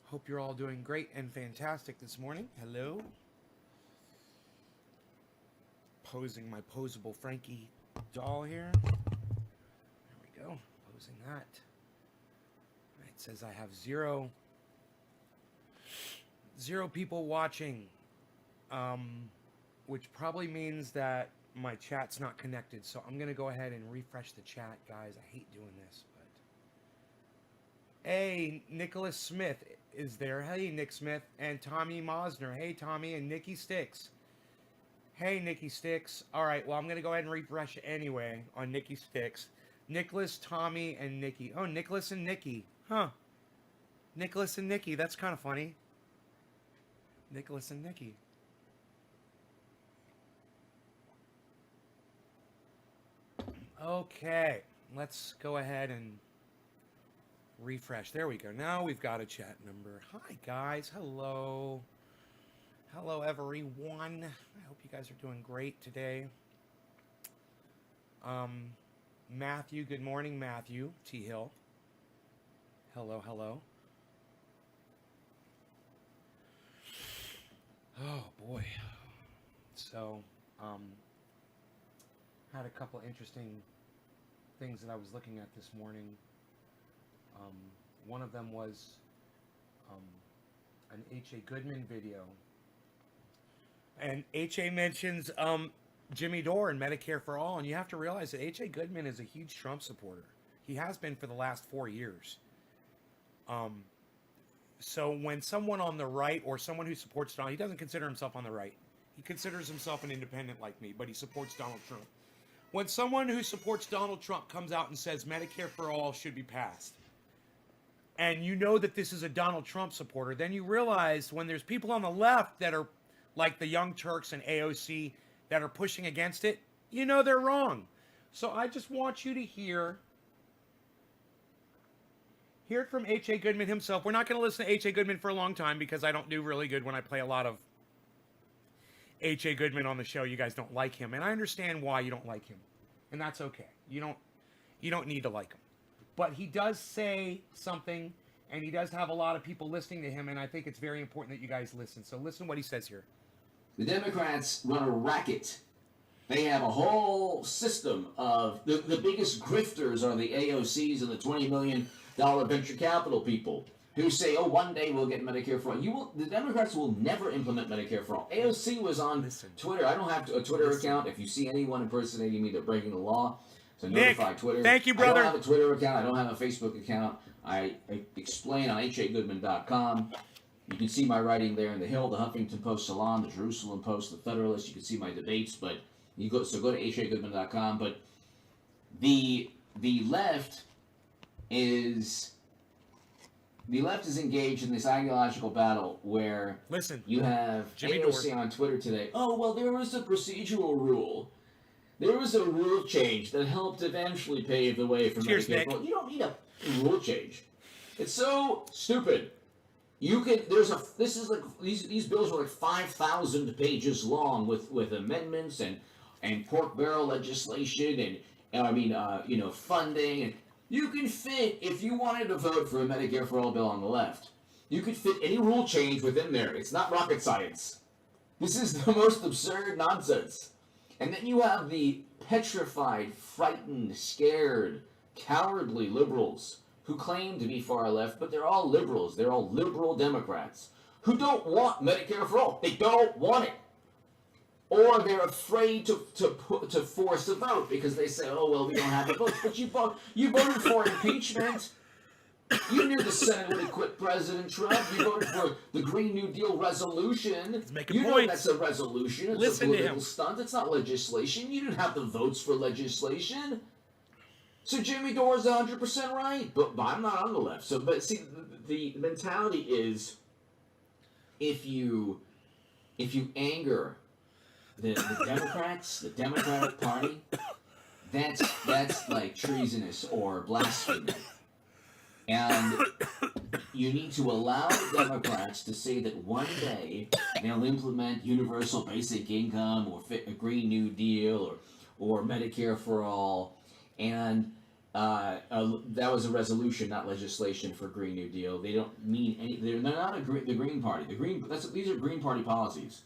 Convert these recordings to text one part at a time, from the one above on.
Hope you're all doing great and fantastic this morning. Hello. Posing my posable Frankie doll here. There we go. Posing that. It says I have zero people watching, which probably means that my chat's not connected. So I'm going to go ahead and refresh the chat, guys. I hate doing this, but hey, Nicholas Smith is there. Hey, Nick Smith and Tommy Mosner. Hey, Tommy and Nikki Sticks. Hey, Nikki Sticks. All right, well, I'm going to go ahead and refresh anyway on Nikki Sticks. Nicholas, Tommy, and Nikki. Oh, Nicholas and Nikki. Huh. Nicholas and Nikki. That's kind of funny. Nicholas and Nikki. Okay, let's go ahead and refresh. There we go. Now we've got a chat number. Hi, guys. Hello. Hello, everyone. I hope you guys are doing great today. Matthew, good morning, Matthew T. Hill. Hello, hello. Oh, boy. So, had a couple interesting things that I was looking at this morning. One of them was an H.A. Goodman video. And H.A. mentions Jimmy Dore and Medicare for All. And you have to realize that H.A. Goodman is a huge Trump supporter. He has been for the last 4 years. So when someone on the right or someone who supports Donald, he doesn't consider himself on the right. He considers himself an independent like me, but he supports Donald Trump. When someone who supports Donald Trump comes out and says Medicare for All should be passed, and you know that this is a Donald Trump supporter, then you realize when there's people on the left that are like the Young Turks and AOC that are pushing against it, you know they're wrong. So I just want you to hear it from H.A. Goodman himself. We're not going to listen to H.A. Goodman for a long time because I don't do really good when I play a lot of H.A. Goodman on the show. You guys don't like him, and I understand why you don't like him, and that's okay. You don't need to like him. But he does say something, and he does have a lot of people listening to him, and I think it's very important that you guys listen. So listen to what he says here. The Democrats run a racket. They have a whole system of the biggest grifters are the AOCs and the $20 million venture capital people who say, oh, one day we'll get Medicare for all. The Democrats will never implement Medicare for all. AOC was on Twitter. I don't have a Twitter account. If you see anyone impersonating me, they're breaking the law. So notify Twitter. Thank you, brother. I don't have a Twitter account. I don't have a Facebook account. I explain on hagoodman.com. You can see my writing there in The Hill, the Huffington Post Salon, the Jerusalem Post, the Federalist. You can see my debates, but go to hagoodman.com. But the left is engaged in this ideological battle where you have Jimmy AOC Dore on Twitter today. Oh, well, there was a procedural rule. There was a rule change that helped eventually pave the way for Medicare. Well, you don't need a rule change. It's so stupid. You can. This is like these bills are like 5,000 pages long with amendments and pork barrel legislation and funding, and you can fit, if you wanted to vote for a Medicare for All bill on the left, you could fit any rule change within there. It's not rocket science. This is the most absurd nonsense. And then you have the petrified, frightened, scared, cowardly liberals who claim to be far left, but they're all liberals. They're all liberal Democrats who don't want Medicare for all. They don't want it. Or they're afraid to force a vote because they say, oh, well, we don't have the votes. But you voted for impeachment. You knew the Senate would acquit President Trump. You voted for the Green New Deal resolution. You know that's a resolution. It's a political stunt. It's not legislation. You didn't have the votes for legislation. So Jimmy Dore is 100% right. But I'm not on the left. So, but see, the mentality is if you anger the Democrats, the Democratic Party, that's like treasonous or blasphemy. And you need to allow the Democrats to say that one day they'll implement universal basic income or a Green New Deal or Medicare for all, and that was a resolution, not legislation for Green New Deal. They don't mean any. They're not the Green Party. These are Green Party policies.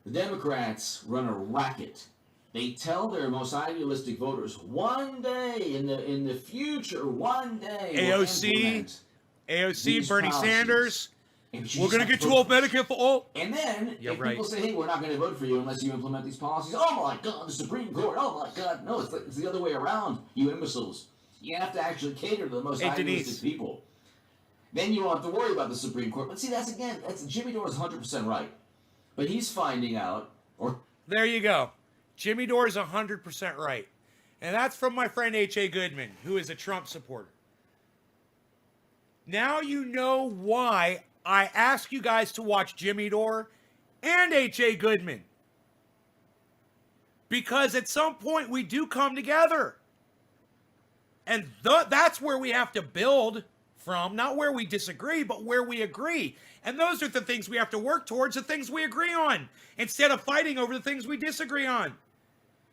The Democrats run a racket. They tell their most idealistic voters one day in the future, one day, AOC, Bernie policies. Sanders. We're going to get 12 Medicare for all. And then, if people say, hey, we're not going to vote for you unless you implement these policies, oh my God, the Supreme Court, oh my God. No, it's the other way around, you imbeciles. You have to actually cater to the most idealistic people. Then you don't have to worry about the Supreme Court. But see, that's Jimmy Dore is 100% right. But he's finding out, or... There you go. Jimmy Dore is 100% right. And that's from my friend H.A. Goodman, who is a Trump supporter. Now you know why I ask you guys to watch Jimmy Dore and H.A. Goodman. Because at some point we do come together. And that's where we have to build from. Not where we disagree, but where we agree. And those are the things we have to work towards, the things we agree on. Instead of fighting over the things we disagree on.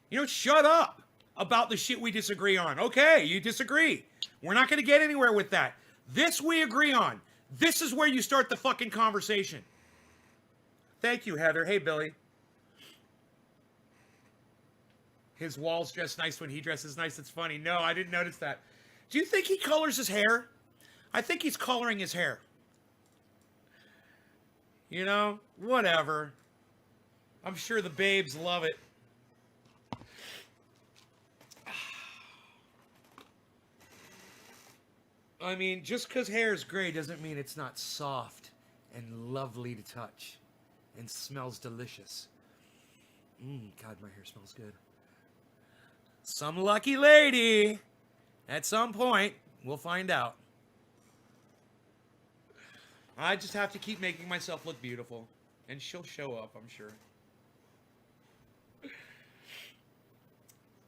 You know, shut up about the shit we disagree on. Okay, you disagree. We're not going to get anywhere with that. This we agree on. This is where you start the fucking conversation. Thank you, Heather. Hey, Billy. His walls dress nice when he dresses nice. It's funny. No, I didn't notice that. Do you think he colors his hair? I think he's coloring his hair. You know, whatever. I'm sure the babes love it. I mean, just because hair is gray doesn't mean it's not soft and lovely to touch and smells delicious. God, my hair smells good. Some lucky lady, at some point, we'll find out. I just have to keep making myself look beautiful, and she'll show up, I'm sure.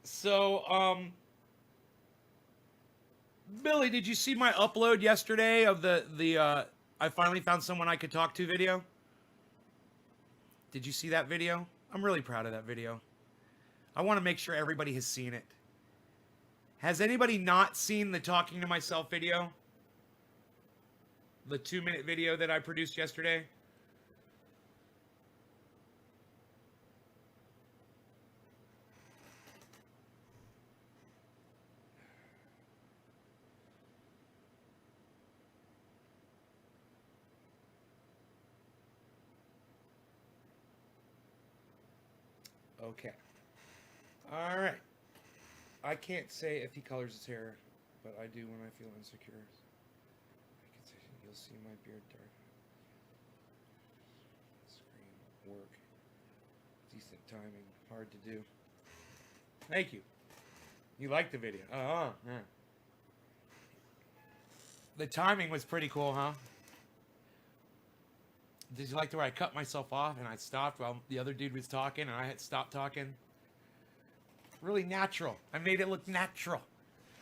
So, Billy, did you see my upload yesterday of the I finally found someone I could talk to video? Did you see that video? I'm really proud of that video. I want to make sure everybody has seen it. Has anybody not seen the talking to myself video? The 2-minute video that I produced yesterday? Okay. All right. I can't say if he colors his hair, but I do when I feel insecure. I can say you'll see my beard dark. Screen work. Decent timing. Hard to do. Thank you. You liked the video. Yeah. The timing was pretty cool, huh? Did you like the way I cut myself off and I stopped while the other dude was talking and I had stopped talking? Really natural. I made it look natural.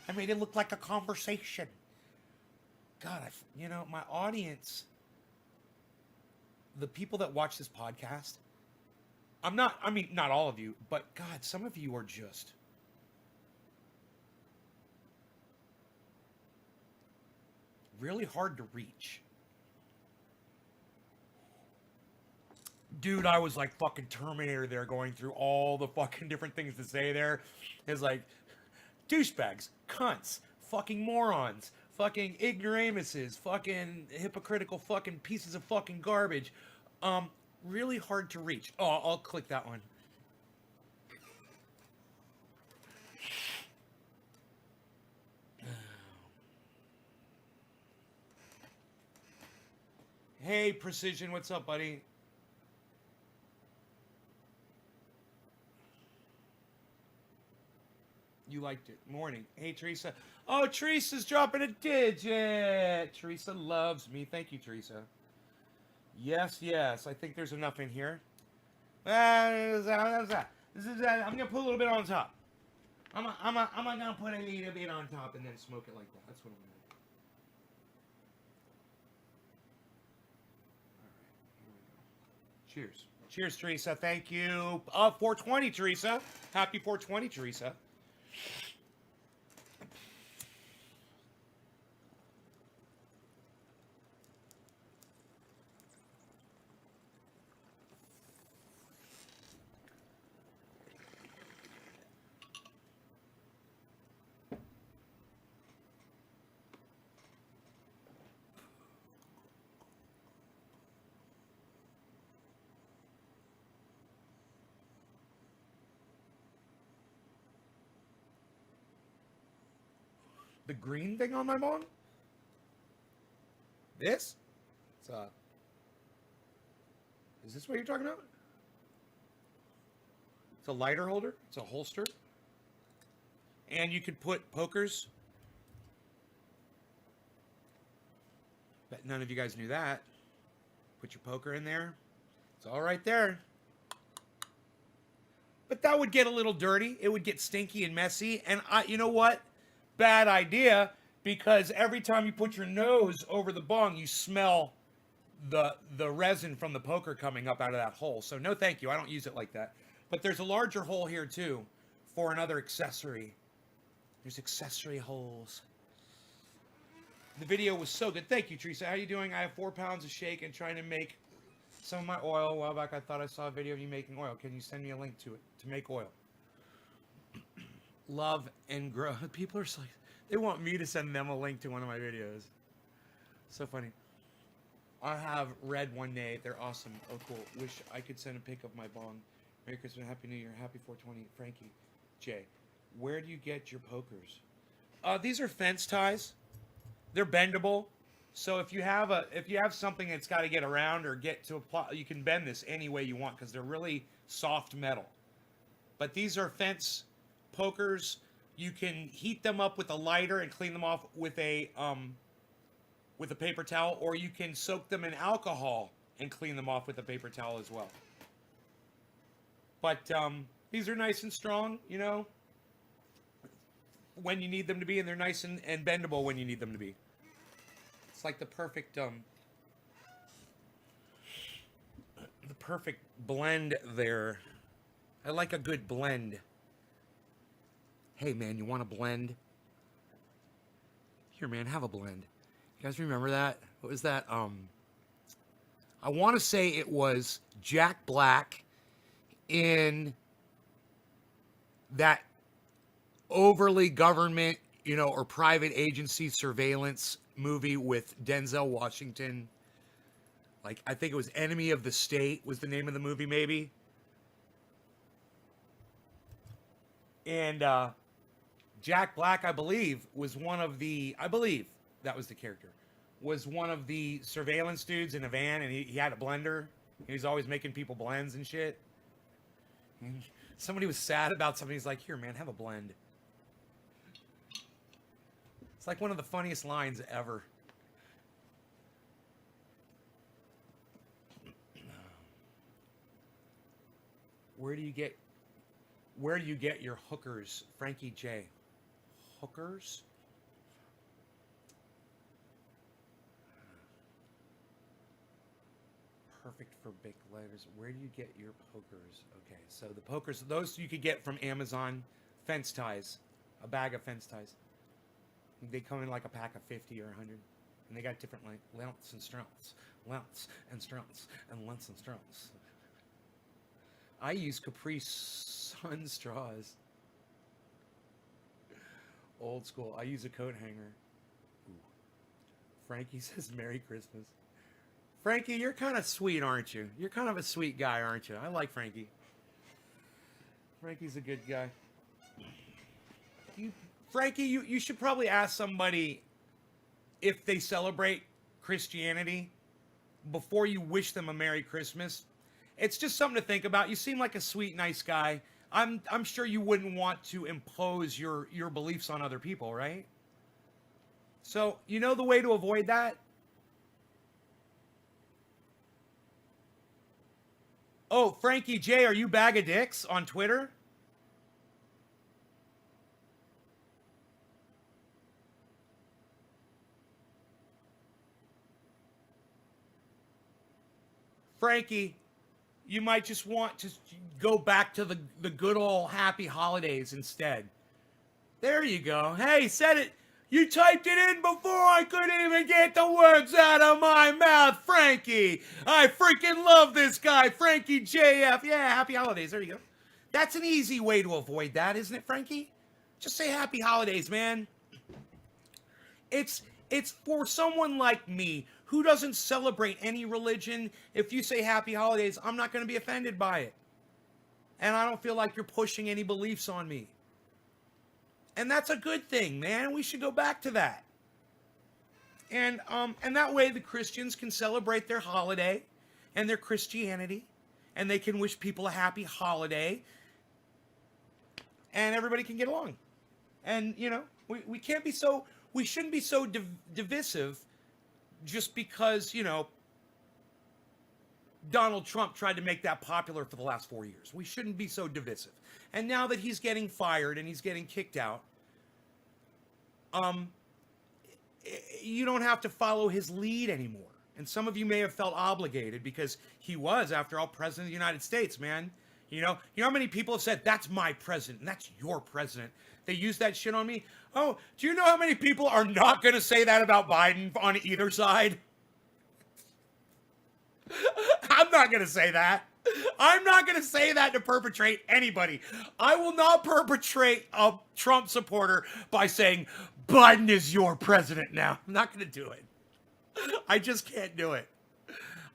I made it look like a conversation. God, you know, my audience, the people that watch this podcast, not all of you, but God, some of you are just really hard to reach. Dude, I was like fucking Terminator there, going through all the fucking different things to say there. It's like, douchebags, cunts, fucking morons, fucking ignoramuses, fucking hypocritical fucking pieces of fucking garbage. Really hard to reach. Oh, I'll click that one. Hey, Precision, what's up, buddy? You liked it. Morning. Hey, Teresa. Oh, Teresa's dropping a digit. Teresa loves me. Thank you, Teresa. Yes. I think there's enough in here. I'm going to put a little bit on top. I'm going to put a little bit on top and then smoke it like that. That's what I'm going to do. All right. Here we go. Cheers. Cheers, Teresa. Thank you. 420, Teresa. Happy 420, Teresa. the green thing on my bong? This? Is this what you're talking about? It's a lighter holder. It's a holster. And you could put pokers. Bet none of you guys knew that. Put your poker in there. It's all right there. But that would get a little dirty. It would get stinky and messy. And you know what? Bad idea, because every time you put your nose over the bong, you smell the resin from the poker coming up out of that hole. So no thank you. I don't use it like that. But there's a larger hole here too for another accessory. There's accessory holes. The video was so good. Thank you, Teresa. How you doing? I have 4 pounds of shake and trying to make some of my oil. A while back I thought I saw a video of you making oil. Can you send me a link to it to make oil? Love and grow. People are like, they want me to send them a link to one of my videos. So funny. I have read one day. They're awesome. Oh, cool. Wish I could send a pic of my bong. Merry Christmas, Happy New Year, Happy 420, Frankie. Jay, where do you get your pokers? These are fence ties. They're bendable. So if you have something that's got to get around or get to a plot, you can bend this any way you want because they're really soft metal. But these are fence pokers. You can heat them up with a lighter and clean them off with a paper towel, or you can soak them in alcohol and clean them off with a paper towel as well. But these are nice and strong, you know, when you need them to be, and they're nice and bendable when you need them to be. It's like the perfect blend there. I like a good blend. Hey man, you want a blend? Here man, have a blend. You guys remember that? What was that? I want to say it was Jack Black in that overly government, you know, or private agency surveillance movie with Denzel Washington. Like, I think it was Enemy of the State was the name of the movie, maybe. And Jack Black, I believe, was one of the, I believe that was the character, was one of the surveillance dudes in a van, and he had a blender. He was always making people blends and shit. And somebody was sad about something. He's like, here, man, have a blend. It's like one of the funniest lines ever. Where do you get your hookers, Frankie J? Hookers? Perfect for big letters. Where do you get your pokers? Okay, so the pokers, those you could get from Amazon. Fence ties, a bag of fence ties. They come in like a pack of 50 or 100, and they got different lengths and strengths, lengths and strengths, and lengths and strengths. I use Capri Sun straws. Old school. I use a coat hanger. Ooh. Frankie says Merry Christmas. Frankie, you're kind of sweet, aren't you? You're kind of a sweet guy, aren't you? I like Frankie. Frankie's a good guy. Frankie, you should probably ask somebody if they celebrate Christianity before you wish them a Merry Christmas. It's just something to think about. You seem like a sweet, nice guy. I'm sure you wouldn't want to impose your beliefs on other people, right? So, you know the way to avoid that? Oh, Frankie J, are you Bag of Dicks on Twitter? Frankie, you might just want to go back to the good old happy holidays instead. There you go. Hey, said it. You typed it in before I could even get the words out of my mouth, Frankie. I freaking love this guy, Frankie JF. Yeah, happy holidays. There you go. That's an easy way to avoid that, isn't it, Frankie? Just say happy holidays, man. It's for someone like me who doesn't celebrate any religion. If you say happy holidays, I'm not going to be offended by it. And I don't feel like you're pushing any beliefs on me. And that's a good thing, man. We should go back to that. And that way the Christians can celebrate their holiday and their Christianity, and they can wish people a happy holiday, and everybody can get along. And, you know, we can't be so, we shouldn't be so divisive just because, you know, Donald Trump tried to make that popular for the last 4 years. We shouldn't be so divisive. And now that he's getting fired and he's getting kicked out, you don't have to follow his lead anymore. And some of you may have felt obligated because he was, after all, president of the United States, man. You know how many people have said, that's my president, and that's your president. They use that shit on me. Oh, do you know how many people are not going to say that about Biden on either side? I'm not going to say that. I'm not going to say that to perpetrate anybody. I will not perpetrate a Trump supporter by saying, Biden is your president now. I'm not going to do it. I just can't do it.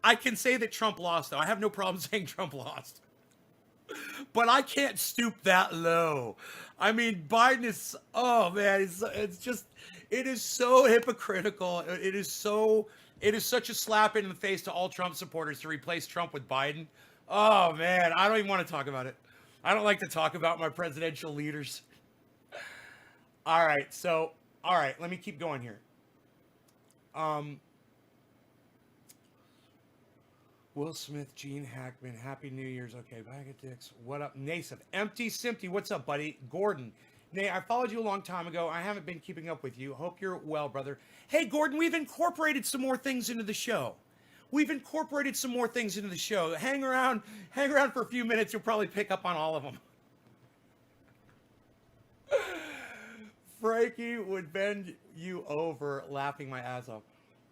I can say that Trump lost, though. I have no problem saying Trump lost. But I can't stoop that low. I mean, Biden is, oh man, it's just, it is so hypocritical. It is such a slap in the face to all Trump supporters to replace Trump with Biden. Oh man, I don't even want to talk about it. I don't like to talk about my presidential leaders. All right, let me keep going here. Will Smith, Gene Hackman, Happy New Year's. Okay, Bag of Dicks. What up? Nasif. Empty Simpty. What's up, buddy? Gordon. Nay, I followed you a long time ago. I haven't been keeping up with you. Hope you're well, brother. Hey, Gordon, we've incorporated some more things into the show. Hang around for a few minutes. You'll probably pick up on all of them. Frankie would bend you over laughing my ass off.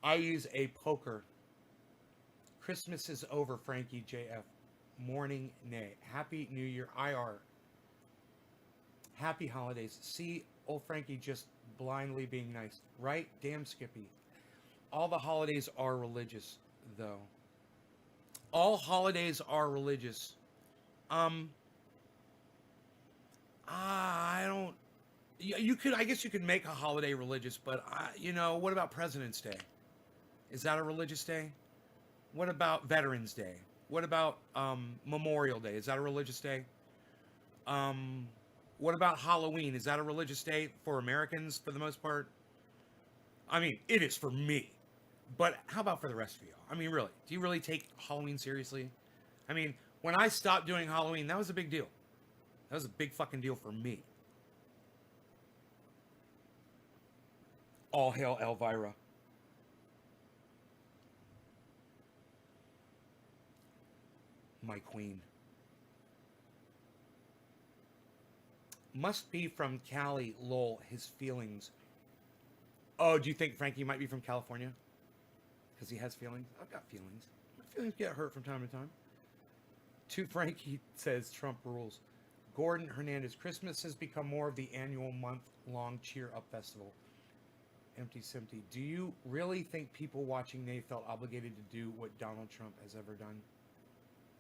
I use a poker. Christmas is over, Frankie JF. Morning, nay. Happy New Year, IR. Happy holidays. See, old Frankie just blindly being nice. Right? Damn Skippy. All the holidays are religious, though. All holidays are religious. I don't... I guess you could make a holiday religious, but, what about President's Day? Is that a religious day? What about Veterans Day? What about Memorial Day? Is that a religious day? What about Halloween? Is that a religious day for Americans for the most part? I mean, it is for me. But how about for the rest of you? I mean, really, do you really take Halloween seriously? I mean, when I stopped doing Halloween, that was a big deal. That was a big fucking deal for me. All hail Elvira. My queen. Must be from Cali, lol, his feelings. Oh, do you think Frankie might be from California? Because he has feelings? I've got feelings. My feelings get hurt from time to time. To Frankie says Trump rules. Gordon Hernandez, Christmas has become more of the annual month-long cheer-up festival. Empty Simpty. Do you really think people watching Nate felt obligated to do what Donald Trump has ever done?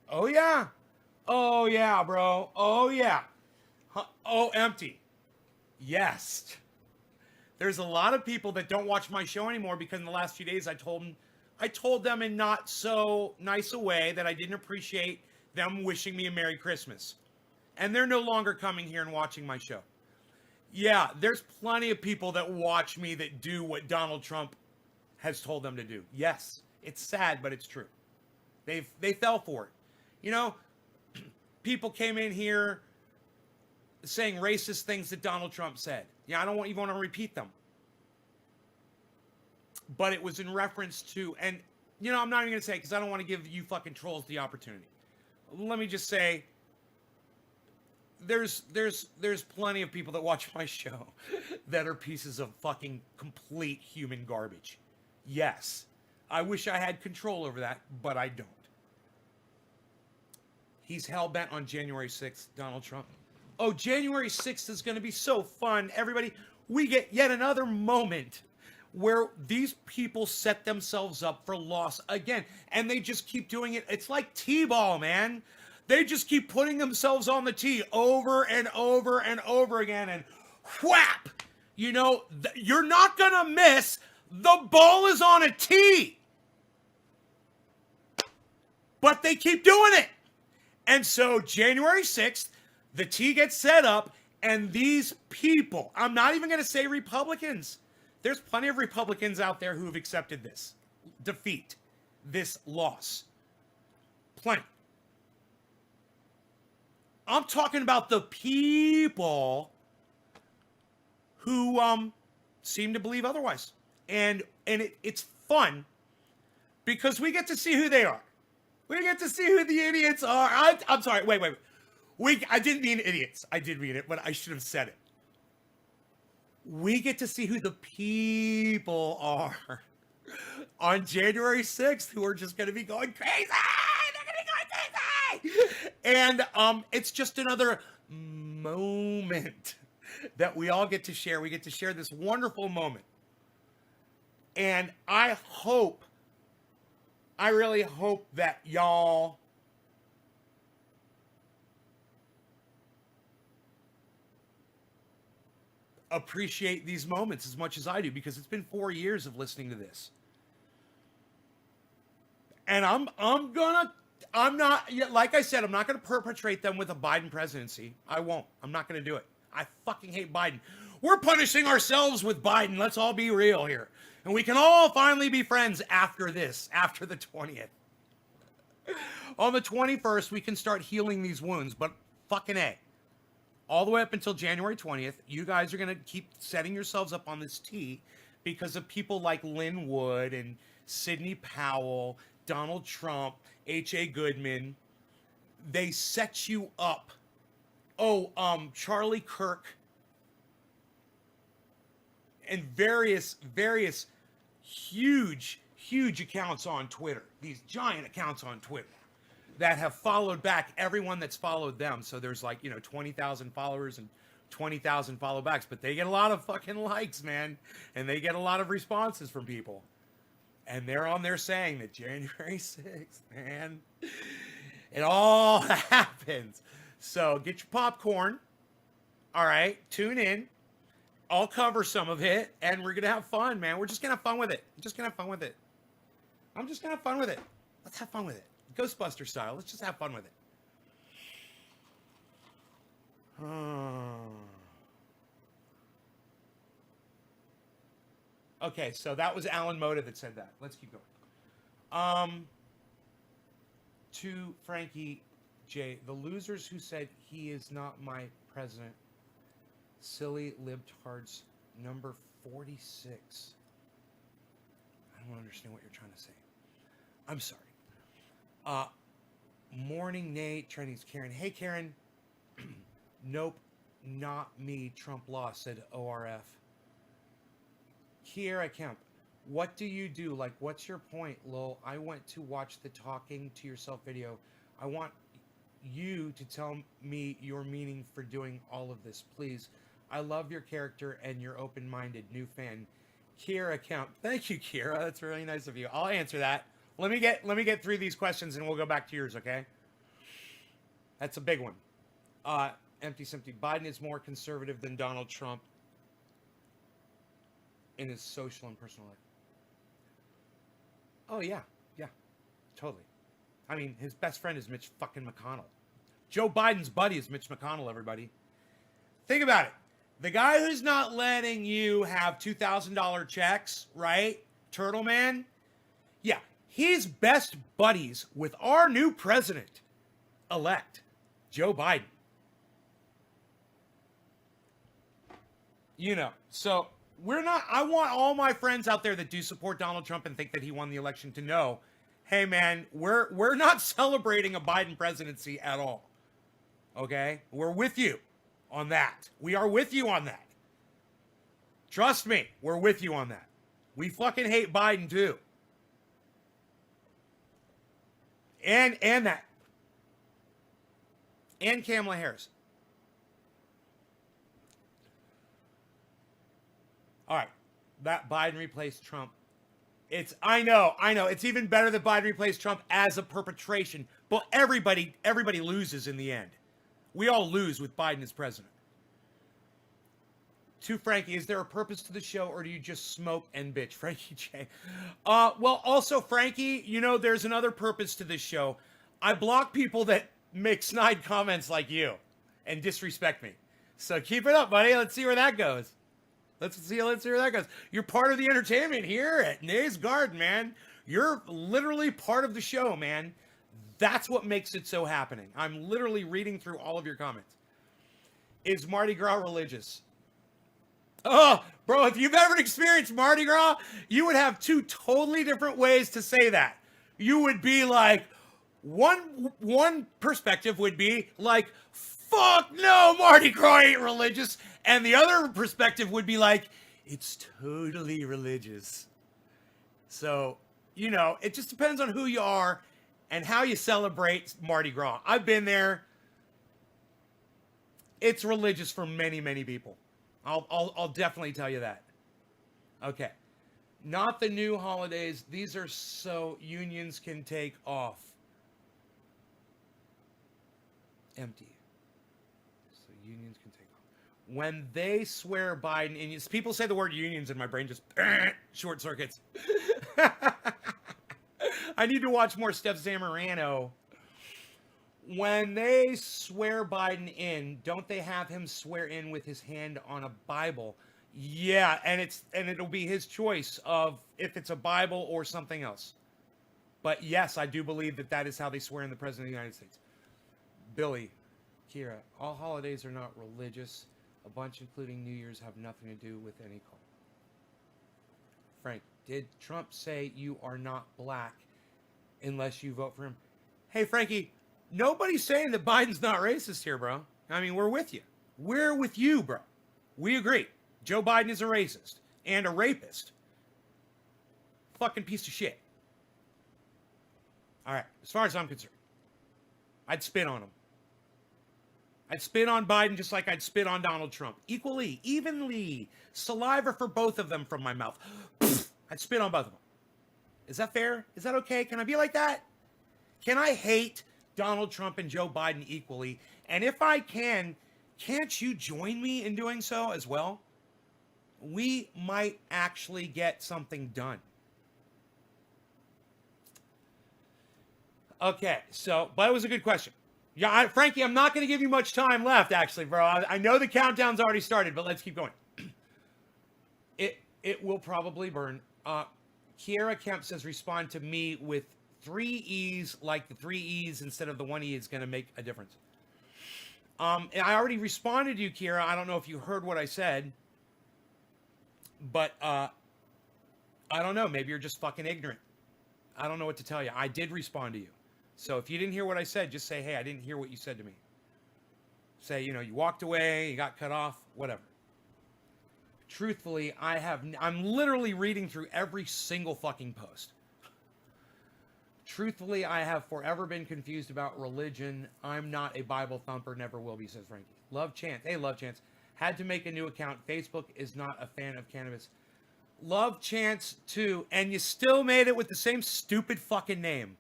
Oh, yeah. Oh, yeah, bro. Oh, yeah. Oh, Empty. Yes. There's a lot of people that don't watch my show anymore because in the last few days I told them in not so nice a way that I didn't appreciate them wishing me a Merry Christmas. And they're no longer coming here and watching my show. Yeah, there's plenty of people that watch me that do what Donald Trump has told them to do. Yes, it's sad, but it's true. They fell for it. You know, people came in here saying racist things that Donald Trump said. Yeah, I don't even want to repeat them. But it was in reference to, and, I'm not even going to say it because I don't want to give you fucking trolls the opportunity. Let me just say, there's plenty of people that watch my show that are pieces of fucking complete human garbage. Yes, I wish I had control over that, but I don't. He's hell-bent on January 6th, Donald Trump. Oh, January 6th is going to be so fun. Everybody, we get yet another moment where these people set themselves up for loss again. And they just keep doing it. It's like T-ball, man. They just keep putting themselves on the tee over and over and over again. And whap. You know, you're not going to miss. The ball is on a tee. But they keep doing it. And so January 6th, the tee gets set up, and these people, I'm not even going to say Republicans. There's plenty of Republicans out there who have accepted this defeat, this loss. Plenty. I'm talking about the people who seem to believe otherwise. And it's fun because we get to see who they are. We get to see who the idiots are. I'm sorry. Wait. I didn't mean idiots. I did mean it, but I should have said it. We get to see who the people are on January 6th who are just going to be going crazy. They're going to be going crazy. And it's just another moment that we all get to share. We get to share this wonderful moment. And I really hope that y'all appreciate these moments as much as I do, because it's been 4 years of listening to this. And I'm not, like I said, I'm not going to perpetrate them with a Biden presidency. I won't. I'm not going to do it. I fucking hate Biden. We're punishing ourselves with Biden. Let's all be real here. And we can all finally be friends after this, after the 20th. On the 21st, we can start healing these wounds, but fucking A. All the way up until January 20th, you guys are going to keep setting yourselves up on this tee because of people like Lynn Wood and Sidney Powell, Donald Trump, H.A. Goodman. They set you up. Charlie Kirk. And various huge accounts on Twitter. These giant accounts on Twitter that have followed back everyone that's followed them. So there's 20,000 followers and 20,000 follow backs, but they get a lot of fucking likes, man. And they get a lot of responses from people. And they're on there saying that January 6th, man, it all happens. So get your popcorn. All right, tune in. I'll cover some of it, and we're going to have fun, man. We're just going to have fun with it. I'm just going to have fun with it. Let's have fun with it. Ghostbuster style. Let's just have fun with it. Okay, so that was Alan Moda that said that. Let's keep going. To Frankie J, the losers who said he is not my president. Silly libtards, number 46. I don't understand what you're trying to say. I'm sorry. Morning Nate, Chinese Karen. Hey Karen. Nope, not me. Trump lost, said ORF. Kiera Kemp. What do you do? Like, what's your point, lol? I went to watch the talking to yourself video. I want you to tell me your meaning for doing all of this, please. I love your character and you're open-minded. New fan, Kiera Kemp. Thank you, Kiera. That's really nice of you. I'll answer that. Let me get through these questions and we'll go back to yours, okay? That's a big one. Empty Simpty. Biden is more conservative than Donald Trump in his social and personal life. Oh yeah, totally. I mean, his best friend is Mitch fucking McConnell. Joe Biden's buddy is Mitch McConnell, everybody. Think about it. The guy who's not letting you have $2,000 checks, right? Turtle Man? Yeah, he's best buddies with our new president-elect, Joe Biden. You know, so we're not, I want all my friends out there that do support Donald Trump and think that he won the election to know, hey man, we're not celebrating a Biden presidency at all. Okay? We're with you on that. We are with you on that. Trust me, we're with you on that. We fucking hate Biden too. And that. And Kamala Harris. All right. That Biden replaced Trump. I know. It's even better that Biden replaced Trump as a perpetration. But everybody loses in the end. We all lose with Biden as president. To Frankie, is there a purpose to the show, or do you just smoke and bitch? Frankie J. Well, also, Frankie, you know, there's another purpose to this show. I block people that make snide comments like you and disrespect me. So keep it up, buddy. Let's see where that goes. Let's see where that goes. You're part of the entertainment here at Nays Garden, man. You're literally part of the show, man. That's what makes it so happening. I'm literally reading through all of your comments. Is Mardi Gras religious? Oh, bro, if you've ever experienced Mardi Gras, you would have two totally different ways to say that. You would be like, one perspective would be like, fuck no, Mardi Gras ain't religious. And the other perspective would be like, it's totally religious. So, you know, it just depends on who you are and how you celebrate Mardi Gras. I've been there. It's religious for many, many people. I'll definitely tell you that. Okay. Not the new holidays. These are so unions can take off. Empty. So unions can take off. When they swear Biden, and people say the word unions and my brain just short circuits. I need to watch more Steph Zamorano. When they swear Biden in, don't they have him swear in with his hand on a Bible? Yeah, and it'll be his choice of if it's a Bible or something else. But yes, I do believe that is how they swear in the President of the United States. Billy, Kira, all holidays are not religious. A bunch, including New Year's, have nothing to do with any cult. Frank, did Trump say you are not black unless you vote for him? Hey, Frankie, nobody's saying that Biden's not racist here, bro. I mean, we're with you. We're with you, bro. We agree. Joe Biden is a racist and a rapist. Fucking piece of shit. All right, as far as I'm concerned, I'd spit on him. I'd spit on Biden just like I'd spit on Donald Trump. Equally, evenly. Saliva for both of them from my mouth. I'd spit on both of them. Is that fair? Is that okay? Can I be like that? Can I hate Donald Trump and Joe Biden equally? And if I can, can't you join me in doing so as well? We might actually get something done. Okay, so, but it was a good question. Yeah, Frankie, I'm not going to give you much time left, actually, bro. I know the countdown's already started, but let's keep going. It will probably burn. Kiera Kemp says, respond to me with 3 E's, like the 3 E's instead of the 1 E is going to make a difference. And I already responded to you, Kiera. I don't know if you heard what I said, but I don't know. Maybe you're just fucking ignorant. I don't know what to tell you. I did respond to you. So if you didn't hear what I said, just say, hey, I didn't hear what you said to me. Say, you know, you walked away, you got cut off, whatever. Truthfully, I'm literally reading through every single fucking post. Truthfully, I have forever been confused about religion. I'm not a Bible thumper, never will be, says Frankie. Love Chance. Hey, Love Chance. Had to make a new account. Facebook is not a fan of cannabis. Love Chance, too. And you still made it with the same stupid fucking name.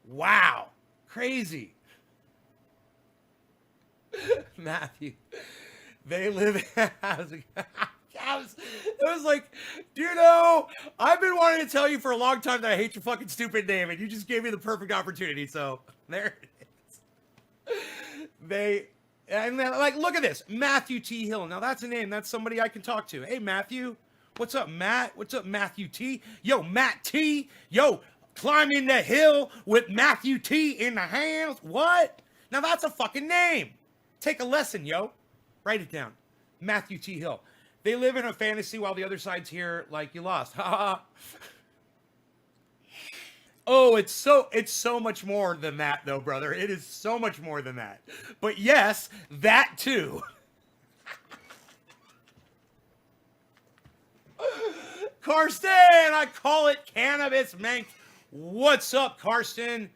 Wow. Crazy. Matthew. They live in housing. It was like, you know, I've been wanting to tell you for a long time that I hate your fucking stupid name, and you just gave me the perfect opportunity. So there it is. Like, look at this, Matthew T. Hill. Now that's a name. That's somebody I can talk to. Hey, Matthew. What's up, Matt? What's up, Matthew T? Yo, Matt T. Yo, climbing the hill with Matthew T in the hands. What? Now that's a fucking name. Take a lesson, yo. Write it down. Matthew T. Hill. They live in a fantasy while the other side's here like you lost. Ha ha. Oh, it's so much more than that, though, brother. It is so much more than that. But yes, that too. Karsten, I call it cannabis mank. What's up, Karsten?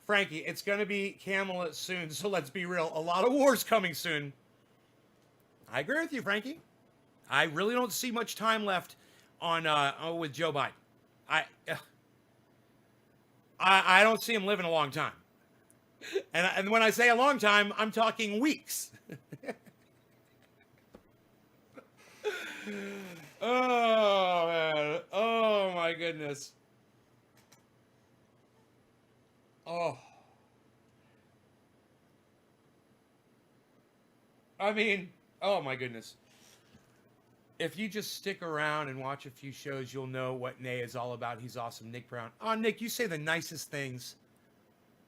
Frankie, it's going to be Camelot soon, so let's be real. A lot of wars coming soon. I agree with you, Frankie. I really don't see much time left on with Joe Biden. I don't see him living a long time. And when I say a long time, I'm talking weeks. Oh man. Oh my goodness. Oh. I mean, oh my goodness. If you just stick around and watch a few shows, you'll know what Nay is all about. He's awesome. Nick Brown. Oh, Nick, you say the nicest things.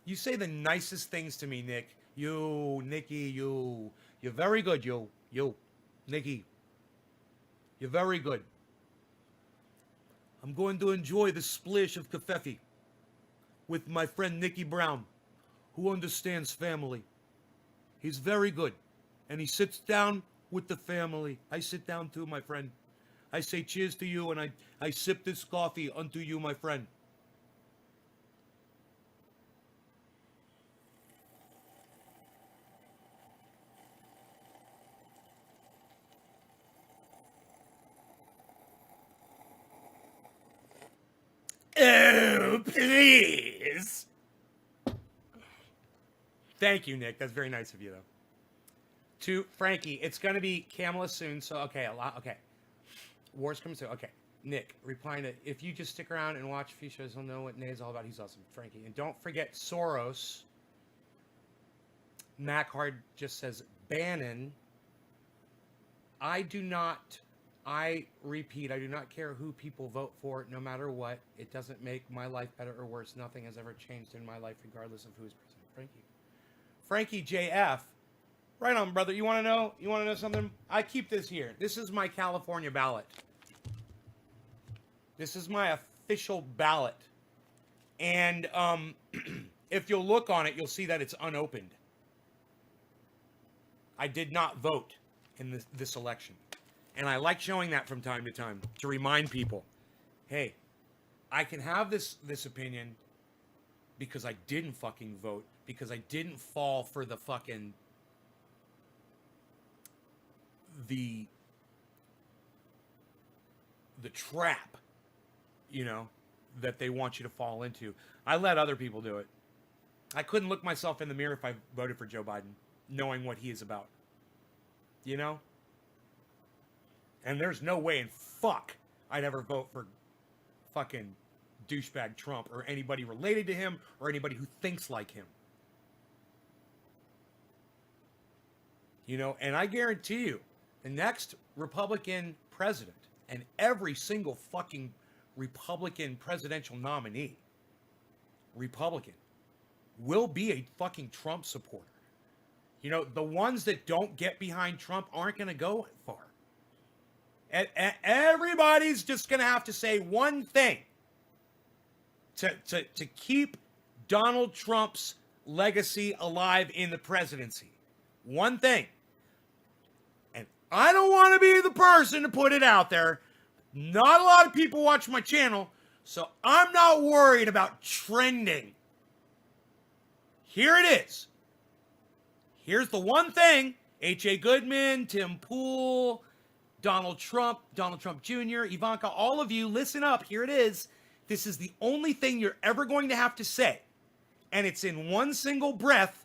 You say the nicest things to me, Nick. You, Nikki, you. You're very good, you. You. Nikki. You're very good. I'm going to enjoy the splish of kefefe with my friend Nicky Brown, who understands family. He's very good. And he sits down with the family. I sit down too, my friend. I say cheers to you, and I sip this coffee unto you, my friend. Oh, please. Thank you, Nick. That's very nice of you, though. To Frankie, it's going to be Kamala soon, so okay, okay. War's coming soon. Okay. Nick, replying to, if you just stick around and watch a few shows, you'll know what Nay's all about. He's awesome. Frankie. And don't forget Soros. Mac Hard just says, Bannon. I repeat, I do not care who people vote for, no matter what. It doesn't make my life better or worse. Nothing has ever changed in my life, regardless of who is president. Frankie. Frankie JF. Right on, brother. You want to know? You want to know something? I keep this here. This is my California ballot. This is my official ballot. And if you'll look on it, you'll see that it's unopened. I did not vote in this election. And I like showing that from time to time to remind people, hey, I can have this opinion because I didn't fucking vote, because I didn't fall for the fucking the trap, you know, that they want you to fall into. I let other people do it. I couldn't look myself in the mirror if I voted for Joe Biden, knowing what he is about. You know? And there's no way in fuck I'd ever vote for fucking douchebag Trump or anybody related to him or anybody who thinks like him. You know, and I guarantee you, the next Republican president and every single fucking Republican presidential nominee, Republican, will be a fucking Trump supporter. You know, the ones that don't get behind Trump aren't going to go far. And everybody's just going to have to say one thing to keep Donald Trump's legacy alive in the presidency. One thing. And I don't want to be the person to put it out there. Not a lot of people watch my channel, so I'm not worried about trending. Here it is. Here's the one thing. H.A. Goodman, Tim Pool, Donald Trump Jr., Ivanka, all of you, listen up. Here it is. This is the only thing you're ever going to have to say. And it's in one single breath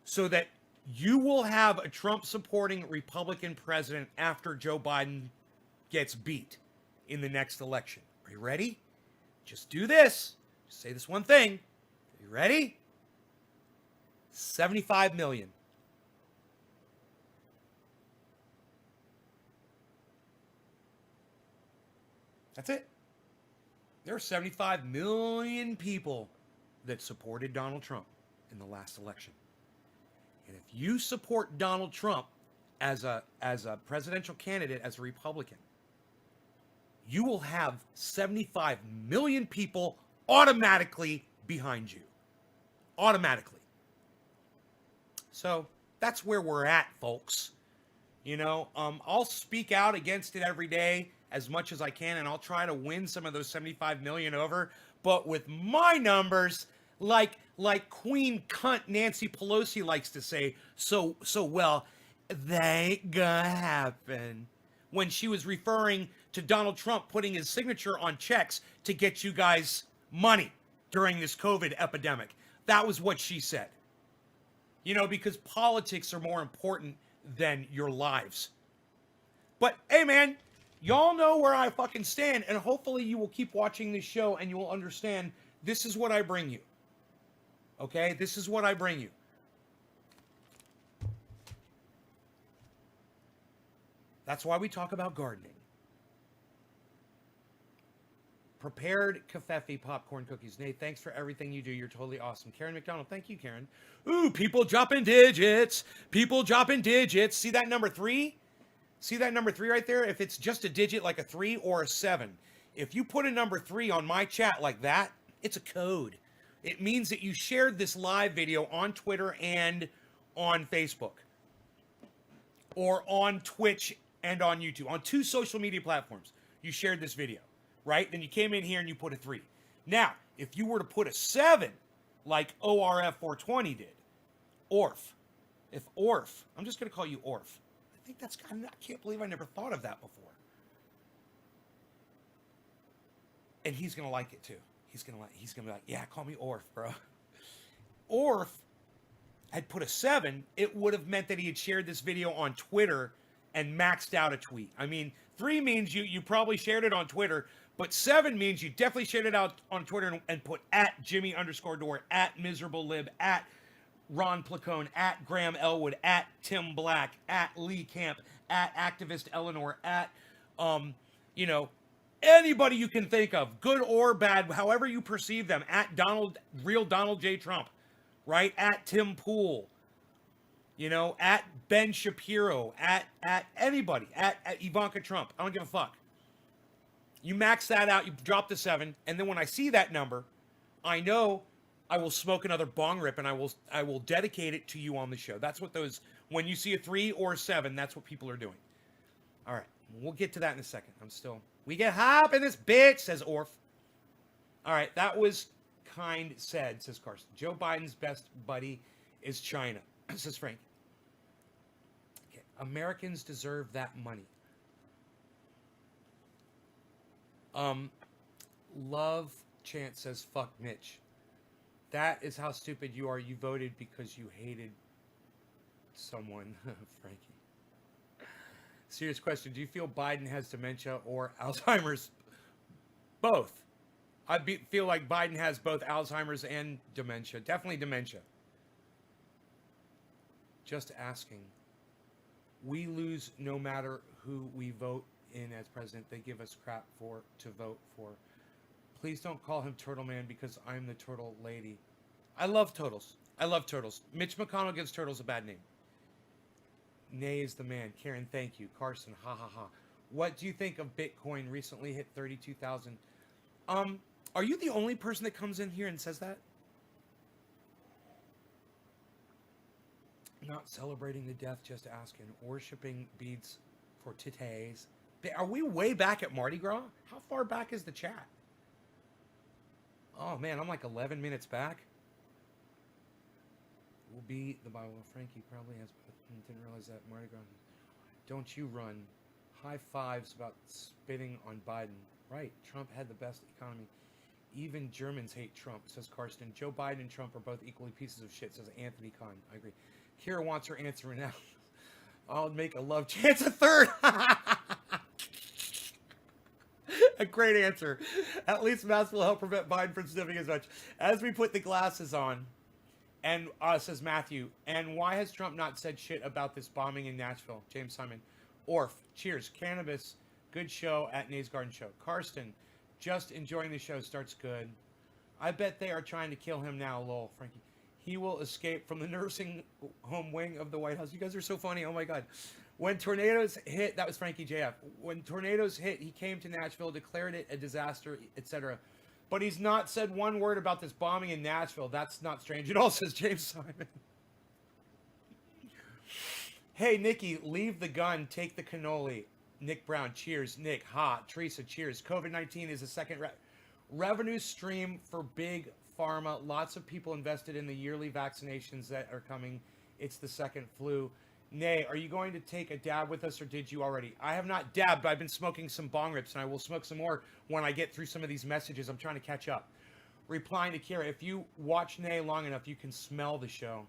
so that you will have a Trump-supporting Republican president after Joe Biden gets beat in the next election. Are you ready? Just do this. Just say this one thing. Are you ready? 75 million. That's it. There are 75 million people that supported Donald Trump in the last election. And if you support Donald Trump as a presidential candidate, as a Republican, you will have 75 million people automatically behind you. Automatically. So that's where we're at, folks. You know, I'll speak out against it every day as much as I can, and I'll try to win some of those 75 million over. But with my numbers, like Queen Cunt Nancy Pelosi likes to say so well, that ain't gonna happen. When she was referring to Donald Trump putting his signature on checks to get you guys money during this COVID epidemic. That was what she said. You know, because politics are more important than your lives. But hey, man, y'all know where I fucking stand, and hopefully you will keep watching this show and you will understand this is what I bring you. Okay? This is what I bring you. That's why we talk about gardening. Prepared kafefe popcorn cookies. Nate, thanks for everything you do. You're totally awesome. Karen McDonald, thank you, Karen. Ooh, people dropping digits. People dropping digits. See that number 3? See that number 3 right there? If it's just a digit like a 3 or a 7. If you put a number 3 on my chat like that, it's a code. It means that you shared this live video on Twitter and on Facebook. Or on Twitch and on YouTube. On 2 social media platforms. You shared this video. Right? Then you came in here and you put a 3. Now, if you were to put a 7, like ORF 420 did, ORF. If ORF, I'm just going to call you ORF. I think that's, I can't believe I never thought of that before. And he's going to like it too. He's going to be like, yeah, call me ORF, bro. ORF had put a 7, it would have meant that he had shared this video on Twitter and maxed out a tweet. I mean, 3 means you probably shared it on Twitter, but 7 means you definitely shared it out on Twitter and put at Jimmy_Dore, at MiserableLib, at Ron Placone, at Graham Elwood, at Tim Black, at Lee Camp, at Activist Eleanor, at, anybody you can think of, good or bad, however you perceive them, at real Donald J. Trump, right? At Tim Pool, at Ben Shapiro, at anybody, at Ivanka Trump. I don't give a fuck. You max that out, you drop the 7, and then when I see that number, I know I will smoke another bong rip and I will dedicate it to you on the show. That's what those, when you see a 3 or a 7, that's what people are doing. All right, we'll get to that in a second. We get hop in this bitch, says Orf. All right, that was kind said, says Carson. Joe Biden's best buddy is China, says Frank. Okay, Americans deserve that money. Love Chance says, fuck Mitch. That is how stupid you are. You voted because you hated someone, Frankie. Serious question. Do you feel Biden has dementia or Alzheimer's? Both. Feel like Biden has both Alzheimer's and dementia. Definitely dementia. Just asking. We lose no matter who we vote in as president. They give us crap to vote for. Please don't call him Turtle Man because I'm the Turtle Lady. I love turtles. Mitch McConnell gives turtles a bad name. Nay is the man. Karen, thank you. Carson, ha ha ha. What do you think of Bitcoin? Recently hit 32,000. Are you the only person that comes in here and says that? Not celebrating the death, just asking. Worshipping beads for titties. Are we way back at Mardi Gras? How far back is the chat? Oh man, I'm like 11 minutes back. Will be the Bible. Frankie probably has, didn't realize that Mardi Gras. Don't you run. High fives about spitting on Biden. Right, Trump had the best economy. Even Germans hate Trump, says Karsten. Joe Biden and Trump are both equally pieces of shit, says Anthony Kahn. I agree. Kira wants her answer now. I'll make a love chance a third. A great answer. At least masks will help prevent Biden from sniffing as much. As we put the glasses on, and says Matthew, and why has Trump not said shit about this bombing in Nashville? James Simon. Orf, cheers. Cannabis, good show at Nay's Garden Show. Karsten, just enjoying the show, starts good. I bet they are trying to kill him now, lol. Frankie. He will escape from the nursing home wing of the White House. You guys are so funny. Oh my God. When tornadoes hit, that was Frankie JF. When tornadoes hit, he came to Nashville, declared it a disaster, etc. But he's not said one word about this bombing in Nashville. That's not strange at all, says James Simon. Hey, Nikki, leave the gun, take the cannoli. Nick Brown, cheers. Nick, ha. Teresa, cheers. COVID-19 is a second revenue stream for big pharma. Lots of people invested in the yearly vaccinations that are coming. It's the second flu. Nay, are you going to take a dab with us or did you already? I have not dabbed, but I've been smoking some bong rips and I will smoke some more when I get through some of these messages. I'm trying to catch up. Replying to Kira, if you watch Nay long enough, you can smell the show.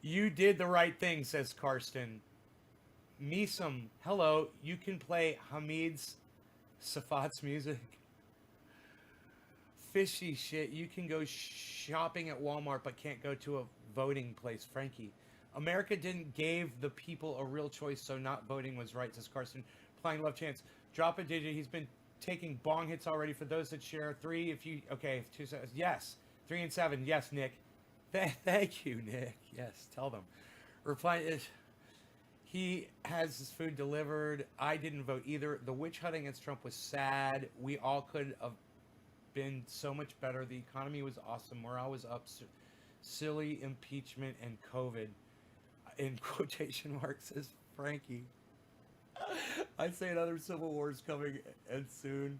You did the right thing, says Karsten. Misam, hello. You can play Hamid's Safat's music. Fishy shit. You can go shopping at Walmart, but can't go to a voting place. Frankie. America didn't give the people a real choice, so not voting was right, says Carson. Playing Love Chance. Drop a digit. He's been taking bong hits already. For those that share 3, if you... Okay, 2 seconds. Yes. 3 and 7. Yes, Nick. Thank you, Nick. Yes, tell them. Reply is... He has his food delivered. I didn't vote either. The witch hunting against Trump was sad. We all could have been so much better. The economy was awesome. Morale was up. Silly impeachment and COVID. In quotation marks, says Frankie. I'd say another civil war is coming and soon.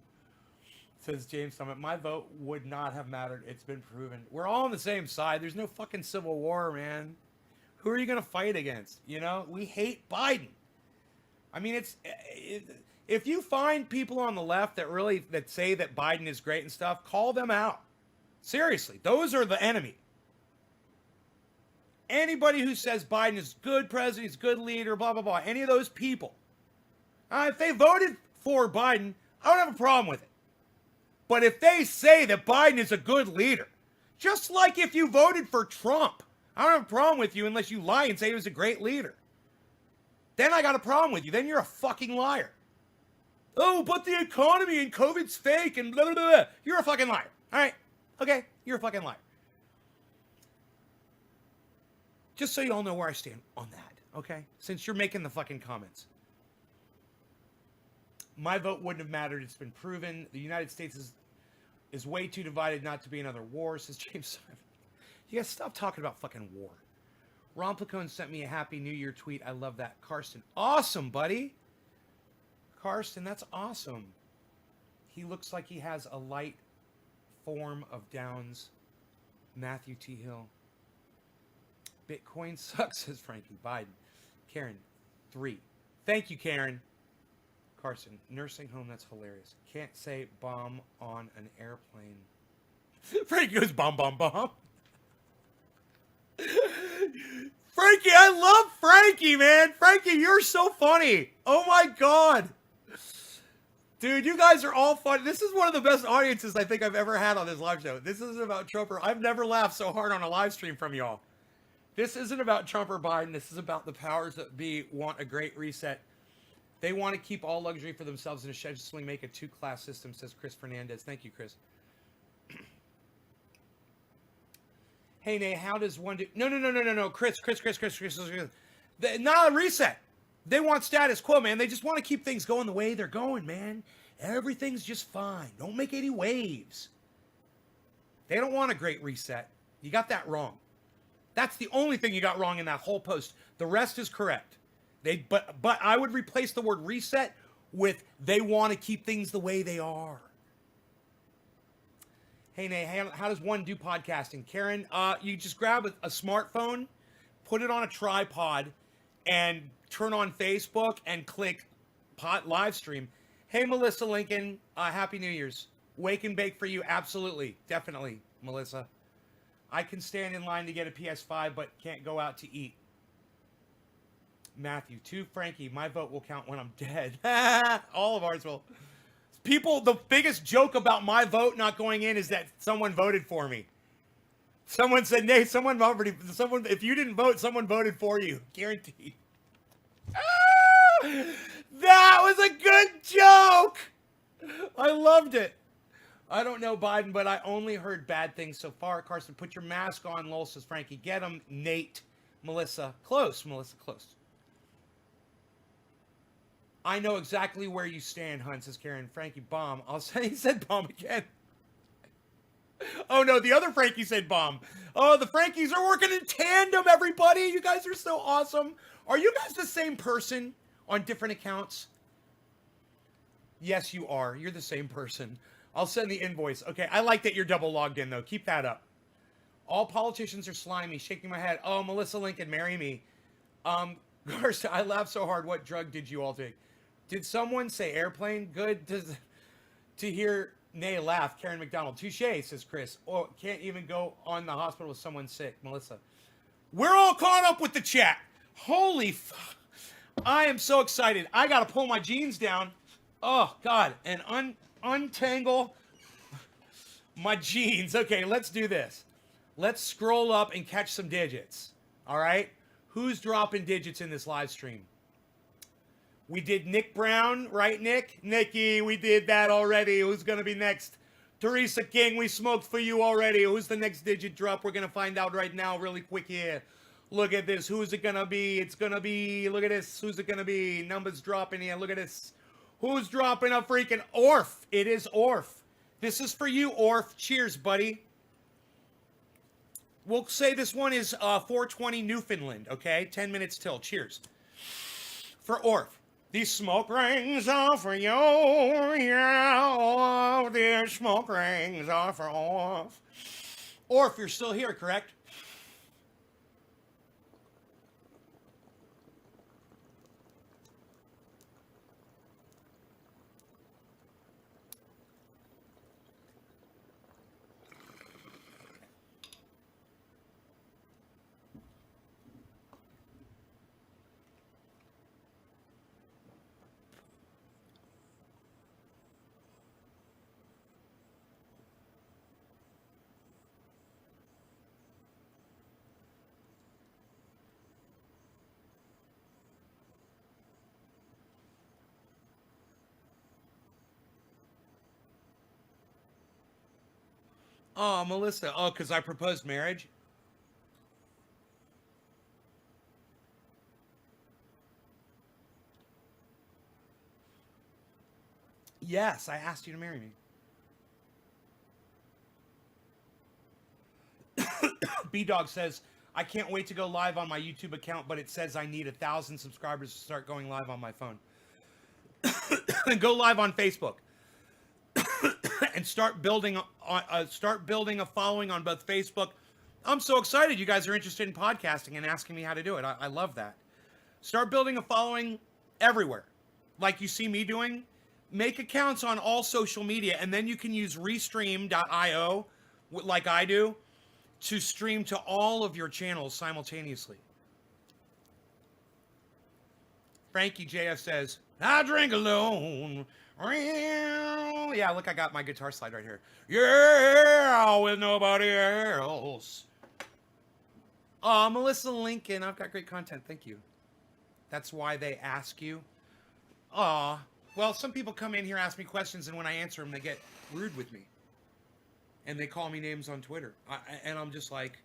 Says James Summit. My vote would not have mattered. It's been proven. We're all on the same side. There's no fucking civil war, man. Who are you going to fight against? You know, we hate Biden. I mean, if you find people on the left that say that Biden is great and stuff, call them out. Seriously, those are the enemy. Anybody who says Biden is good president, he's a good leader, blah, blah, blah, any of those people, if they voted for Biden, I don't have a problem with it. But if they say that Biden is a good leader, just like if you voted for Trump, I don't have a problem with you unless you lie and say he was a great leader. Then I got a problem with you. Then you're a fucking liar. Oh, but the economy and COVID's fake and blah, blah, blah. You're a fucking liar. All right? Okay? You're a fucking liar. Just so you all know where I stand on that, okay? Since you're making the fucking comments. My vote wouldn't have mattered. It's been proven. The United States is way too divided not to be another war, says James Simon. You guys stop talking about fucking war. Romplicone sent me a Happy New Year tweet. I love that. Karsten. Awesome, buddy. Karsten, that's awesome. He looks like he has a light form of Downs. Matthew T. Hill. Bitcoin sucks, says Frankie. Biden. Karen. 3. Thank you, Karen. Carson. Nursing home, that's hilarious. Can't say bomb on an airplane. Frankie goes bomb, bomb, bomb. Frankie, I love Frankie, man. Frankie, you're so funny. Oh my God. Dude, you guys are all funny. This is one of the best audiences I think I've ever had on this live show. This isn't about Trump or... I've never laughed so hard on a live stream from y'all. This isn't about Trump or Biden. This is about the powers that be want a great reset. They want to keep all luxury for themselves and essentially make a 2-class system, says Chris Fernandez. Thank you, Chris. Hey, Nate, how does one do... No. Chris. Not a reset. They want status quo, man. They just want to keep things going the way they're going, man. Everything's just fine. Don't make any waves. They don't want a great reset. You got that wrong. That's the only thing you got wrong in that whole post. The rest is correct. But I would replace the word reset with they want to keep things the way they are. Hey, Nate, how does one do podcasting? Karen, you just grab a smartphone, put it on a tripod, and turn on Facebook and click live stream. Hey, Melissa Lincoln, Happy New Year's. Wake and bake for you, absolutely, definitely, Melissa. I can stand in line to get a PS5, but can't go out to eat. Matthew, 2, Frankie, my vote will count when I'm dead. All of ours will. People, the biggest joke about my vote not going in is that someone voted for me. Someone said, Nate, if you didn't vote, someone voted for you. Guaranteed. That was a good joke. I loved it. I don't know Biden, but I only heard bad things so far. Carson, put your mask on. Lowell says, Frankie, get him. Nate, Melissa, close. Melissa, close. I know exactly where you stand, Hunt, says Karen. Frankie, bomb. I'll say he said bomb again. Oh, no, the other Frankie said bomb. Oh, the Frankies are working in tandem, everybody. You guys are so awesome. Are you guys the same person on different accounts? Yes, you are. You're the same person. I'll send the invoice. Okay, I like that you're double logged in, though. Keep that up. All politicians are slimy. Shaking my head. Oh, Melissa Lincoln, marry me. Garza, I laughed so hard. What drug did you all take? Did someone say airplane? Good to hear Nay laugh. Karen McDonald. Touche, says Chris. Oh, can't even go on the hospital with someone sick. Melissa. We're all caught up with the chat. Holy fuck. I am so excited. I got to pull my jeans down. Oh, God. And untangle my jeans. Okay, let's do this. Let's scroll up and catch some digits. All right? Who's dropping digits in this live stream? We did Nick Brown, right, Nick? Nicky, we did that already. Who's going to be next? Teresa King, we smoked for you already. Who's the next digit drop? We're going to find out right now really quick here. Look at this. Who's it going to be? It's going to be, look at this. Who's it going to be? Numbers dropping here. Look at this. Who's dropping a freaking Orf? It is Orf. This is for you, Orf. Cheers, buddy. We'll say this one is 420 Newfoundland, okay? 10 minutes till. Cheers. For Orf. These smoke rings are for you, yeah. Oh, these smoke rings are for Orf. Orf, you're still here, correct? Oh, Melissa. Oh, because I proposed marriage? Yes, I asked you to marry me. B-Dog says, I can't wait to go live on my YouTube account, but it says I need 1,000 subscribers to start going live on my phone. Go live on Facebook. And start building a following on both Facebook. I'm so excited you guys are interested in podcasting and asking me how to do it. I love that. Start building a following everywhere, like you see me doing. Make accounts on all social media, and then you can use Restream.io, like I do, to stream to all of your channels simultaneously. Frankie JF says, I drink alone. Yeah, look, I got my guitar slide right here. Yeah, with nobody else. Oh, Melissa Lincoln, I've got great content. Thank you. That's why they ask you. Aw. Well, some people come in here, ask me questions, and when I answer them, they get rude with me. And they call me names on Twitter. And I'm just like,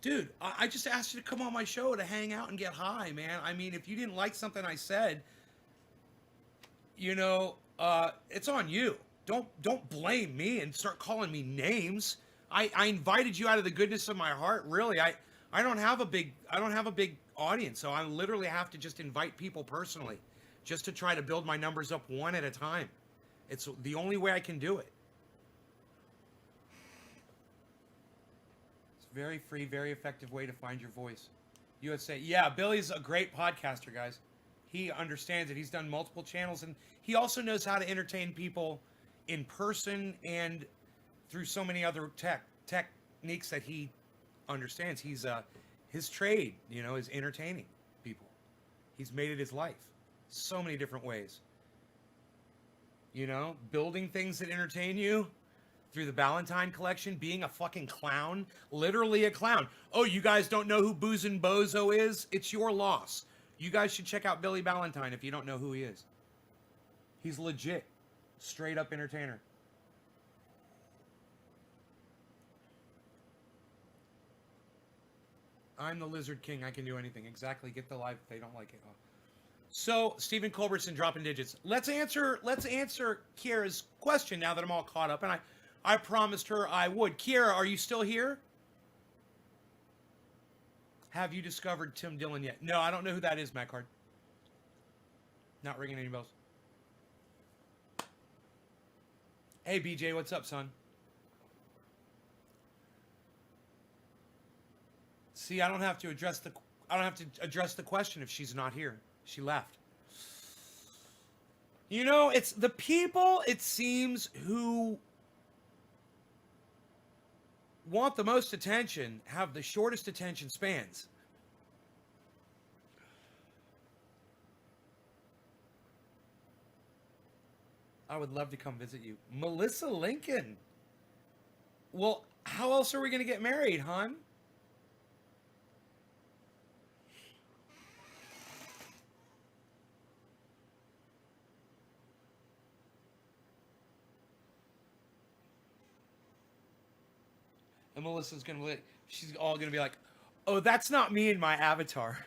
dude, I just asked you to come on my show to hang out and get high, man. I mean, if you didn't like something I said, you know, it's on you. Don't blame me and start calling me names. I invited you out of the goodness of my heart. Really, I don't have a big audience, so I literally have to just invite people personally, just to try to build my numbers up one at a time. It's the only way I can do it. It's very free, very effective way to find your voice. USA, yeah, Billy's a great podcaster, guys. He understands it. He's done multiple channels, and he also knows how to entertain people in person and through so many other techniques that he understands. He's his trade, you know, is entertaining people. He's made it his life. So many different ways. You know, building things that entertain you through the Ballantine collection, being a fucking clown, literally a clown. Oh, you guys don't know who Boozin' Bozo is? It's your loss. You guys should check out Billy Ballantine if you don't know who he is. He's legit. Straight up entertainer. I'm the Lizard King. I can do anything. Exactly. Get the live if they don't like it. Oh. So, Stephen Culbertson dropping digits. Let's answer Kiera's question now that I'm all caught up. And I promised her I would. Kiera, are you still here? Have you discovered Tim Dillon yet? No, I don't know who that is, Matt Card. Not ringing any bells. Hey, BJ, what's up, son? See, I don't have to address the question if she's not here. She left. You know, it's the people, it seems, who want the most attention have the shortest attention spans. I would love to come visit you. Melissa Lincoln. Well, how else are we going to get married, hon? And Melissa's going to be, she's all going to be like, oh, that's not me in my avatar.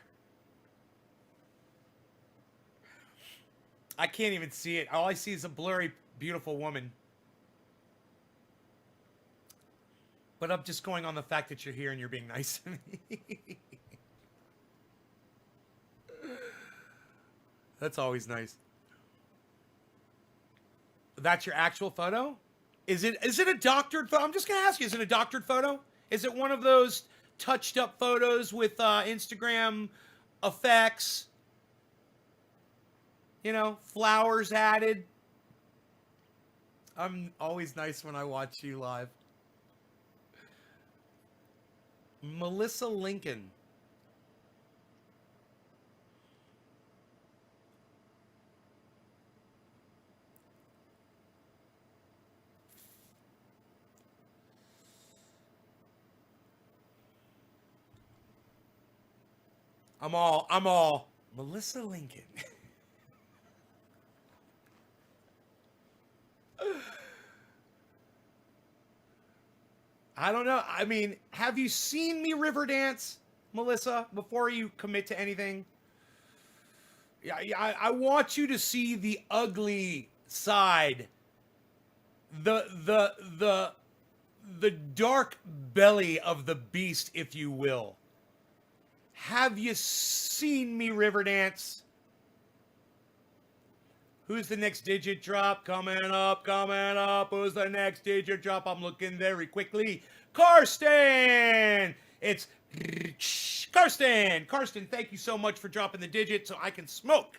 I can't even see it. All I see is a blurry, beautiful woman. But I'm just going on the fact that you're here and you're being nice to me. That's always nice. That's your actual photo? Is it a doctored photo? I'm just going to ask you, is it a doctored photo? Is it one of those touched up photos with Instagram effects? You know, flowers added. I'm always nice when I watch you live. Melissa Lincoln. I'm all Melissa Lincoln. I don't know. I mean, have you seen me river dance, Melissa, before you commit to anything? Yeah, I want you to see the ugly side. The dark belly of the beast, if you will. Have you seen me river dance? Who's the next digit drop? Coming up, coming up. Who's the next digit drop? I'm looking very quickly. Karsten! It's Karsten. Karsten, thank you so much for dropping the digit so I can smoke.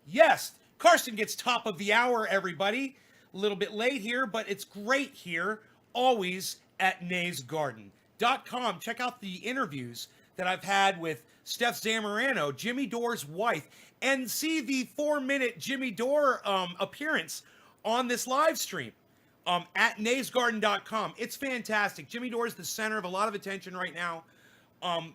Yes, Karsten gets top of the hour, everybody. A little bit late here, but it's great here. Always at naysgarden.com. Check out the interviews that I've had with Steph Zamorano, Jimmy Dore's wife, and see the 4-minute Jimmy Dore appearance on this live stream at naysgarden.com. It's fantastic. Jimmy Dore is the center of a lot of attention right now.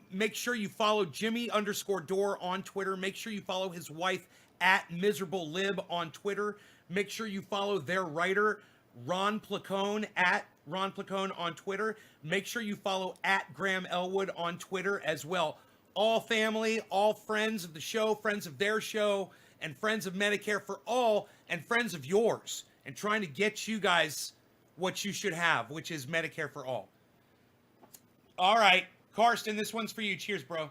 Make sure you follow Jimmy_Dore on Twitter. Make sure you follow his wife at MiserableLib on Twitter. Make sure you follow their writer, Ron Placone, at Ron Placone on Twitter. Make sure you follow at Graham Elwood on Twitter as well. All family, all friends of the show, friends of their show, and friends of Medicare for All, and friends of yours, and trying to get you guys what you should have, which is Medicare for All. All right, Karsten, this one's for you. Cheers, bro.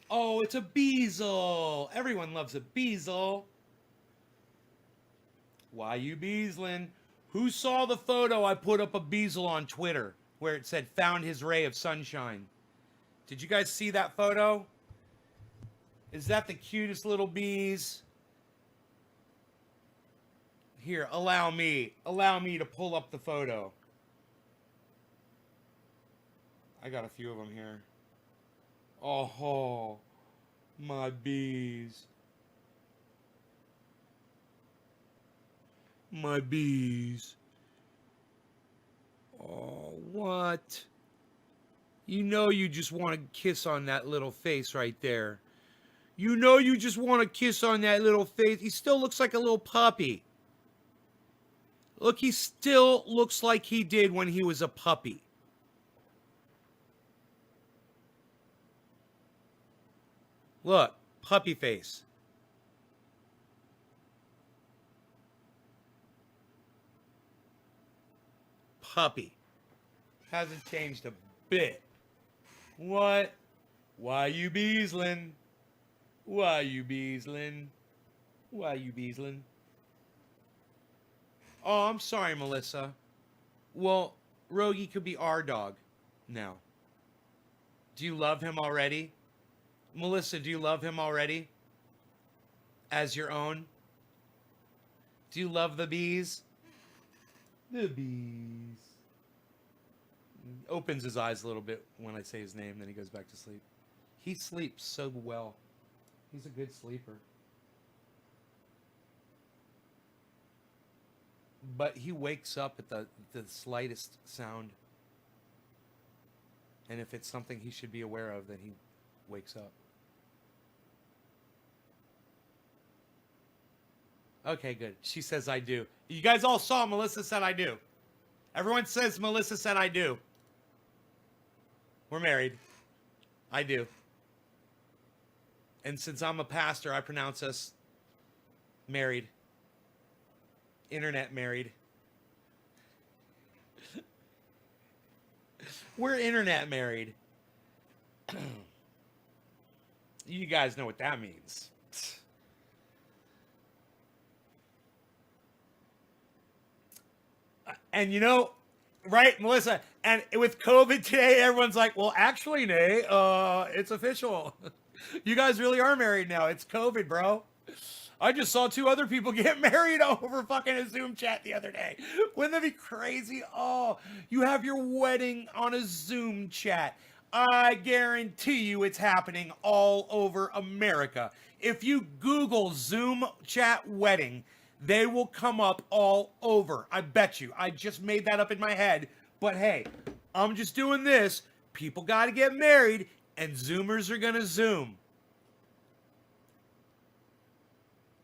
Oh, it's a Beazle. Everyone loves a Beazle. Why you Beazlin'? Who saw the photo I put up a Beazle on Twitter where it said found his ray of sunshine? Did you guys see that photo? Is that the cutest little bees? Here, allow me to pull up the photo. I got a few of them here. Oh, my bees. My bees. Oh, what? You know you just want to kiss on that little face right there. You know you just want to kiss on that little face. He still looks like a little puppy. Look, he still looks like he did when he was a puppy. Look, puppy face. Puppy. Hasn't changed a bit. What? Why you beesling? Why you beesling? Why you beesling? Oh, I'm sorry, Melissa. Well, Rogie could be our dog now. Do you love him already? Melissa, do you love him already? As your own? Do you love the bees? The bees. Opens his eyes a little bit when I say his name, then he goes back to sleep. He sleeps so well. He's a good sleeper. But he wakes up at the slightest sound. And if it's something he should be aware of, then he wakes up. Okay, good. She says I do. You guys all saw Melissa said I do. Everyone says Melissa said I do. We're married. I do. And since I'm a pastor, I pronounce us married. Internet married. We're internet married. You guys know what that means. And you know, right, Melissa? And with COVID today, everyone's like, well, actually, Nay, it's official. You guys really are married now. It's COVID, bro. I just saw 2 other people get married over fucking a Zoom chat the other day. Wouldn't that be crazy? Oh, you have your wedding on a Zoom chat. I guarantee you it's happening all over America. If you Google Zoom chat wedding, they will come up all over. I bet you. I just made that up in my head. But hey, I'm just doing this. People got to get married, and Zoomers are going to Zoom.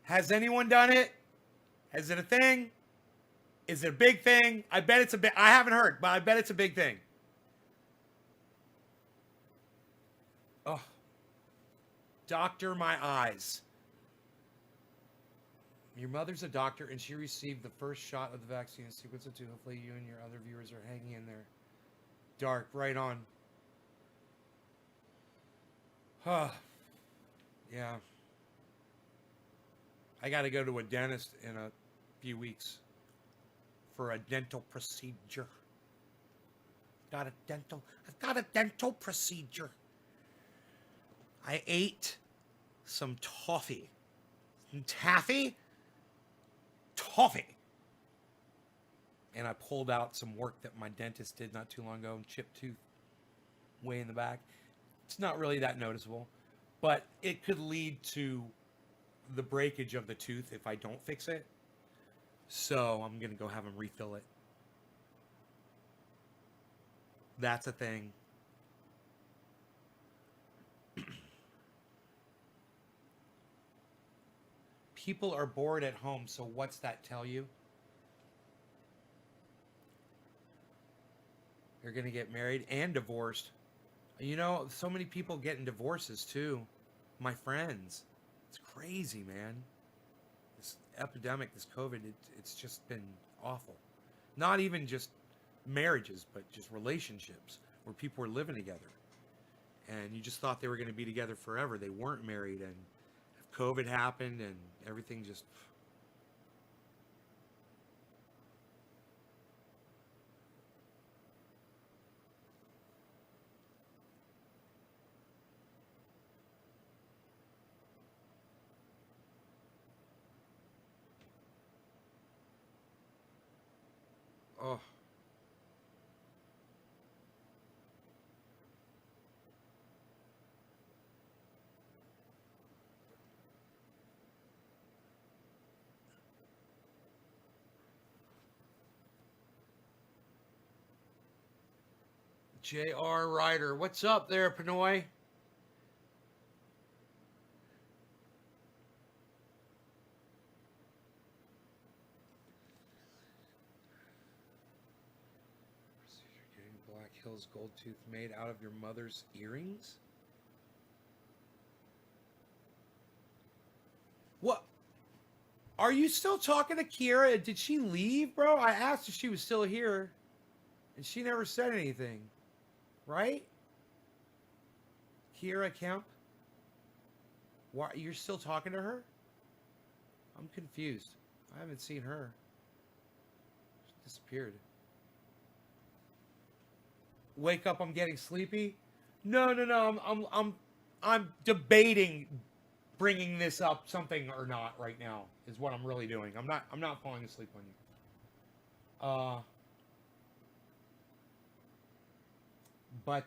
Has anyone done it? Is it a thing? Is it a big thing? I bet it's a big... I haven't heard, but I bet it's a big thing. Oh. Doctor my eyes. Your mother's a doctor, and she received the first shot of the vaccine sequence of 2. Hopefully you and your other viewers are hanging in there. Dark, right on. Huh. Yeah. I got to go to a dentist in a few weeks for a dental procedure. I've got a dental procedure. I ate some toffee. Taffy? Toffee. And I pulled out some work that my dentist did not too long ago, and chipped tooth way in the back. It's not really that noticeable, but it could lead to the breakage of the tooth if I don't fix it. So I'm going to go have him refill it. That's a thing. People are bored at home, so what's that tell you? They're going to get married and divorced. You know, so many people getting divorces too. My friends. It's crazy, man. This epidemic, this COVID, it's just been awful. Not even just marriages, but just relationships where people were living together. And you just thought they were going to be together forever. They weren't married, and COVID happened, and everything just... Oh. J.R. Ryder. What's up there, Pinoy? Getting Black Hills gold tooth made out of your mother's earrings? Are you still talking to Kira? Did she leave, bro? I asked if she was still here, and she never said anything. Right? Kira Kemp? Why, you're still talking to her? I'm confused. I haven't seen her. She disappeared. Wake up, I'm getting sleepy. No. I'm debating bringing this up something or not right now is what I'm really doing. I'm not falling asleep on you. But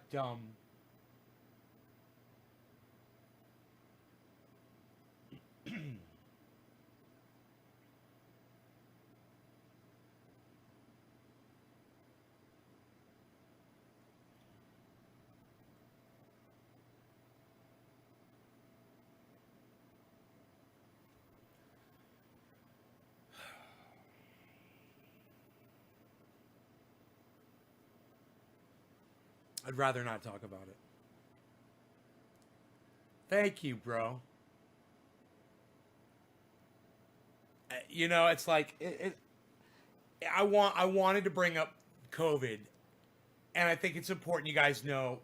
I'd rather not talk about it. Thank you, bro. You know, it's like I wanted to bring up COVID, and I think it's important you guys know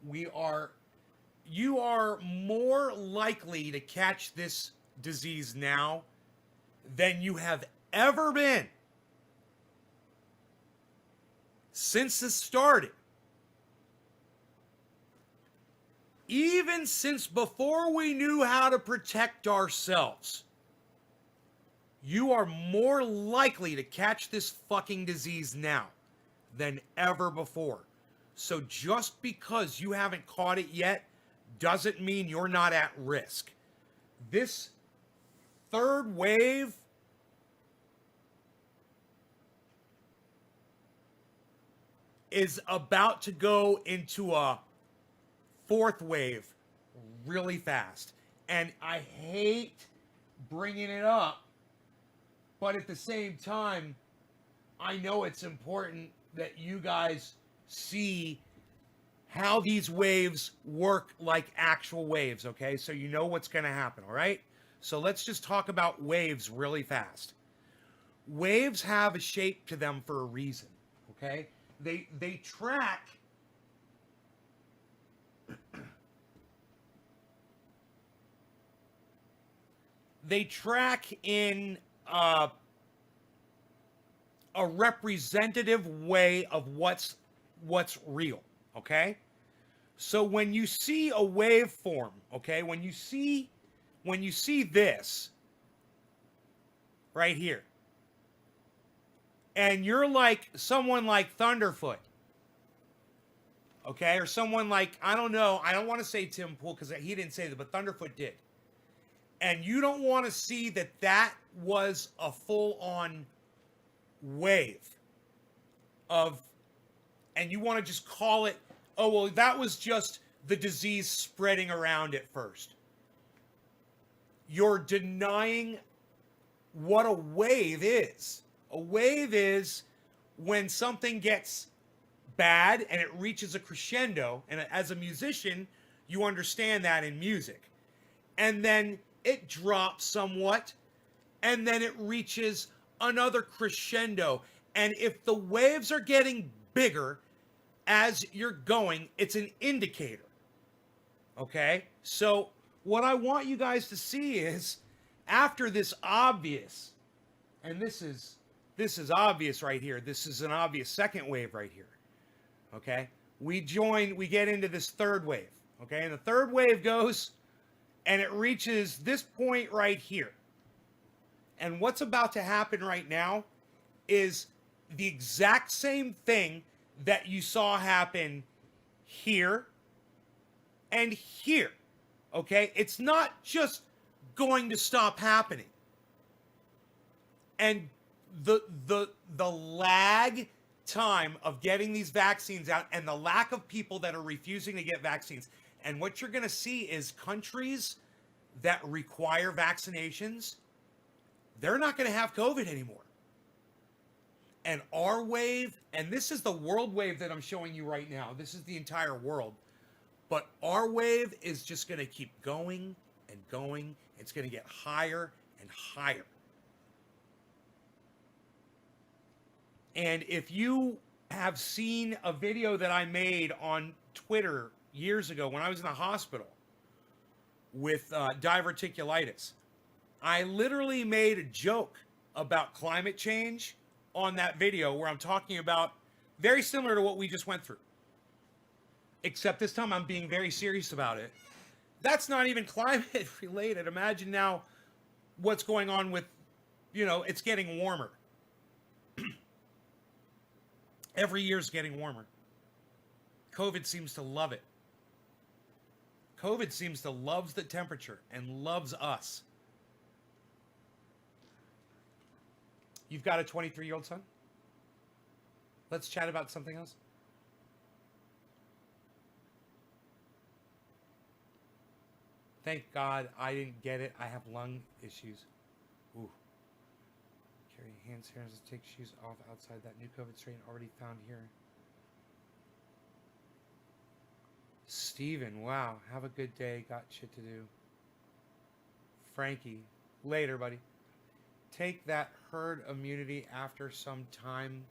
you are more likely to catch this disease now than you have ever been since this started. Even since before we knew how to protect ourselves, you are more likely to catch this fucking disease now than ever before. So just because you haven't caught it yet doesn't mean you're not at risk. This third wave is about to go into a fourth wave really fast. And I hate bringing it up, but at the same time, I know it's important that you guys see how these waves work like actual waves, okay? So you know what's going to happen, all right? So let's just talk about waves really fast. Waves have a shape to them for a reason, okay? They track in a representative way of what's real, okay? So when you see a waveform, okay, when you see this right here, and you're like someone like Thunderfoot, okay, or someone like, I don't know, I don't want to say Tim Pool because he didn't say that, but Thunderfoot did. And you don't want to see that was a full-on wave of, and you want to just call it, oh, well, that was just the disease spreading around at first. You're denying what a wave is. A wave is when something gets bad and it reaches a crescendo, and as a musician, you understand that in music. And then it drops somewhat, and then it reaches another crescendo. And if the waves are getting bigger as you're going, it's an indicator. Okay? So what I want you guys to see is, after this obvious, and this is obvious right here. This is an obvious second wave right here. Okay? We get into this third wave. Okay? And the third wave goes, and it reaches this point right here. And what's about to happen right now is the exact same thing that you saw happen here and here. Okay? It's not just going to stop happening. And the lag time of getting these vaccines out and the lack of people that are refusing to get vaccines. And what you're going to see is countries that require vaccinations, they're not going to have COVID anymore. And our wave, and this is the world wave that I'm showing you right now. This is the entire world. But our wave is just going to keep going and going. It's going to get higher and higher. And if you have seen a video that I made on Twitter years ago when I was in the hospital with diverticulitis, I literally made a joke about climate change on that video where I'm talking about very similar to what we just went through. Except this time I'm being very serious about it. That's not even climate related. Imagine now what's going on with, it's getting warmer. Every year's getting warmer. COVID seems to love it. COVID seems to loves the temperature and loves us. You've got a 23-year-old son? Let's chat about something else. Thank God I didn't get it. I have lung issues. Ooh. Carry hand sanitizer, take shoes off outside. That new COVID strain already found here. Steven, wow. Have a good day. Got shit to do. Frankie, later, buddy. Take that herd immunity after some time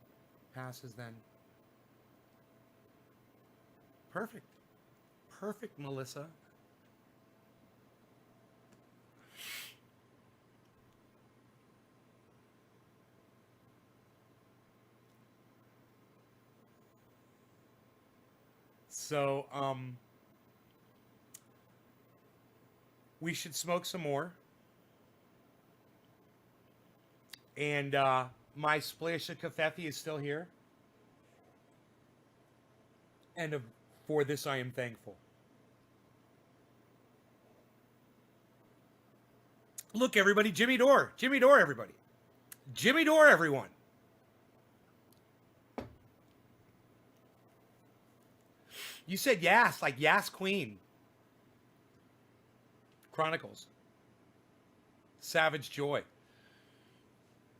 passes then. Perfect. Perfect, Melissa. So, we should smoke some more. And my splash of Covfefe is still here. And for this I am thankful. Look, everybody, Jimmy Dore. Jimmy Dore, everybody. Jimmy Dore, everyone. You said Yas, like Yas Queen. Chronicles. Savage Joy.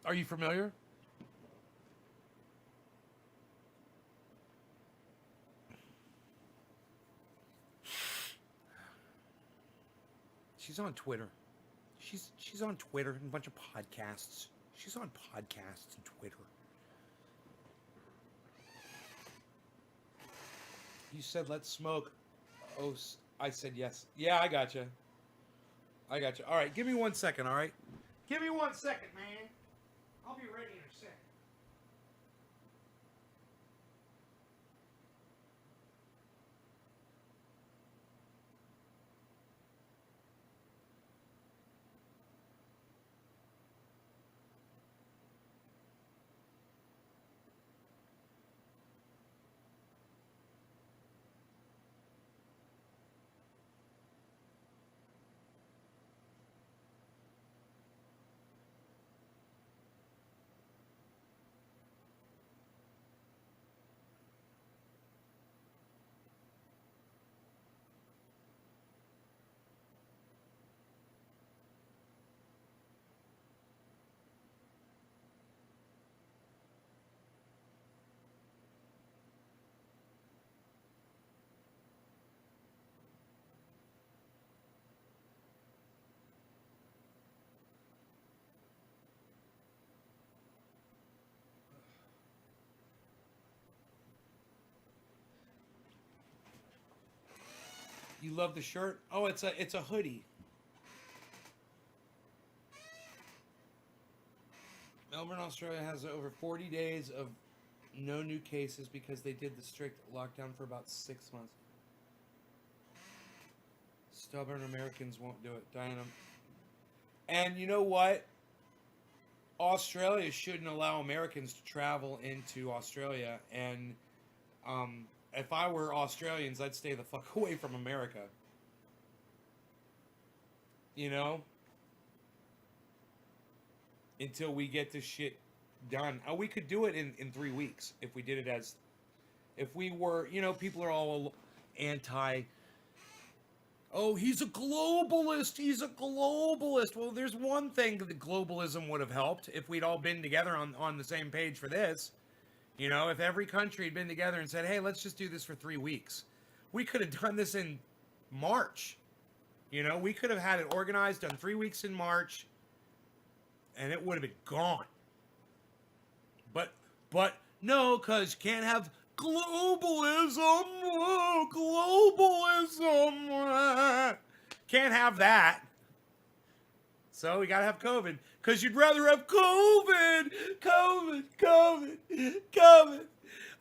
Are you familiar? She's on Twitter. She's on Twitter and a bunch of podcasts. She's on podcasts and Twitter. You said let's smoke. Oh, I said yes. Yeah, I gotcha. I gotcha. All right, give me 1 second, all right? Give me 1 second, man. I'll be ready in a sec. You love the shirt? Oh, it's a hoodie. Melbourne, Australia has over 40 days of no new cases because they did the strict lockdown for about 6 months. Stubborn Americans won't do it, Diana. And you know what? Australia shouldn't allow Americans to travel into Australia. And if I were Australians, I'd stay the fuck away from America. You know? Until we get this shit done. We could do it in 3 weeks if we did it as... If we were... You know, people are all anti... Oh, he's a globalist. He's a globalist. Well, there's one thing that globalism would have helped if we'd all been together on the same page for this. You know, if every country had been together and said, hey, let's just do this for 3 weeks. We could have done this in March. You know, we could have had it organized, done 3 weeks in March, and it would have been gone. But But no, because you can't have globalism. Globalism. Can't have that. So we gotta have COVID. Because you'd rather have COVID.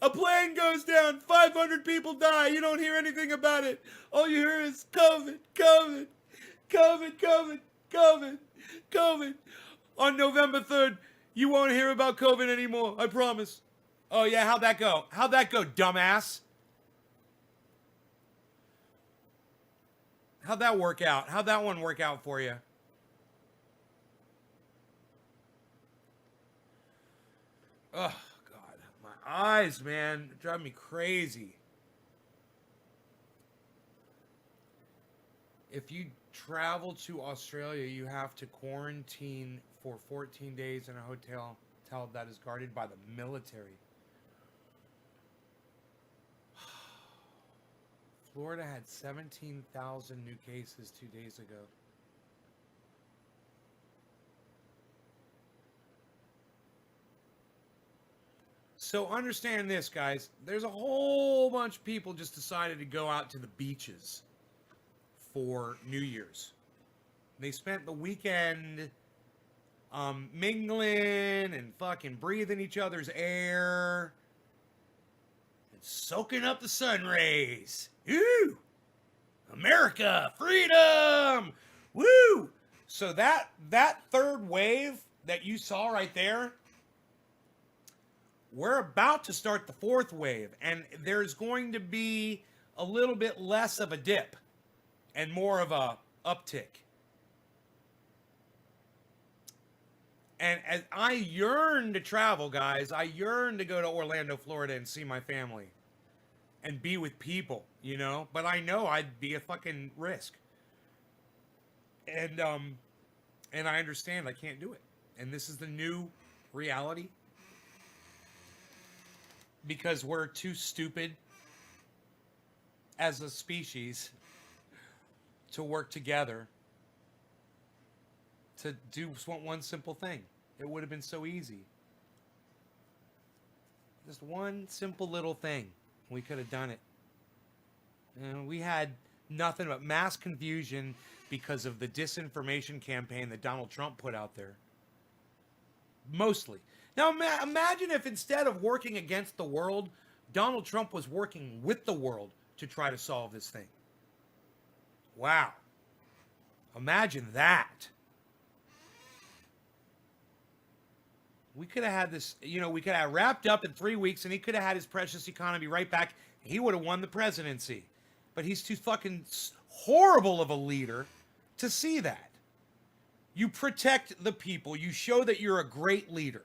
A plane goes down, 500 people die. You don't hear anything about it. All you hear is COVID. On November 3rd, you won't hear about COVID anymore. I promise. Oh, yeah, how'd that go? How'd that go, dumbass? How'd that work out? How'd that one work out for you? Oh, God. My eyes, man. Drive me crazy. If you travel to Australia, you have to quarantine for 14 days in a hotel that is guarded by the military. Florida had 17,000 new cases 2 days ago. So understand this, guys. There's a whole bunch of people just decided to go out to the beaches for New Year's. They spent the weekend mingling and fucking breathing each other's air and soaking up the sun rays. Ooh! America! Freedom! Woo! So that third wave that you saw right there, we're about to start the fourth wave, and there's going to be a little bit less of a dip and more of a uptick. And as I yearn to travel, guys, I yearn to go to Orlando, Florida and see my family and be with people, you know, but I know I'd be a fucking risk. And I understand I can't do it. And this is the new reality because we're too stupid as a species to work together to do one simple thing. It would have been so easy. Just one simple little thing. We could have done it. And we had nothing but mass confusion because of the disinformation campaign that Donald Trump put out there. Mostly. Now imagine if instead of working against the world, Donald Trump was working with the world to try to solve this thing. Wow. Imagine that. We could have had this, you know, we could have wrapped up in 3 weeks and he could have had his precious economy right back. He would have won the presidency. But he's too fucking horrible of a leader to see that. You protect the people. You show that you're a great leader.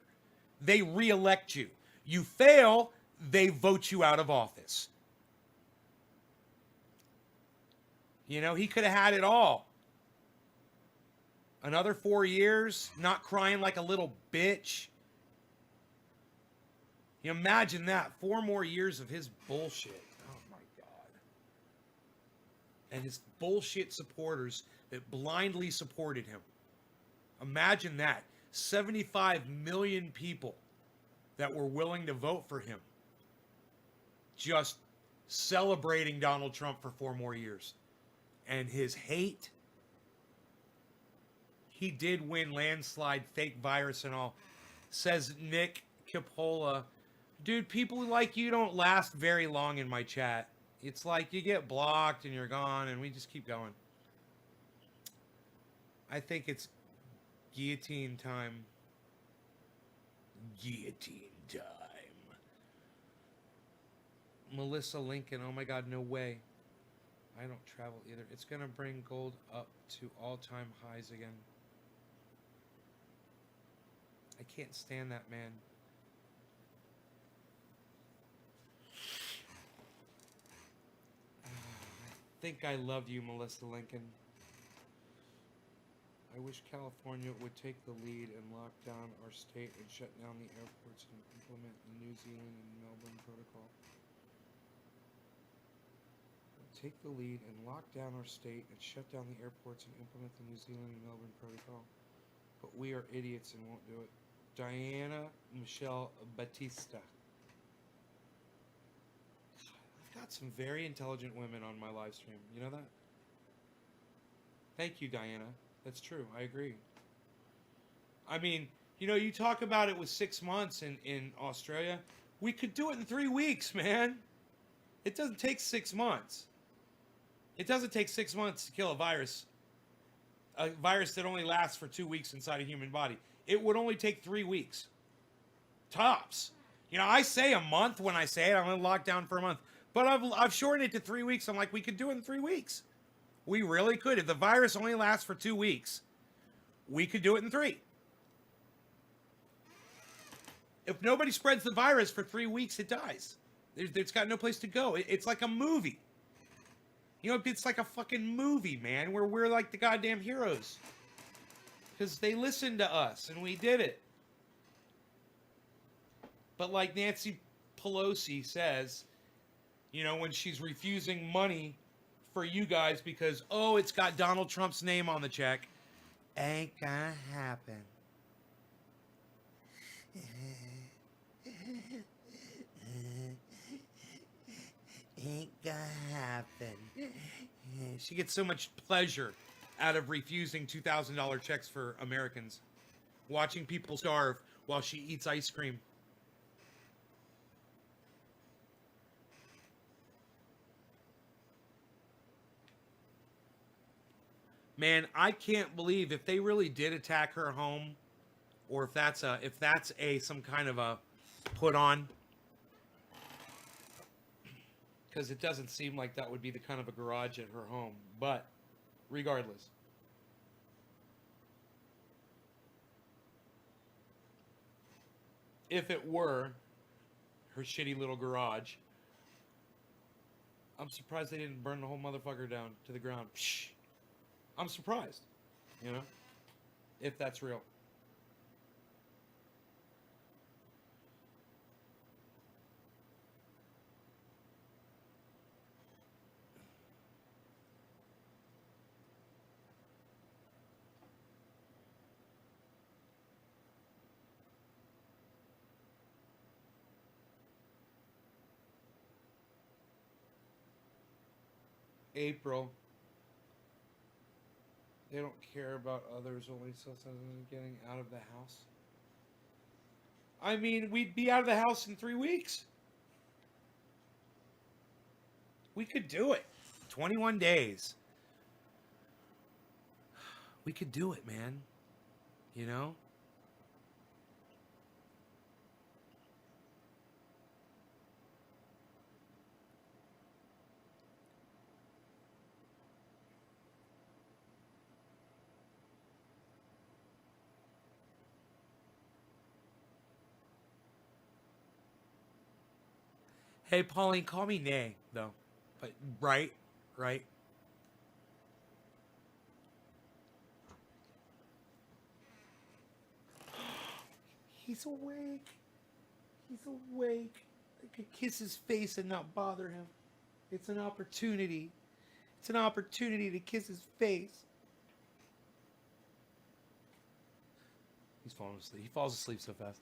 They re-elect you. You fail, they vote you out of office. You know, he could have had it all. Another 4 years, not crying like a little bitch. You imagine that. 4 more years of his bullshit. Oh my God. And his bullshit supporters that blindly supported him. Imagine that. 75 million people that were willing to vote for him. Just celebrating Donald Trump for 4 more years. And his hate. He did win landslide, fake virus and all. Says Nick Capola. Dude, people like you don't last very long in my chat. It's like you get blocked and you're gone and we just keep going. I think it's guillotine time. Guillotine time. Melissa Lincoln. Oh my God, no way. I don't travel either. It's going to bring gold up to all-time highs again. I can't stand that, man. I think I love you, Melissa Lincoln. I wish California would take the lead and lock down our state and shut down the airports and implement the New Zealand and Melbourne protocol. Take the lead and lock down our state and shut down the airports and implement the New Zealand and Melbourne protocol. But we are idiots and won't do it. Diana Michelle Batista. I've got some very intelligent women on my live stream. You know that? Thank you, Diana. That's true. I agree. I mean, you know, you talk about it with 6 months in Australia. We could do it in 3 weeks, man. It doesn't take 6 months. It doesn't take 6 months to kill a virus that only lasts for 2 weeks inside a human body. It would only take 3 weeks. Tops. You know, I say a month when I say it. I'm in lockdown for a month. But I've shortened it to 3 weeks. I'm like, we could do it in 3 weeks. We really could. If the virus only lasts for 2 weeks, we could do it in 3. If nobody spreads the virus for 3 weeks, it dies. It's got no place to go. It's like a movie. You know, it's like a fucking movie, man, where we're like the goddamn heroes. Because they listened to us, and we did it. But like Nancy Pelosi says, you know, when she's refusing money for you guys because, oh, it's got Donald Trump's name on the check, ain't gonna happen. Ain't gonna happen. She gets so much pleasure out of refusing $2,000 checks for Americans, watching people starve while she eats ice cream. Man, I can't believe if they really did attack her home, or if that's some kind of a put on. Because it doesn't seem like that would be the kind of a garage at her home. But, regardless. If it were her shitty little garage, I'm surprised they didn't burn the whole motherfucker down to the ground. Psh. I'm surprised, you know, if that's real. April. They don't care about others, only self-centered getting out of the house. I mean, we'd be out of the house in 3 weeks. We could do it. 21 days. We could do it, man. You know? Hey, Pauline, call me Nay, though. But right. He's awake. I could kiss his face and not bother him. It's an opportunity. It's an opportunity to kiss his face. He's falling asleep. He falls asleep so fast.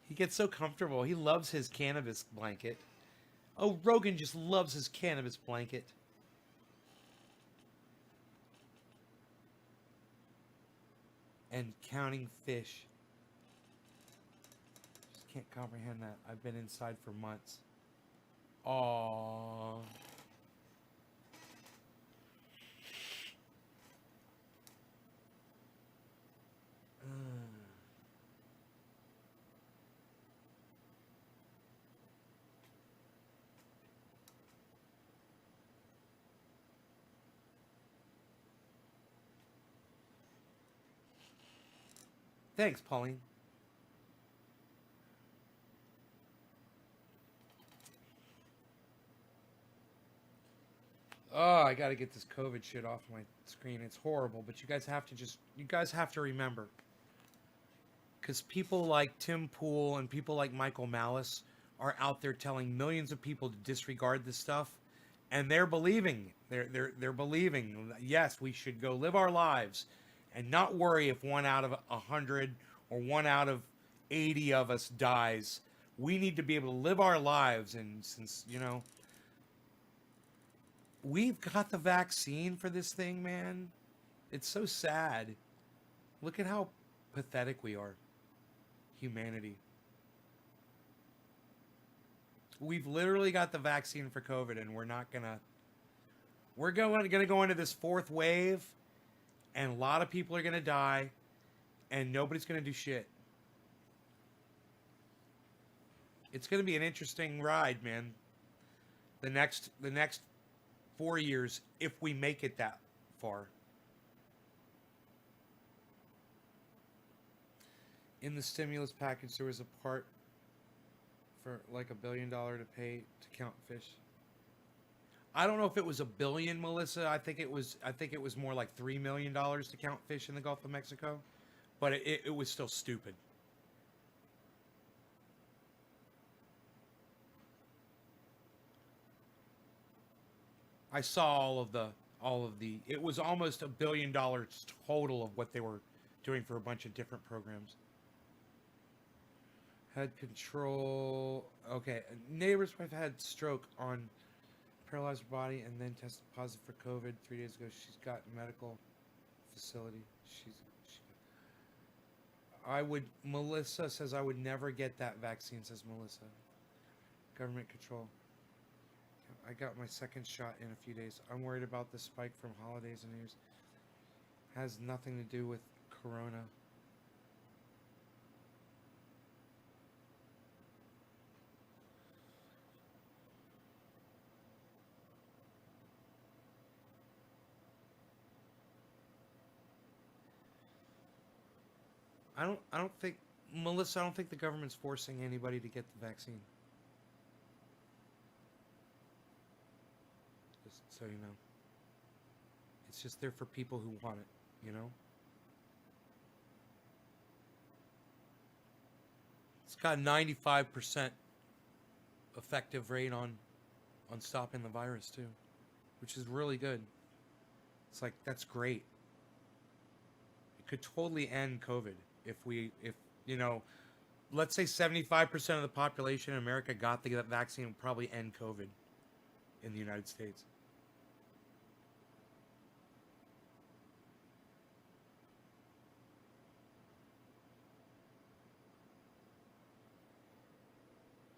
He gets so comfortable. He loves his cannabis blanket. Oh, Rogan just loves his cannabis blanket. And counting fish. Just can't comprehend that. I've been inside for months. Aww. Thanks, Pauline. Oh, I gotta get this COVID shit off my screen. It's horrible, but you guys have to remember. Because people like Tim Pool and people like Michael Malice are out there telling millions of people to disregard this stuff. And they're believing. They're believing, yes, we should go live our lives and not worry if 1 out of 100 or 1 out of 80 of us dies, we need to be able to live our lives. And since, we've got the vaccine for this thing, man, it's so sad. Look at how pathetic we are. Humanity. We've literally got the vaccine for COVID, and we're going to go into this fourth wave, and a lot of people are going to die, and nobody's going to do shit. It's going to be an interesting ride, man. The next 4 years, if we make it that far. In the stimulus package, there was a part for like $1 billion to pay to count fish. I don't know if it was $1 billion, Melissa. I think it was more like $3 million to count fish in the Gulf of Mexico, but it was still stupid. I saw all of the. It was almost $1 billion total of what they were doing for a bunch of different programs. Had control. Okay, neighbor's wife had stroke on paralyzed her body and then tested positive for COVID 3 days ago. She's got medical facility. Melissa says I would never get that vaccine, says Melissa. Government control. I got my second shot in a few days. I'm worried about the spike from holidays and New Year's. Has nothing to do with corona. I don't think, Melissa, I don't think the government's forcing anybody to get the vaccine. Just so you know. It's just there for people who want it, you know? It's got a 95% effective rate on stopping the virus too, which is really good. It's like, that's great. It could totally end COVID. If let's say 75% of the population in America got the vaccine, it would probably end COVID in the United States.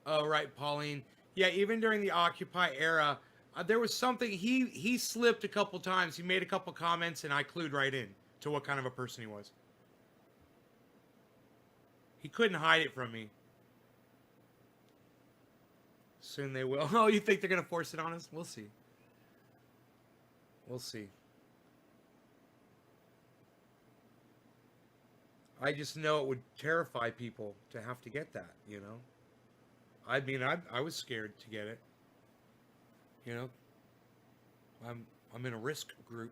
Oh, right, Pauline. Yeah, even during the Occupy era, there was something, he slipped a couple times. He made a couple comments, and I clued right in to what kind of a person he was. He couldn't hide it from me. Soon they will. Oh, you think they're going to force it on us? We'll see. We'll see. I just know it would terrify people to have to get that, you know? I mean, I was scared to get it. You know? I'm in a risk group.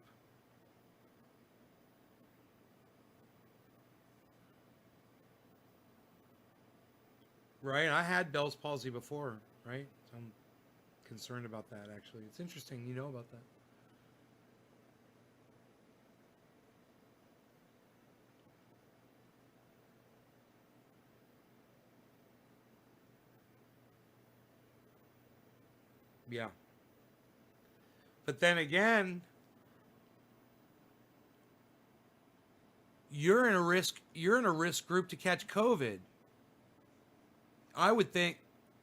Right, I had Bell's palsy before, right? So I'm concerned about that, actually. It's interesting you know about that. Yeah. But then again, you're in a risk group to catch COVID. I would think,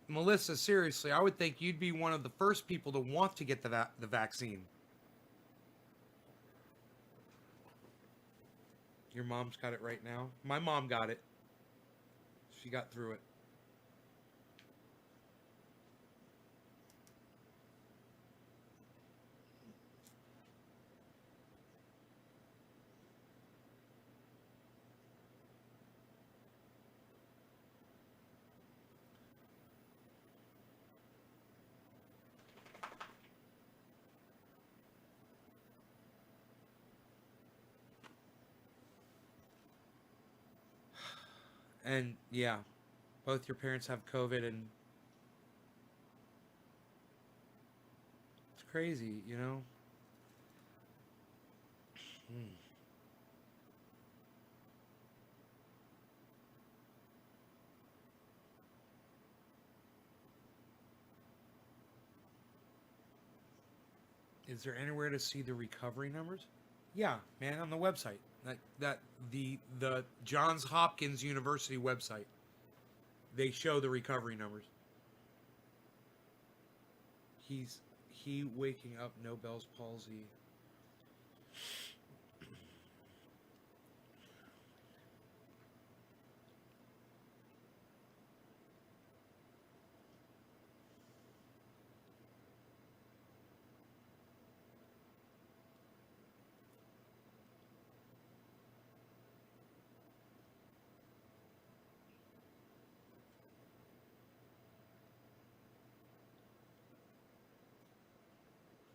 Melissa, seriously, I would think you'd be one of the first people to want to get the vaccine. Your mom's got it right now. My mom got it. She got through it. And yeah, both your parents have COVID, and it's crazy, you know? Is there anywhere to see the recovery numbers? Yeah, man, on the website. The Johns Hopkins University website. They show the recovery numbers. He waking up, no Bell's palsy.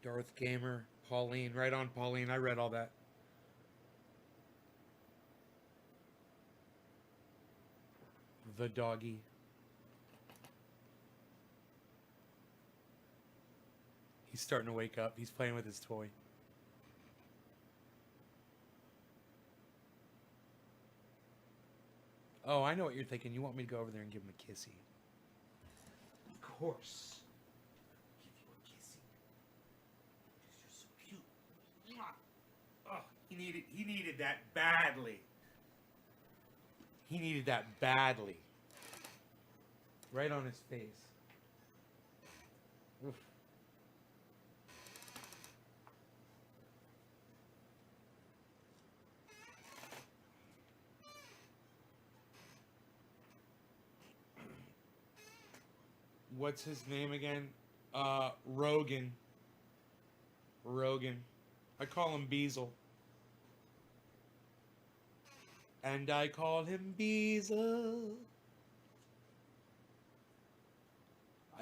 Darth Gamer, Pauline, right on Pauline. I read all that. The doggy. He's starting to wake up. He's playing with his toy. Oh, I know what you're thinking. You want me to go over there and give him a kissy. Of course. He needed that badly. He needed that badly. Right on his face. Oof. What's his name again? Rogan. Rogan. I call him Beazle. And I call him Beazle.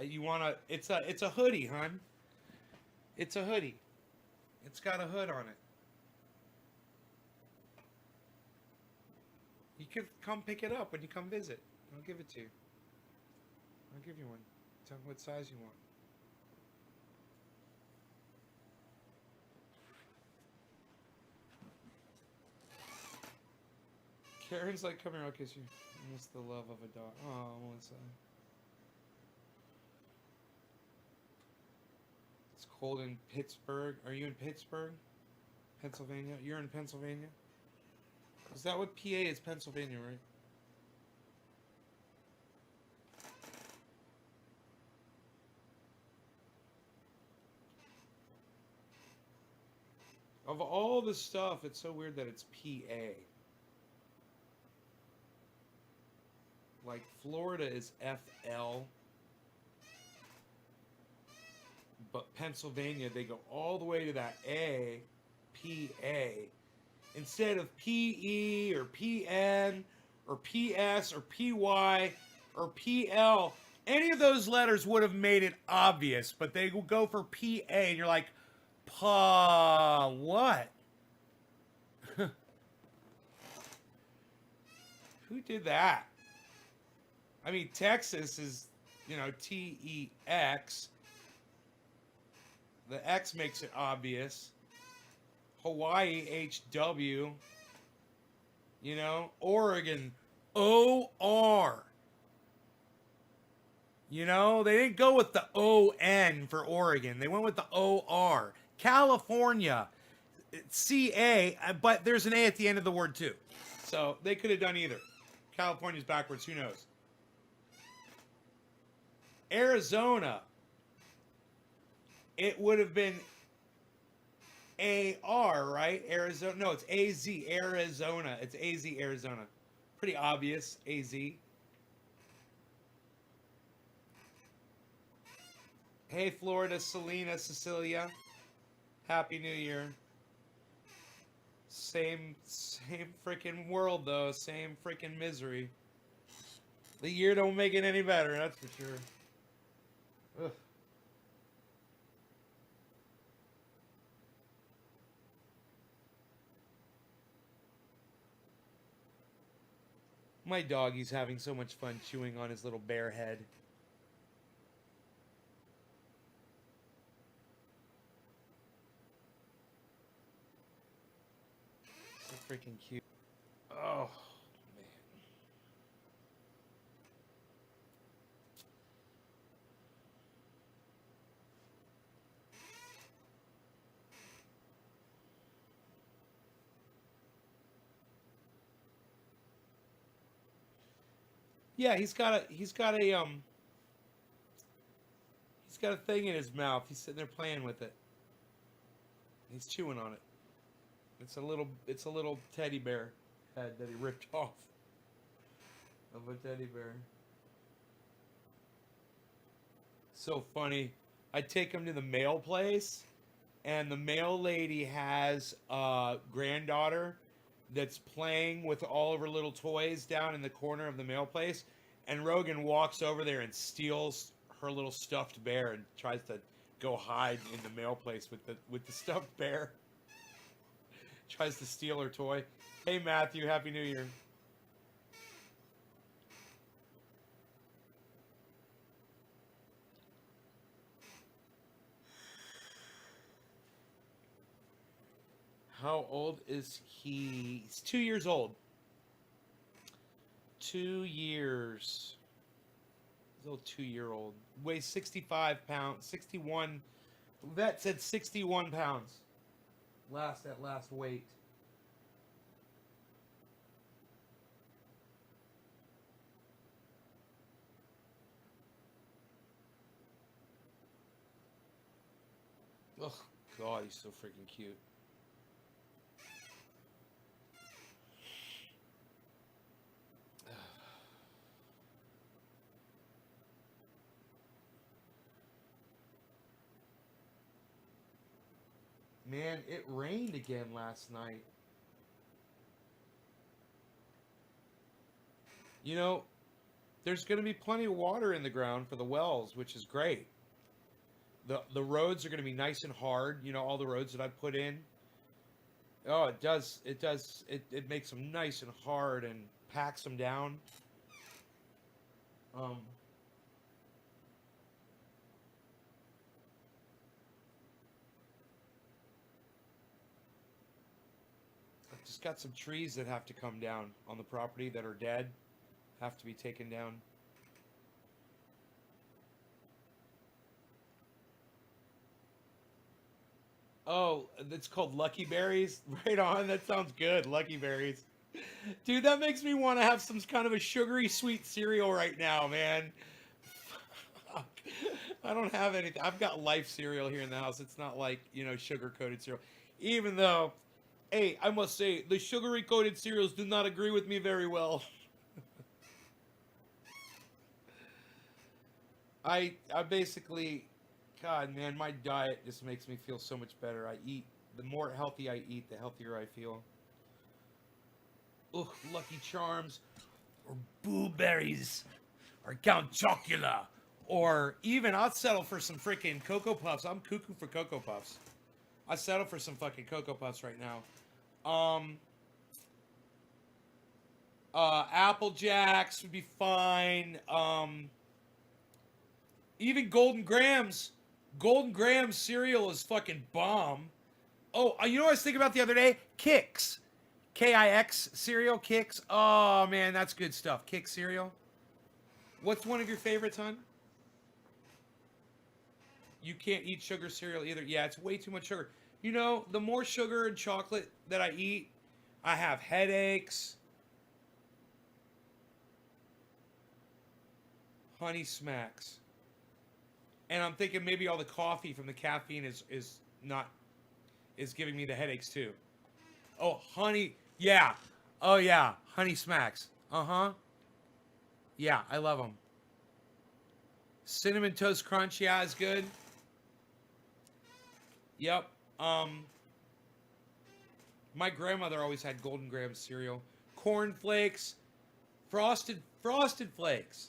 You wanna? It's a hoodie, hon. It's a hoodie. It's got a hood on it. You can come pick it up when you come visit. I'll give it to you. I'll give you one. Tell me what size you want. Karen's like, come here, I'll kiss you. I miss the love of a dog. Oh, Melissa. It's cold in Pittsburgh. Are you in Pittsburgh? Pennsylvania? You're in Pennsylvania? Is that what PA is? Pennsylvania, right? Of all the stuff, it's so weird that it's PA. Like, Florida is FL. But Pennsylvania, they go all the way to that A, PA. Instead of PE or PN or PS or PY or PL. Any of those letters would have made it obvious, but they will go for PA, and you're like, Pa, what? Who did that? I mean, Texas is, you know, TEX. The X makes it obvious. Hawaii, HW. You know, Oregon, OR. You know, they didn't go with the ON for Oregon. They went with the OR. California, CA, but there's an A at the end of the word too. So they could have done either. California's backwards, who knows? Arizona, it would have been AR, right? Arizona, no, it's AZ, Arizona. It's AZ, Arizona. Pretty obvious, AZ. Hey, Florida, Selena, Cecilia. Happy New Year. Same freaking world, though. Same freaking misery. The year don't make it any better, that's for sure. Ugh. My doggy's having so much fun chewing on his little bear head. So freaking cute. Oh, man. Yeah, he's got a thing in his mouth. He's sitting there playing with it. He's chewing on it. It's a little teddy bear head that he ripped off of a teddy bear. So funny. I take him to the mail place, and the mail lady has a granddaughter that's playing with all of her little toys down in the corner of the mail place, and Rogan walks over there and steals her little stuffed bear and tries to go hide in the mail place with the stuffed bear. Tries to steal her toy. Hey Matthew, Happy New Year. How old is he? He's 2 years old. 2 years. He's a little 2-year-old. Weighs 65 pounds. 61. Vet said 61 pounds. At last weight. Oh God, he's so freaking cute. Man, it rained again last night. You know, there's going to be plenty of water in the ground for the wells, which is great. The roads are going to be nice and hard. You know, all the roads that I put in. Oh, it does. It makes them nice and hard and packs them down. I've just got some trees that have to come down on the property that are dead. Have to be taken down. Oh, it's called Lucky Berries? Right on, that sounds good. Lucky Berries. Dude, that makes me want to have some kind of a sugary sweet cereal right now, man. Fuck. I don't have anything. I've got Life cereal here in the house. It's not like, you know, sugar-coated cereal. Even though, hey, I must say, the sugary-coated cereals do not agree with me very well. I basically, God, man, my diet just makes me feel so much better. The more healthy I eat, the healthier I feel. Ugh, Lucky Charms, or Boo Berries, or Count Chocula, or even I'll settle for some freaking Cocoa Puffs. I'm cuckoo for Cocoa Puffs. I settle for some fucking Cocoa Puffs right now. Apple Jacks would be fine. Even Golden Grahams. Golden Grahams cereal is fucking bomb. Oh, you know what I was thinking about the other day? Kix. Kix cereal, Kix. Oh, man, that's good stuff. Kix cereal. What's one of your favorites, hon? You can't eat sugar cereal either. Yeah, it's way too much sugar. You know, the more sugar and chocolate that I eat, I have headaches. Honey Smacks. And I'm thinking maybe all the coffee from the caffeine is giving me the headaches too. Oh, honey, yeah. Oh yeah, Honey Smacks. Uh-huh. Yeah, I love them. Cinnamon Toast Crunch, yeah, is good. Yep. My grandmother always had Golden Graham cereal. Corn Flakes. Frosted Flakes.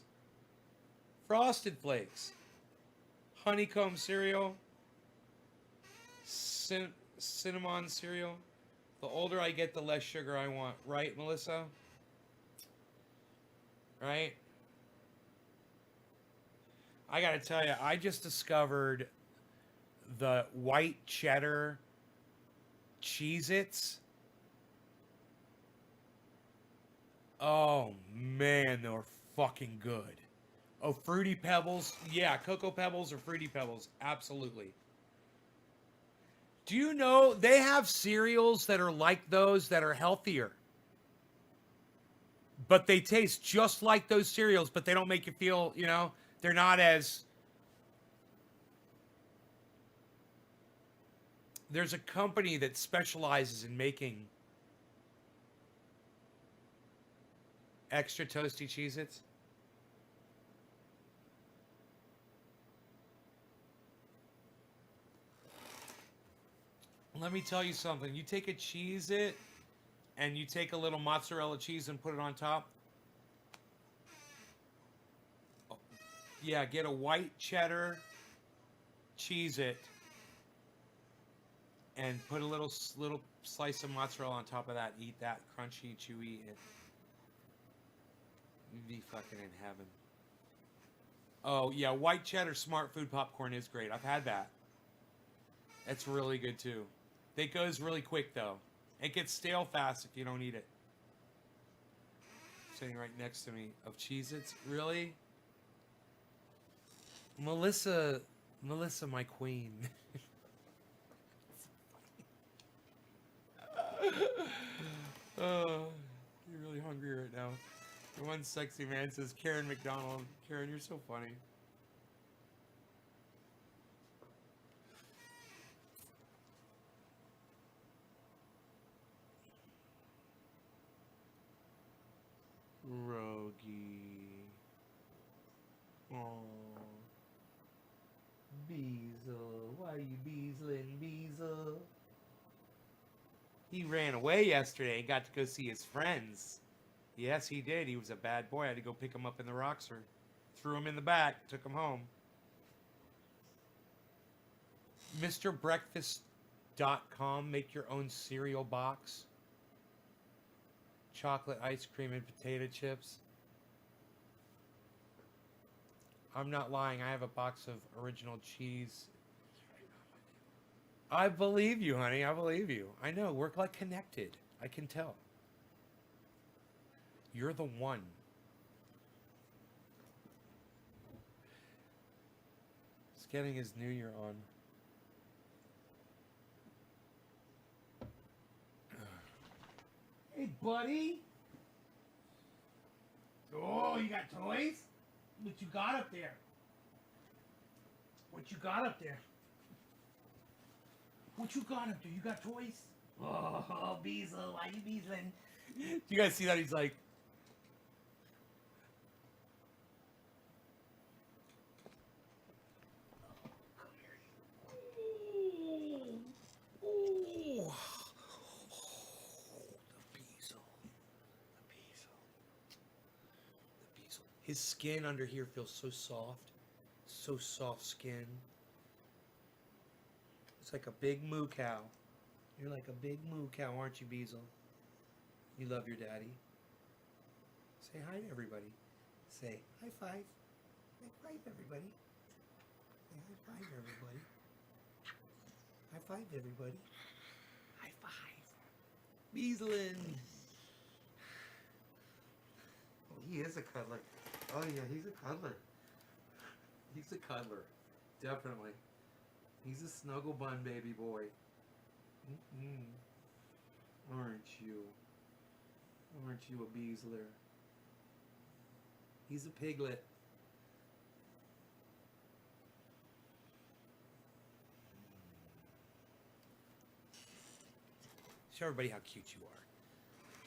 Frosted Flakes. Honeycomb cereal, cinnamon cereal. The older I get, the less sugar I want. Right, Melissa? Right? I gotta tell you, I just discovered the white cheddar Cheez-Its. Oh, man, they're fucking good. Oh, Fruity Pebbles. Yeah, Cocoa Pebbles or Fruity Pebbles. Absolutely. Do you know they have cereals that are like those that are healthier? but they taste just like those cereals, but they don't make you feel, they're not as... There's a company that specializes in making extra toasty Cheez-Its. Let me tell you something. You take a Cheez-It and you take a little mozzarella cheese and put it on top. Yeah, get a white cheddar Cheez-It and put a little slice of mozzarella on top of that. Eat that crunchy, chewy. You'd be fucking in heaven. Oh, yeah, white cheddar smart food popcorn is great. I've had that. It's really good, too. It goes really quick, though. It gets stale fast if you don't eat it. Sitting right next to me. Of Cheez-Its? Really? Melissa, my queen. Oh, you're really hungry right now. One sexy man says, Karen McDonald. Karen, you're so funny. Rogie. Oh. Beezle. Why are you beezling, Beezle? He ran away yesterday and got to go see his friends. Yes, he did. He was a bad boy. I had to go pick him up in the Roxer. Threw him in the back. Took him home. MrBreakfast.com. Make your own cereal box. Chocolate ice cream and potato chips. I'm not lying. I have a box of original cheese. I believe you, honey. I believe you. I know. We're like connected. I can tell. You're the one. He's getting his New Year on. Hey, buddy. Oh, you got toys? What you got up there? What you got up there? What you got up there? You got toys? Oh, Beezle, why you beezling? Do you guys see that? He's like... His skin under here feels so soft. So soft skin. It's like a big moo cow. You're like a big moo cow, aren't you, Beezle? You love your daddy. Say hi to everybody. Say high five. High five, everybody. Say high five, everybody. High five, everybody. High five. Beezlin. Oh, he is a cuddler. Oh, yeah, he's a cuddler. He's a cuddler. Definitely. He's a snuggle bun baby boy. Aren't you? Aren't you a Beezler? He's a piglet. Show everybody how cute you are.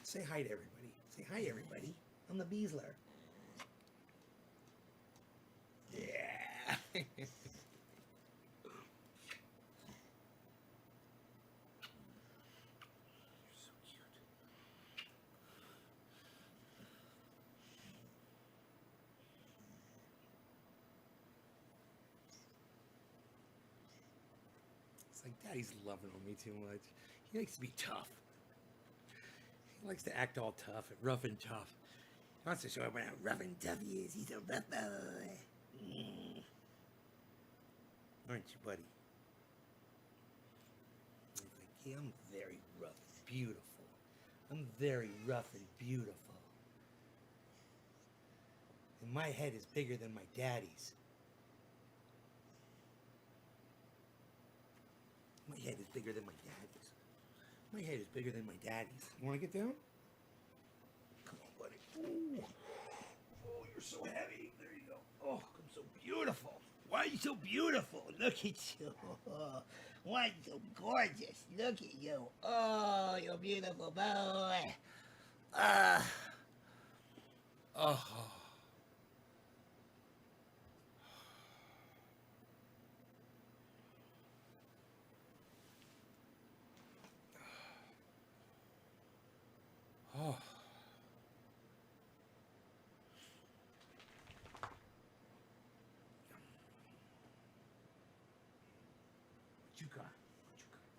Say hi to everybody. Say hi, everybody. I'm the Beezler. Yeah. You're so cute. It's like Daddy's loving on me too much. He likes to be tough. He likes to act all tough and rough and tough. He wants to show everyone how rough and tough he is. He's a rough boy. Aren't you, buddy? He's like, yeah, I'm very rough and beautiful. I'm very rough and beautiful. And my head is bigger than my daddy's. My head is bigger than my daddy's. My head is bigger than my daddy's. You want to get down? Come on, buddy. Ooh. Oh, you're so heavy. There you go. Oh, I'm so beautiful. Why are you so beautiful? Look at you. Why you so gorgeous? Look at you. Oh, you're a beautiful boy. Oh. Oh. What you got? What you got there?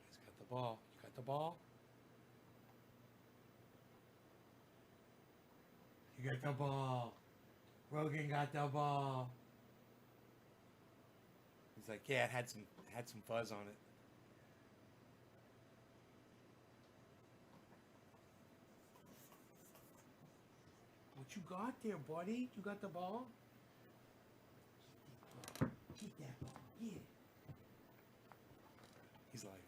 He's got the ball. You got the ball? You got the ball. Rogan got the ball. He's like, yeah, it had some fuzz on it. What you got there, buddy? You got the ball? Get that ball. Get it. He's like,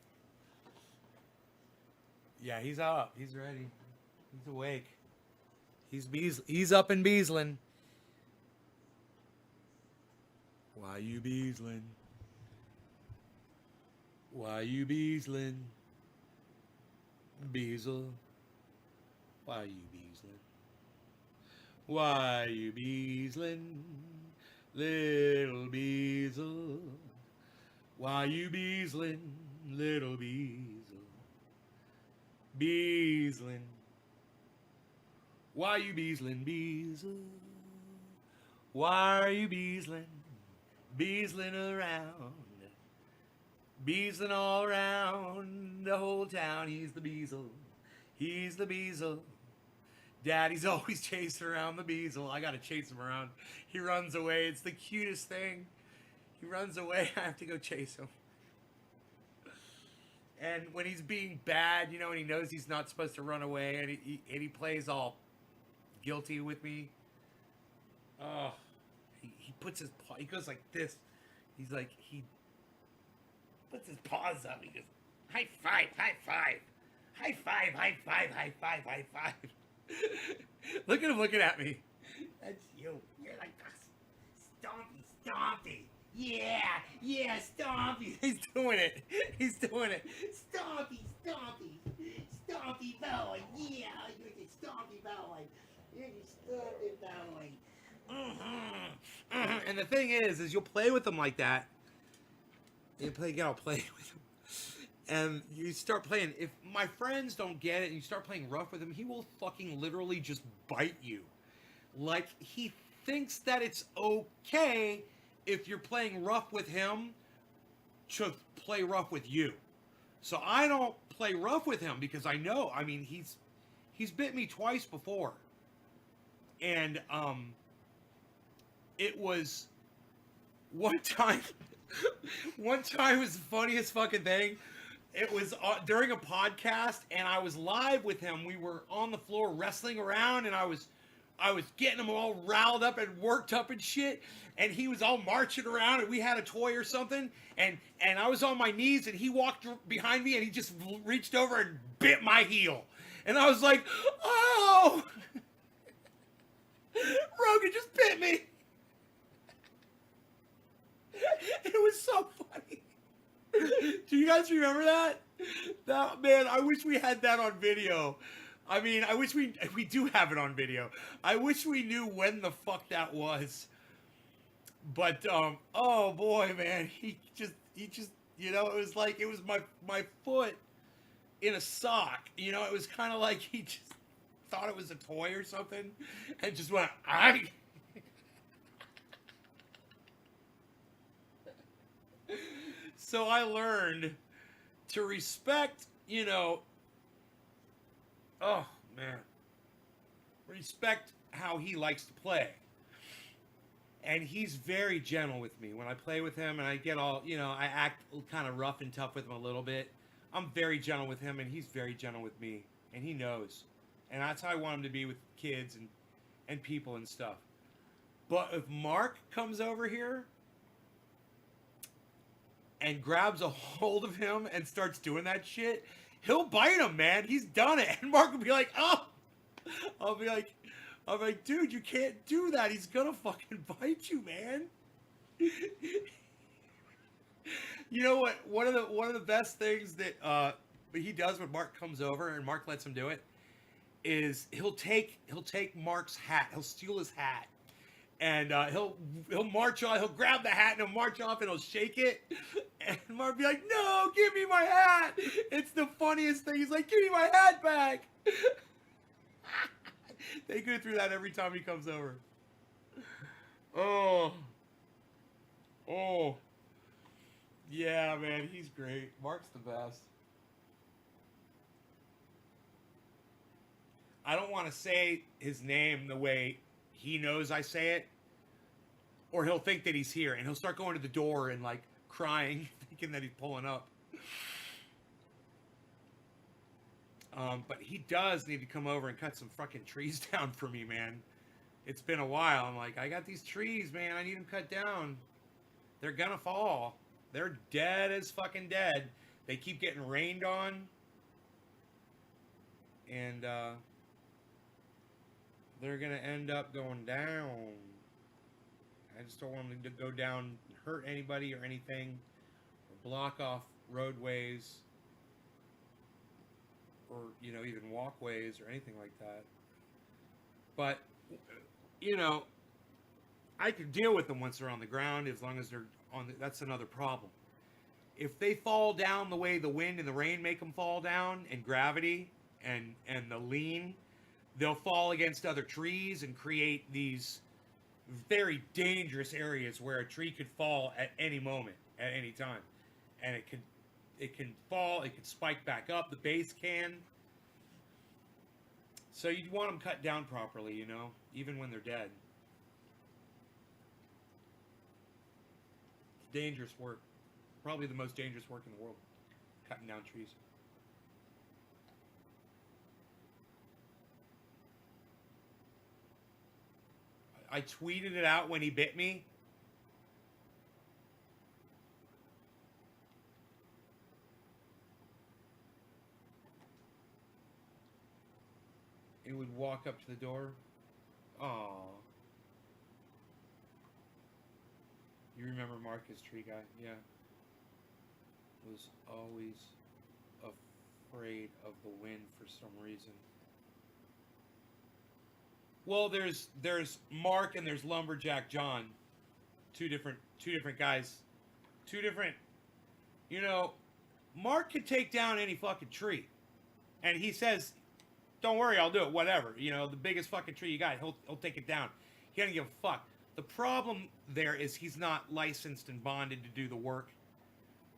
yeah, he's up. He's ready. He's awake. He's up and beasling. Why you beasling? Why you beasling? Beazle. Why you beasling? Why you beasling? Little beazle. Why you beasling? Little beazle. Beasling. Why you beasling, beazle? Why are you beasling? Beasling around. Beasling all around the whole town. He's the beazle. He's the beazle. Daddy's always chasing around the beazle. I gotta chase him around. He runs away. It's the cutest thing. He runs away. I have to go chase him. And when he's being bad, you know, and he knows he's not supposed to run away, and he plays all guilty with me. Oh, he puts his paw. He goes like this. He's like he puts his paws up. He goes, high five, high five, high five, high five, high five, high five. Look at him looking at me. That's you. You're like this. Stompy, stompy. Yeah, yeah, stompy. He's doing it. He's doing it. Stompy, stompy. Stompy boy. Yeah, you're the stompy boy. You're the stompy boy. And the thing is you'll play with him like that. You gotta play with him. And you start playing. If my friends don't get it and you start playing rough with him, he will fucking literally just bite you. Like, he thinks that it's okay if you're playing rough with him to play rough with you. So I don't play rough with him because I know, I mean, he's bit me twice before. And it was one time was the funniest fucking thing. It was during a podcast, and I was live with him. We were on the floor wrestling around, and I was getting him all riled up and worked up and shit. And he was all marching around, and we had a toy or something. And I was on my knees, and he walked behind me, and he just reached over and bit my heel. And I was like, oh! Rogan just bit me. It was so funny. Do you guys remember that? That, man, I wish we had that on video. I mean, I wish we do have it on video. I wish we knew when the fuck that was. But oh boy, man, he just you know, it was like it was my foot in a sock. You know, it was kind of like he just thought it was a toy or something and just went, "I." So I learned to respect, you know, oh man, respect how he likes to play. And he's very gentle with me when I play with him, and I get all, you know, I act kind of rough and tough with him a little bit. I'm very gentle with him, and he's very gentle with me, and he knows. And that's how I want him to be with kids and people and stuff. But if Mark comes over here and grabs a hold of him and starts doing that shit, he'll bite him, man. He's done it. And Mark will be like, oh. I'll be like, dude, you can't do that. He's gonna fucking bite you, man. You know what? One of the best things that he does when Mark comes over and Mark lets him do it is he'll take Mark's hat. He'll steal his hat. And he'll march off. He'll grab the hat and he'll march off and he'll shake it. And Mark will be like, "No, give me my hat!" It's the funniest thing. He's like, "Give me my hat back!" They go through that every time he comes over. Oh, yeah, man, he's great. Mark's the best. I don't want to say his name the way he knows I say it, or he'll think that he's here, and he'll start going to the door and, like, crying, thinking that he's pulling up. But he does need to come over and cut some fucking trees down for me, man. It's been a while. I'm like, I got these trees, man. I need them cut down. They're gonna fall. They're dead as fucking dead. They keep getting rained on. And, they're gonna end up going down. I just don't want them to go down and hurt anybody or anything, or block off roadways, or, you know, even walkways or anything like that. But, you know, I can deal with them once they're on the ground, as long as they're on the, that's another problem. If they fall down the way the wind and the rain make them fall down, and gravity and the lean, they'll fall against other trees and create these very dangerous areas where a tree could fall at any moment, at any time. And it can fall, it can spike back up, the base can. So you'd want them cut down properly, you know, even when they're dead. It's dangerous work. Probably the most dangerous work in the world, cutting down trees. I tweeted it out when he bit me. He would walk up to the door. Aww. You remember Marcus, tree guy? Yeah. Was always afraid of the wind for some reason. Well, there's Mark and there's Lumberjack John. Two different guys. Two different, you know, Mark could take down any fucking tree. And he says, "Don't worry, I'll do it, whatever. You know, the biggest fucking tree you got, he'll take it down. He doesn't give a fuck." The problem there is he's not licensed and bonded to do the work.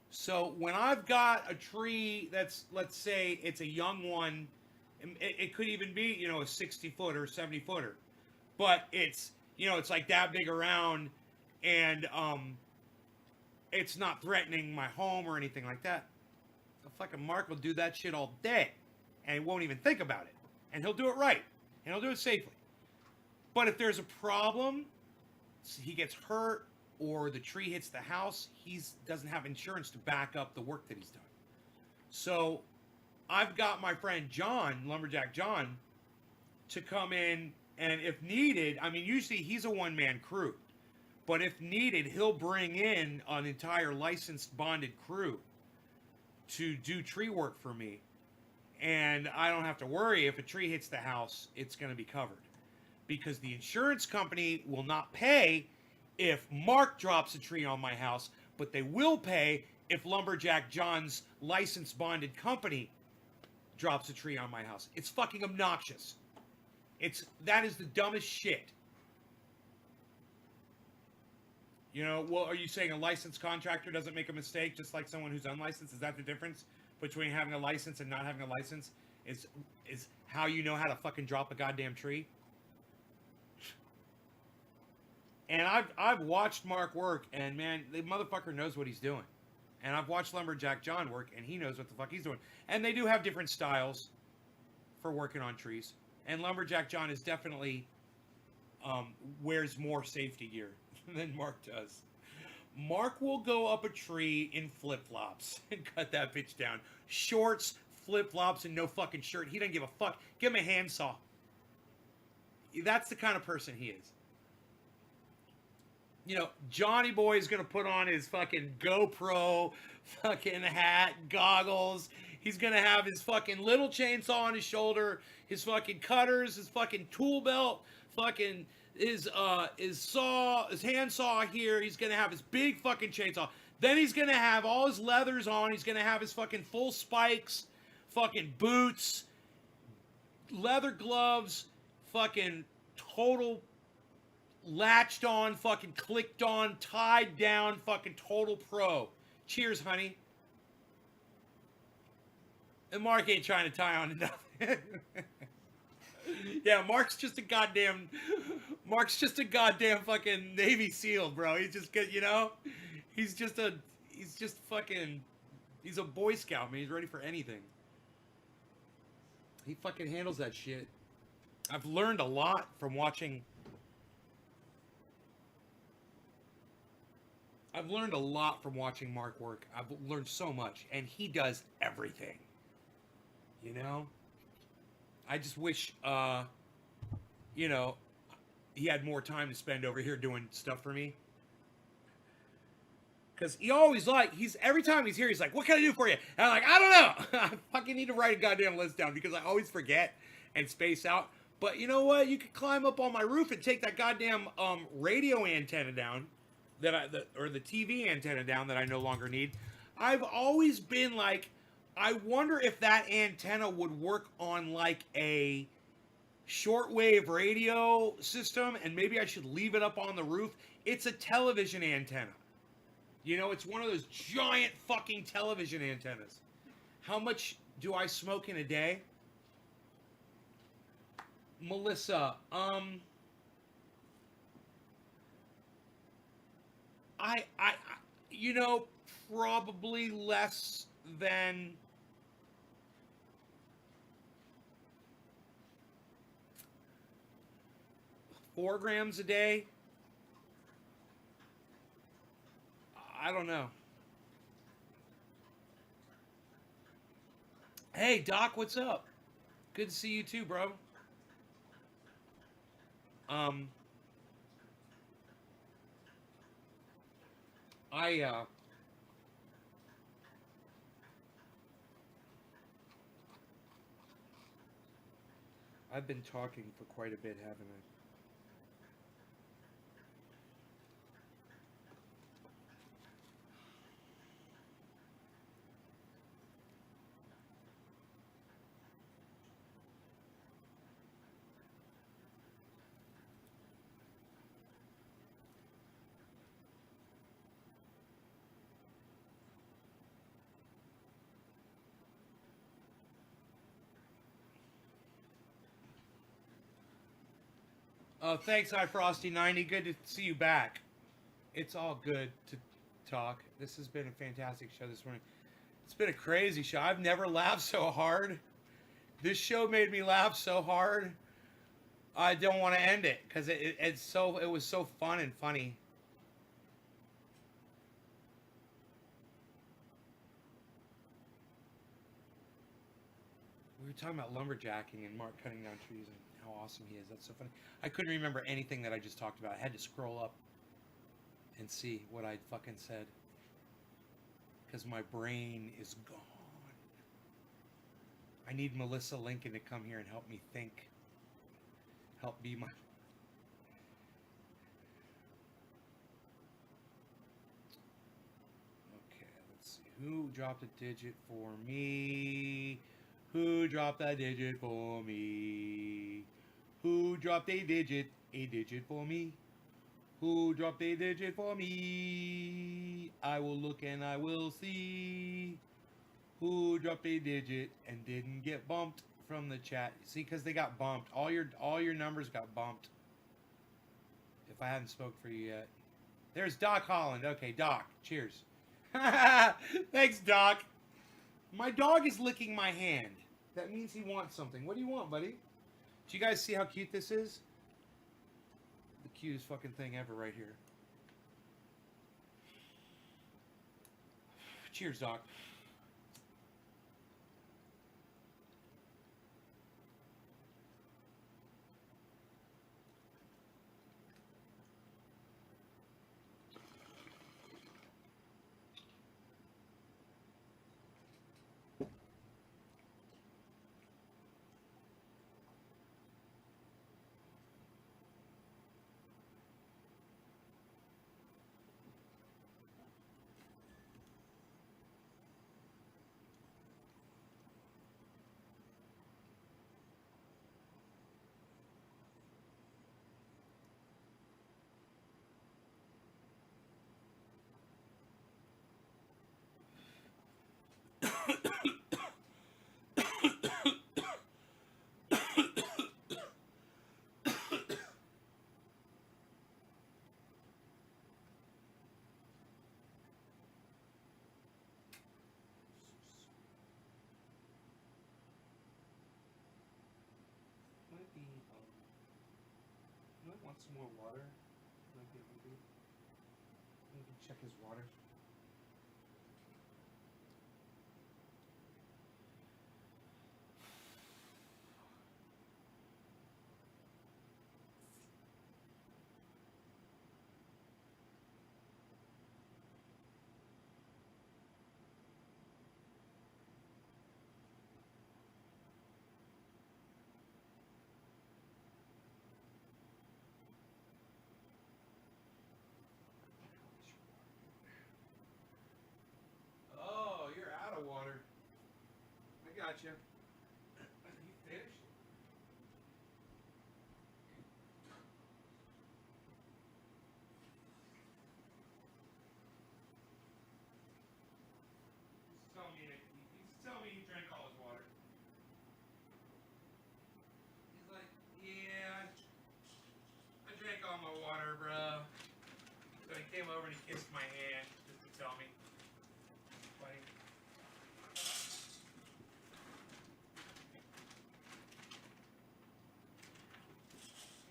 So when I've got a tree that's, let's say it's a young one, it could even be, you know, a 60-footer, 70-footer, but it's, you know, it's like that big around, and it's not threatening my home or anything like that. The fucking Mark will do that shit all day, and he won't even think about it, and he'll do it right, and he'll do it safely. But if there's a problem, he gets hurt, or the tree hits the house, he doesn't have insurance to back up the work that he's done. So I've got my friend John, Lumberjack John, to come in, and if needed, I mean, usually he's a one-man crew, but if needed, he'll bring in an entire licensed, bonded crew to do tree work for me. And I don't have to worry if a tree hits the house, it's going to be covered. Because the insurance company will not pay if Mark drops a tree on my house, but they will pay if Lumberjack John's licensed bonded company drops a tree on my house. It's fucking obnoxious. That is the dumbest shit. You know, well, are you saying a licensed contractor doesn't make a mistake just like someone who's unlicensed? Is that the difference between having a license and not having a license? Is how you know how to fucking drop a goddamn tree? And I've watched Mark work, and man, the motherfucker knows what he's doing. And I've watched Lumberjack John work, and he knows what the fuck he's doing. And they do have different styles for working on trees. And Lumberjack John is definitely wears more safety gear than Mark does. Mark will go up a tree in flip-flops and cut that bitch down. Shorts, flip-flops, and no fucking shirt. He doesn't give a fuck. Give him a handsaw. That's the kind of person he is. You know, Johnny Boy is going to put on his fucking GoPro fucking hat, goggles. He's going to have his fucking little chainsaw on his shoulder, his fucking cutters, his fucking tool belt, fucking his handsaw here. He's going to have his big fucking chainsaw. Then he's going to have all his leathers on. He's going to have his fucking full spikes, fucking boots, leather gloves, fucking total latched on, fucking clicked on, tied down, fucking total pro. Cheers, honey. And Mark ain't trying to tie on to nothing. Yeah, Mark's just a goddamn fucking Navy SEAL, bro. He's just good, you know? He's a Boy Scout, man. He's ready for anything. He fucking handles that shit. I've learned a lot from watching. I've learned a lot from watching Mark work. I've learned so much, and he does everything. You know? I just wish, you know, he had more time to spend over here doing stuff for me. Because he always every time he's here, he's like, what can I do for you? And I'm like, I don't know. I fucking need to write a goddamn list down because I always forget and space out. But you know what? You could climb up on my roof and take that goddamn radio antenna down, or the TV antenna down that I no longer need. I've always been like, I wonder if that antenna would work on like a shortwave radio system, and maybe I should leave it up on the roof. It's a television antenna. You know, it's one of those giant fucking television antennas. How much do I smoke in a day? Melissa, you know, probably less than 4 grams a day. I don't know. Hey, Doc, what's up? Good to see you too, bro. I've been talking for quite a bit, haven't I? Oh, thanks, iFrosty90. Good to see you back. It's all good to talk. This has been a fantastic show this morning. It's been a crazy show. I've never laughed so hard. This show made me laugh so hard. I don't want to end it because it was so fun and funny. We were talking about lumberjacking and Mark cutting down trees and how awesome he is. That's so funny. I couldn't remember anything that I just talked about. I had to scroll up and see what I fucking said because my brain is gone. I need Melissa Lincoln to come here and help me think. Help be my... Okay, let's see. Who dropped a digit for me? Who dropped a digit for me? Who dropped a digit for me? Who dropped a digit for me? I will look and I will see. Who dropped a digit and didn't get bumped from the chat? See, because they got bumped. All your numbers got bumped. If I hadn't spoke for you yet. There's Doc Holland. Okay, Doc. Cheers. Thanks, Doc. My dog is licking my hand. That means he wants something. What do you want, buddy? Do you guys see how cute this is? The cutest fucking thing ever right here. Cheers, Doc. Might want some more water. Might be hungry. Maybe check his water. Oh, you're out of water. I got you. You finished? He's telling me he drank all his water. He's like, yeah, I drank all my water, bro. So he came over and he kissed my hand just to tell me. Funny.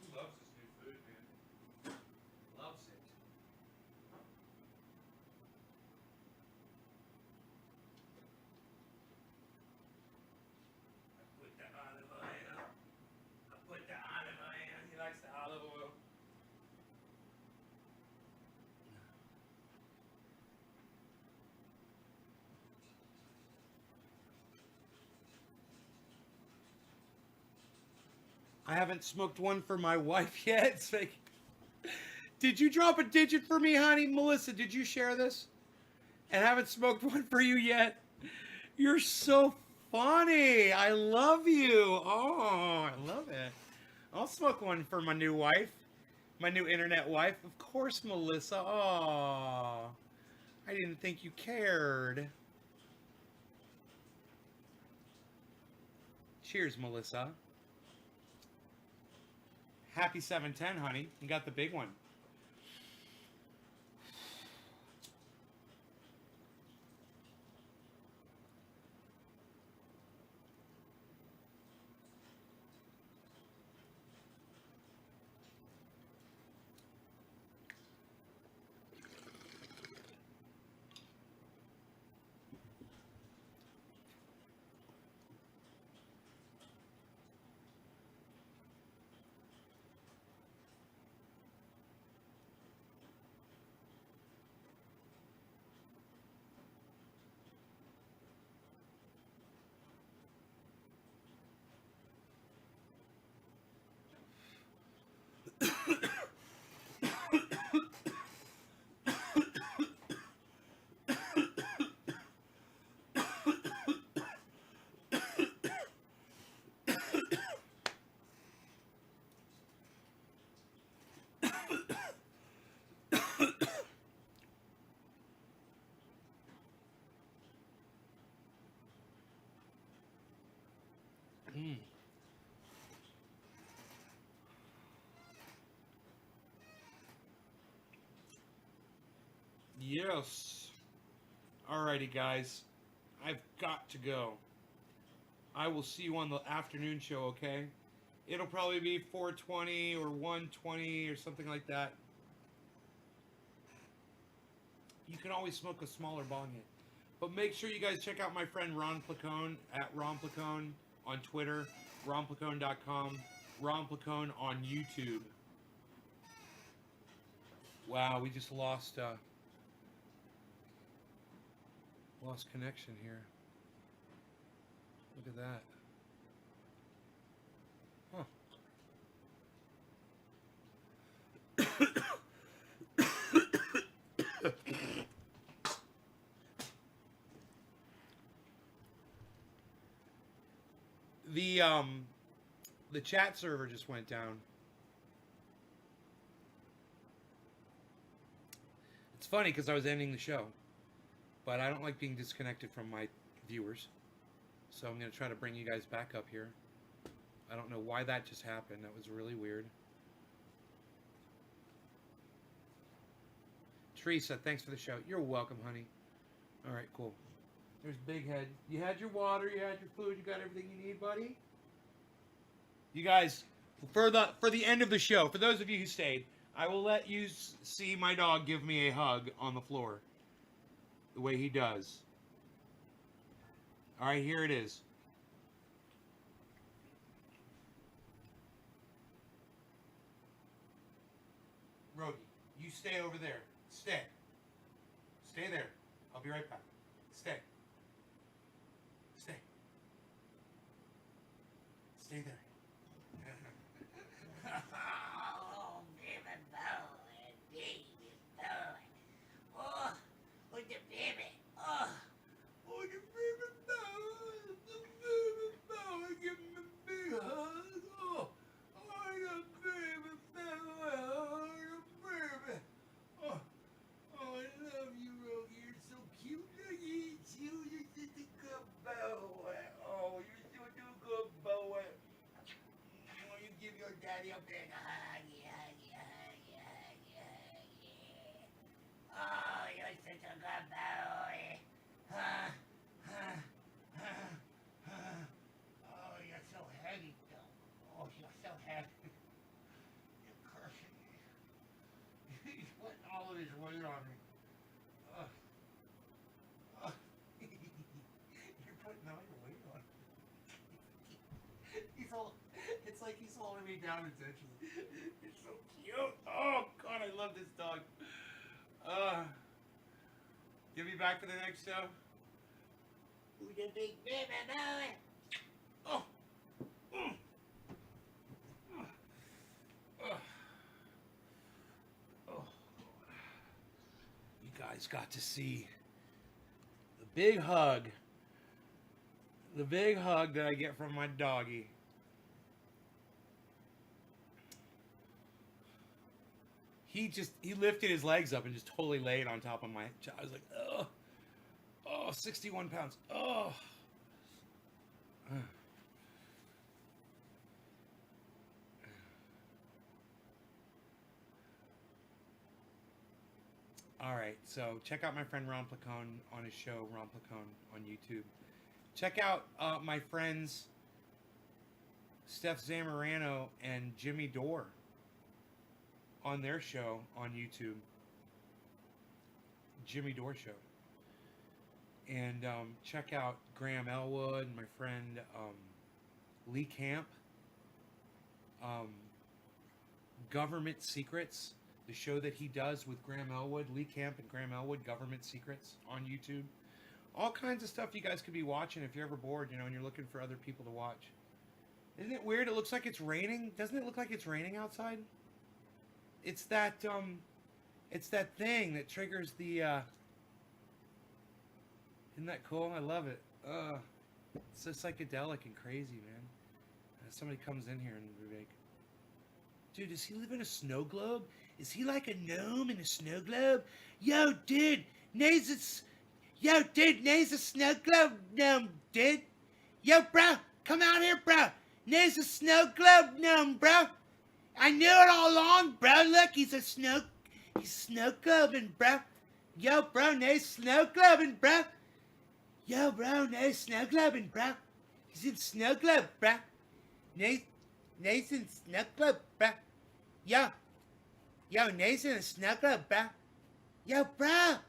He loves this new food, man. Loves it. I put the olive oil. I put the olive oil. He likes the olive oil. I haven't smoked one for my wife yet. It's like, did you drop a digit for me, honey? Melissa, did you share this? And haven't smoked one for you yet? You're so funny. I love you. Oh, I love it. I'll smoke one for my new wife. My new internet wife. Of course, Melissa. Oh, I didn't think you cared. Cheers, Melissa. Happy 710, honey. You got the big one. Mm. Yes. Alrighty, guys. I've got to go. I will see you on the afternoon show, okay? It'll probably be 4:20 or 1:20 or something like that. You can always smoke a smaller bong hit. But make sure you guys check out my friend Ron Placone at Ron Placone on Twitter, ronplacone.com, Ron Placone on YouTube. Wow, we just lost connection here. Look at that. The chat server just went down. It's funny because I was ending the show, but I don't like being disconnected from my viewers, so I'm going to try to bring you guys back up here. I don't know why that just happened. That was really weird. Teresa, thanks for the show. You're welcome, honey. All right, cool. There's Big Head. You had your water, you had your food, you got everything you need, buddy? You guys, for the end of the show, for those of you who stayed, I will let you see my dog give me a hug on the floor. The way he does. All right, here it is. Rogi, you stay over there. Stay. Stay there. I'll be right back. Stay. Stay. Stay there. Oh, baby boy, baby boy. Oh, with the baby. Oh, Oh, the baby boy, give me a big hug. Oh, the baby boy, oh, the baby. Oh, I love you, Rogi. You're so cute. Look at you. You're such a good boy. Oh, you're such a good boy. Oh, you give your daddy a big hug. oh, you're such a good boy. Oh, you're so heavy, though. Oh, you're so heavy. You're cursing me. He's putting all of his weight on me. You're putting all your weight on. It's like he's holding me down intentionally. You're so cute. Oh God, I love this dog. You'll be back for the next show. Who's the big baby boy? Oh. You guys got to see the big hug. The big hug that I get from my doggy. He lifted his legs up and just totally laid on top of my chest. I was like, oh, 61 pounds. Oh. All right, so check out my friend Ron Placone on his show, Ron Placone on YouTube. Check out my friends Steph Zamorano and Jimmy Dore on their show on YouTube. Jimmy Dore Show. And check out Graham Elwood, my friend Lee Camp. Government Secrets, the show that he does with Graham Elwood. Lee Camp and Graham Elwood, Government Secrets on YouTube. All kinds of stuff you guys could be watching if you're ever bored, and you're looking for other people to watch. Isn't it weird? It looks like it's raining. Doesn't it look like it's raining outside? It's that thing that triggers the, isn't that cool? I love it. It's so psychedelic and crazy, man. Somebody comes in here and they're like, dude, does he live in a snow globe? Is he like a gnome in a snow globe? Yo, dude, Nate's a snow globe gnome, dude. Yo, bro, come out here, bro. Nate's a snow globe gnome, bro. I knew it all along, bro. Look, he's snow globing, bro. Yo, bro, Nate's snow globing, bro. Yo, bro, Nate's snow globing, bro. He's in snow globe, bro. Nate's in snow globe, bro. Yo, Nate's in a snow globe, bro. Yo, bro.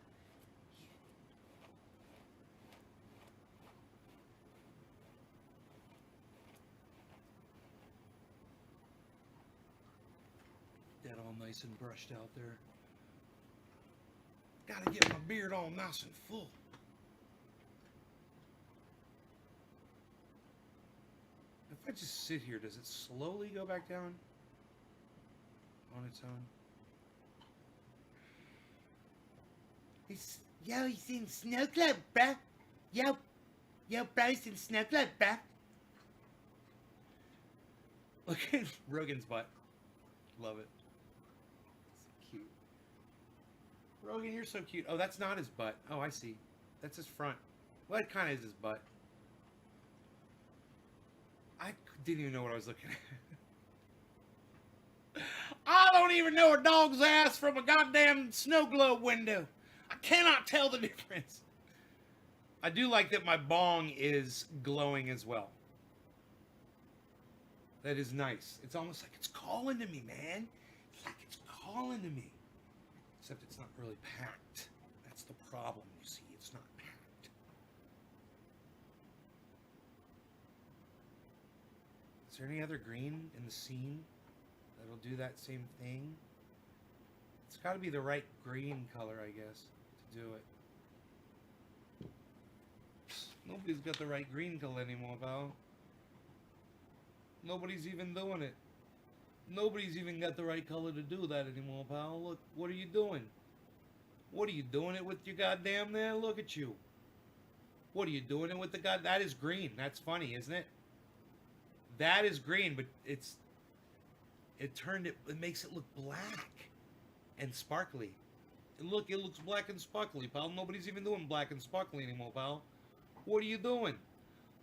nice and brushed out there. Gotta get my beard all nice and full. If I just sit here, does it slowly go back down on its own? He's in Snow Globe, bruh. Yo, bro, he's in Snow Globe, bruh. Look at Rogan's butt. Love it. It's cute. Rogan, you're so cute. Oh, that's not his butt. Oh, I see. That's his front. What kind of is his butt? I didn't even know what I was looking at. I don't even know a dog's ass from a goddamn snow globe window. I cannot tell the difference. I do like that my bong is glowing as well. That is nice. It's almost like it's calling to me, man. It's like it's calling to me. Except it's not really packed. That's the problem, you see. It's not packed. Is there any other green in the scene that'll do that same thing? It's got to be the right green color, I guess, to do it. Nobody's got the right green color anymore, pal. Nobody's even doing it. Nobody's even got the right color to do that anymore, pal. Look, what are you doing? What are you doing it with your goddamn there? Look at you. What are you doing it with the god? That is green. That's funny, isn't it? That is green, but it makes it look black and sparkly. And look, it looks black and sparkly, pal. Nobody's even doing black and sparkly anymore, pal. What are you doing?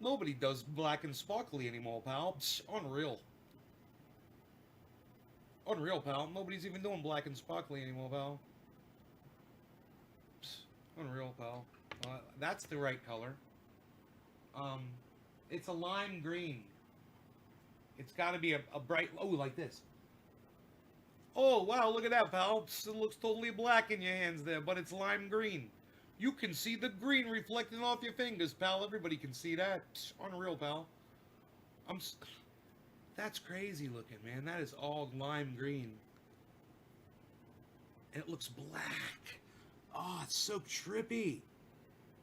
Nobody does black and sparkly anymore, pal. Psh, unreal. Unreal, pal. Nobody's even doing black and sparkly anymore, pal. Psh, unreal, pal. That's the right color. It's a lime green. It's got to be a bright... Oh, like this. Oh, wow, look at that, pal. Psh, it looks totally black in your hands there, but it's lime green. You can see the green reflecting off your fingers, pal. Everybody can see that. Psh, unreal, pal. That's crazy looking, man. That is all lime green. And it looks black. Oh, it's so trippy.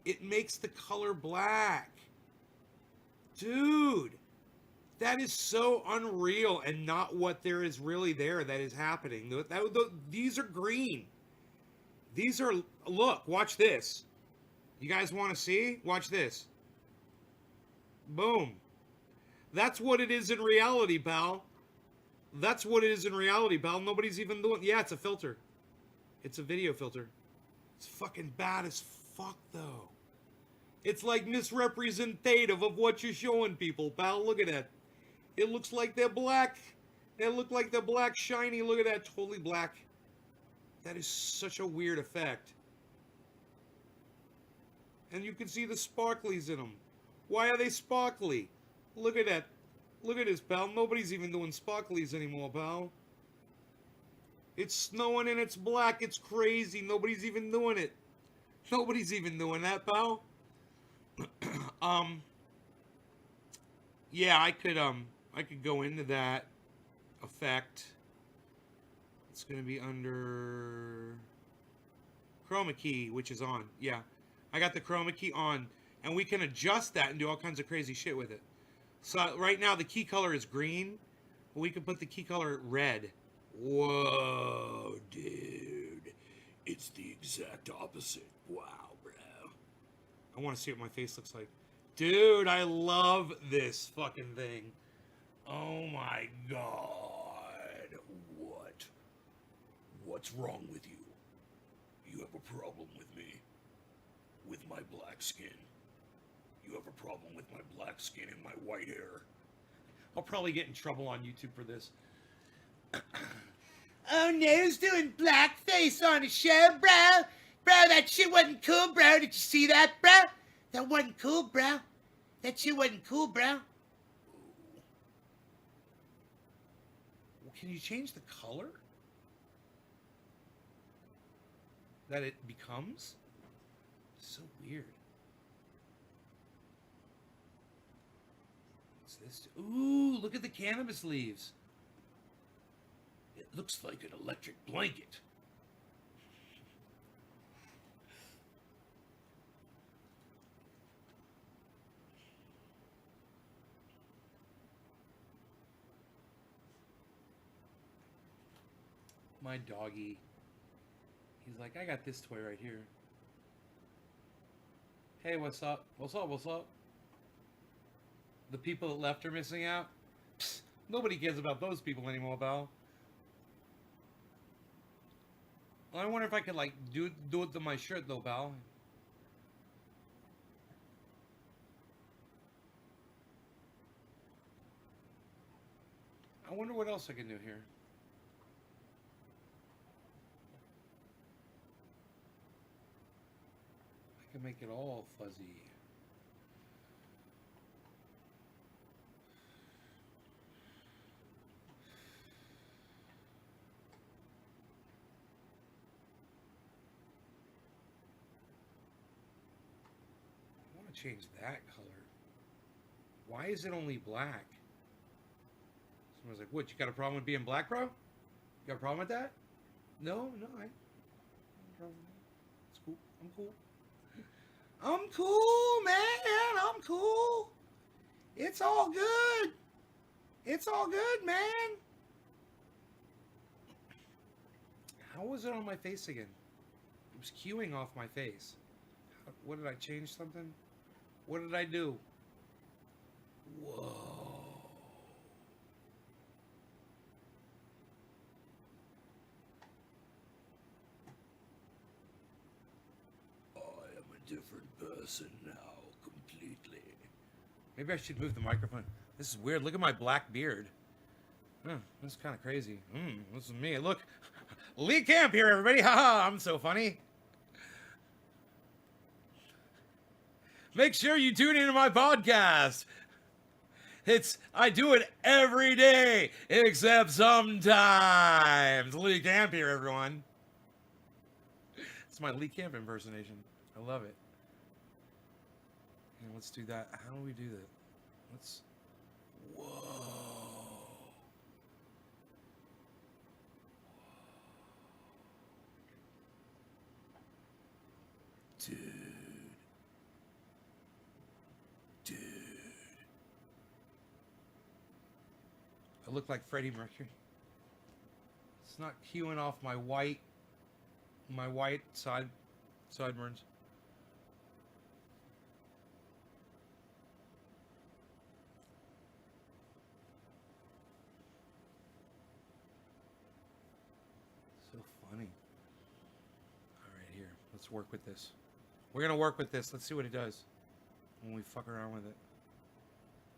It makes the color black. Dude. That is so unreal and not what there is really there that is happening. These are green. These are... Look, watch this. You guys want to see? Watch this. Boom. That's what it is in reality, pal. That's what it is in reality, pal. Nobody's even doing... Yeah, it's a filter. It's a video filter. It's fucking bad as fuck, though. It's like misrepresentative of what you're showing people, pal. Look at that. It looks like they're black. They look like they're black, shiny. Look at that. Totally black. That is such a weird effect. And you can see the sparklies in them. Why are they sparkly? Look at that. Look at this, pal. Nobody's even doing sparklies anymore, pal. It's snowing and it's black. It's crazy. Nobody's even doing it. Nobody's even doing that, pal. Yeah, I could go into that effect. It's going to be under chroma key, which is on. Yeah, I got the chroma key on, and we can adjust that and do all kinds of crazy shit with it. So right now the key color is green, but we can put the key color red. Whoa, dude. It's the exact opposite. Wow, bro. I want to see what my face looks like. Dude, I love this fucking thing. Oh my god. What's wrong with you? You have a problem with me? With my black skin? You have a problem with my black skin and my white hair? I'll probably get in trouble on YouTube for this. Oh no, who's doing blackface on the show, bro? Bro, that shit wasn't cool, bro. Did you see that, bro? That wasn't cool, bro. That shit wasn't cool, bro. Can you change the color that it becomes? So weird. What's this? Ooh, look at the cannabis leaves. It looks like an electric blanket. My doggy. He's like, I got this toy right here. Hey, what's up? What's up? What's up? The people that left are missing out? Psst, nobody cares about those people anymore, Val. I wonder if I could, like, do it to my shirt, though, Val. I wonder what else I can do here. I can make it all fuzzy. I want to change that color. Why is it only black? Someone's like, what, you got a problem with being black, bro? You got a problem with that? No, it's cool. I'm cool. I'm cool, man. I'm cool. It's all good. It's all good, man. How was it on my face again? It was queuing off my face. What did I change something? What did I do? Whoa. I am a different person now, completely. Maybe I should move the microphone. This is weird. Look at my black beard. This is kind of crazy. This is me. Look, Lee Camp here, everybody. Haha, I'm so funny. Make sure you tune into my podcast. I do it every day, except sometimes. Lee Camp here, everyone. It's my Lee Camp impersonation. I love it. And let's do that. How do we do that? Whoa. Dude. I look like Freddie Mercury. It's not queuing off my white sideburns. So funny. All right, here. Let's work with this. We're gonna work with this. Let's see what it does when we fuck around with it.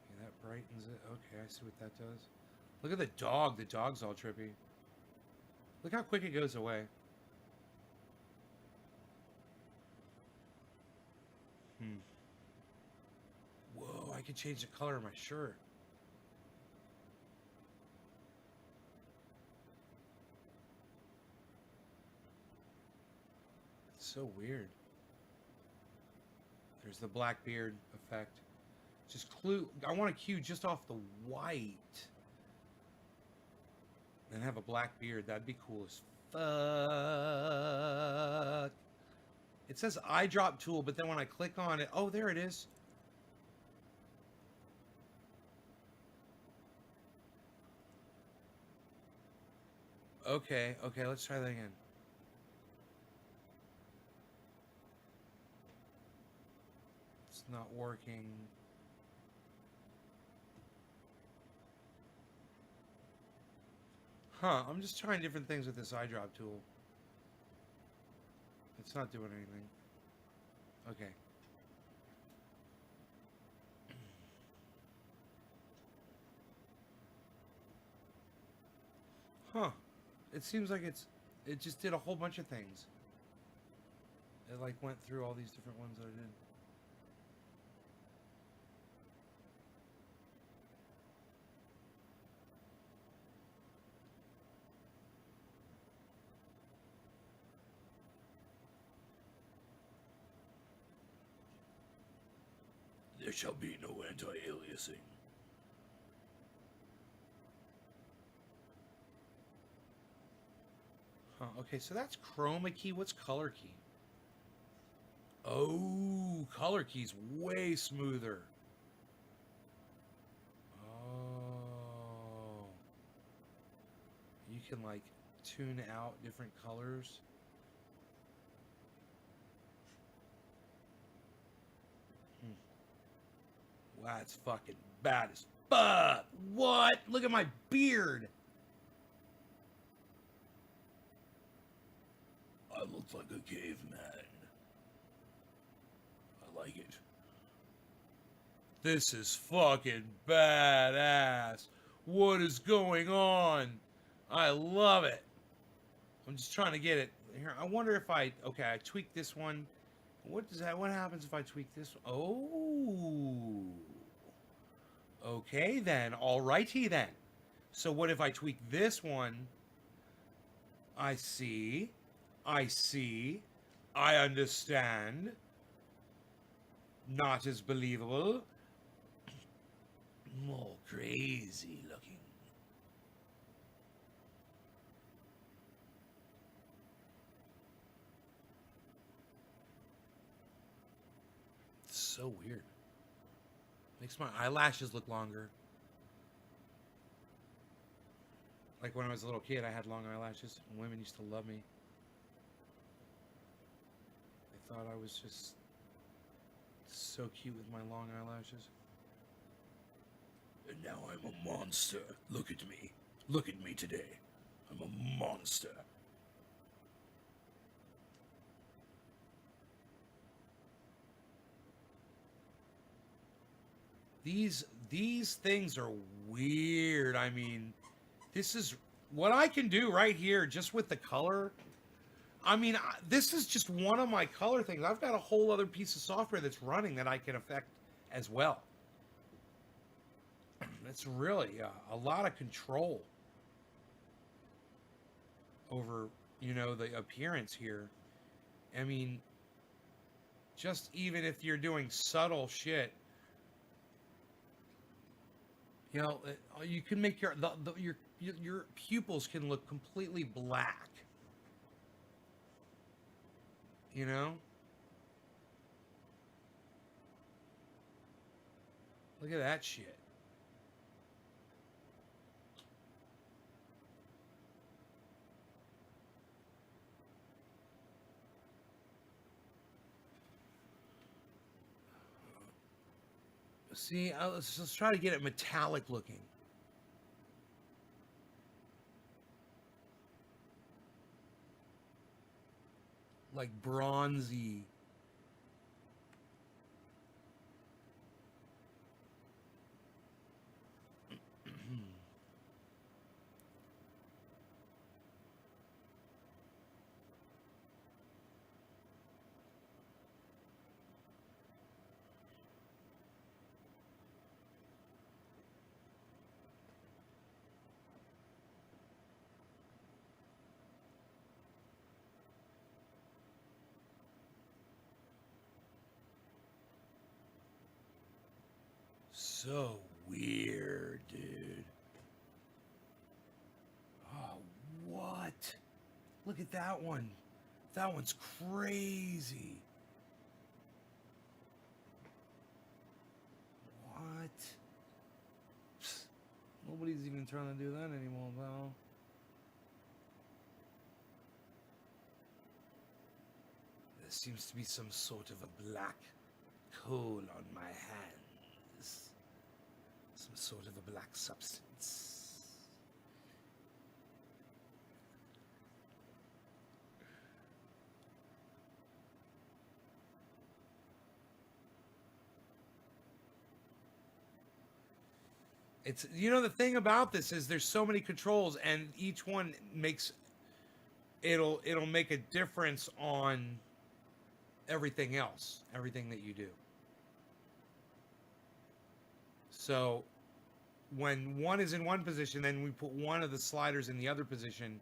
Okay, that brightens it. Okay, I see what that does. Look at the dog. The dog's all trippy. Look how quick it goes away. Whoa, I can change the color of my shirt. It's so weird. There's the Blackbeard effect. Just I want to cue just off the white. And have a black beard. That'd be cool as fuck. It says eyedrop tool, but then when I click on it, oh, there it is. Okay, let's try that again. It's not working. Huh, I'm just trying different things with this eyedrop tool. It's not doing anything. Okay. Huh. It seems like it just did a whole bunch of things. It like went through all these different ones that I did. There shall be no anti-aliasing. Huh, okay, so that's chroma key. What's color key? Oh, color key's way smoother. Oh. You can like tune out different colors. Wow, that's fucking bad as fuck. What? Look at my beard. I look like a caveman. I like it. This is fucking badass. What is going on? I love it. I'm just trying to get it here. I wonder if I tweak this one. What happens if I tweak this one? Oh. Okay then. Alrighty then. So what if I tweak this one? I see. I understand. Not as believable. More crazy looking. It's so weird. Makes my eyelashes look longer. Like when I was a little kid, I had long eyelashes, and women used to love me. They thought I was just so cute with my long eyelashes. And now I'm a monster. Look at me. Look at me today. I'm a monster. These things are weird. I mean, this is what I can do right here just with the color. I mean, this is just one of my color things. I've got a whole other piece of software that's running that I can affect as well. It's really a lot of control over, you know, the appearance here. I mean, just even if you're doing subtle shit, you know, you can make your pupils can look completely black. You know? Look at that shit. See, let's try to get it metallic looking. Like bronzy. So weird, dude. Oh, what? Look at that one. That one's crazy. What? Psst. Nobody's even trying to do that anymore, though. There seems to be some sort of a black coal on my hands. Some sort of a black substance. It's, you know, the thing about this is there's so many controls, and each one makes it'll make a difference on everything else, everything that you do. So when one is in one position, then we put one of the sliders in the other position,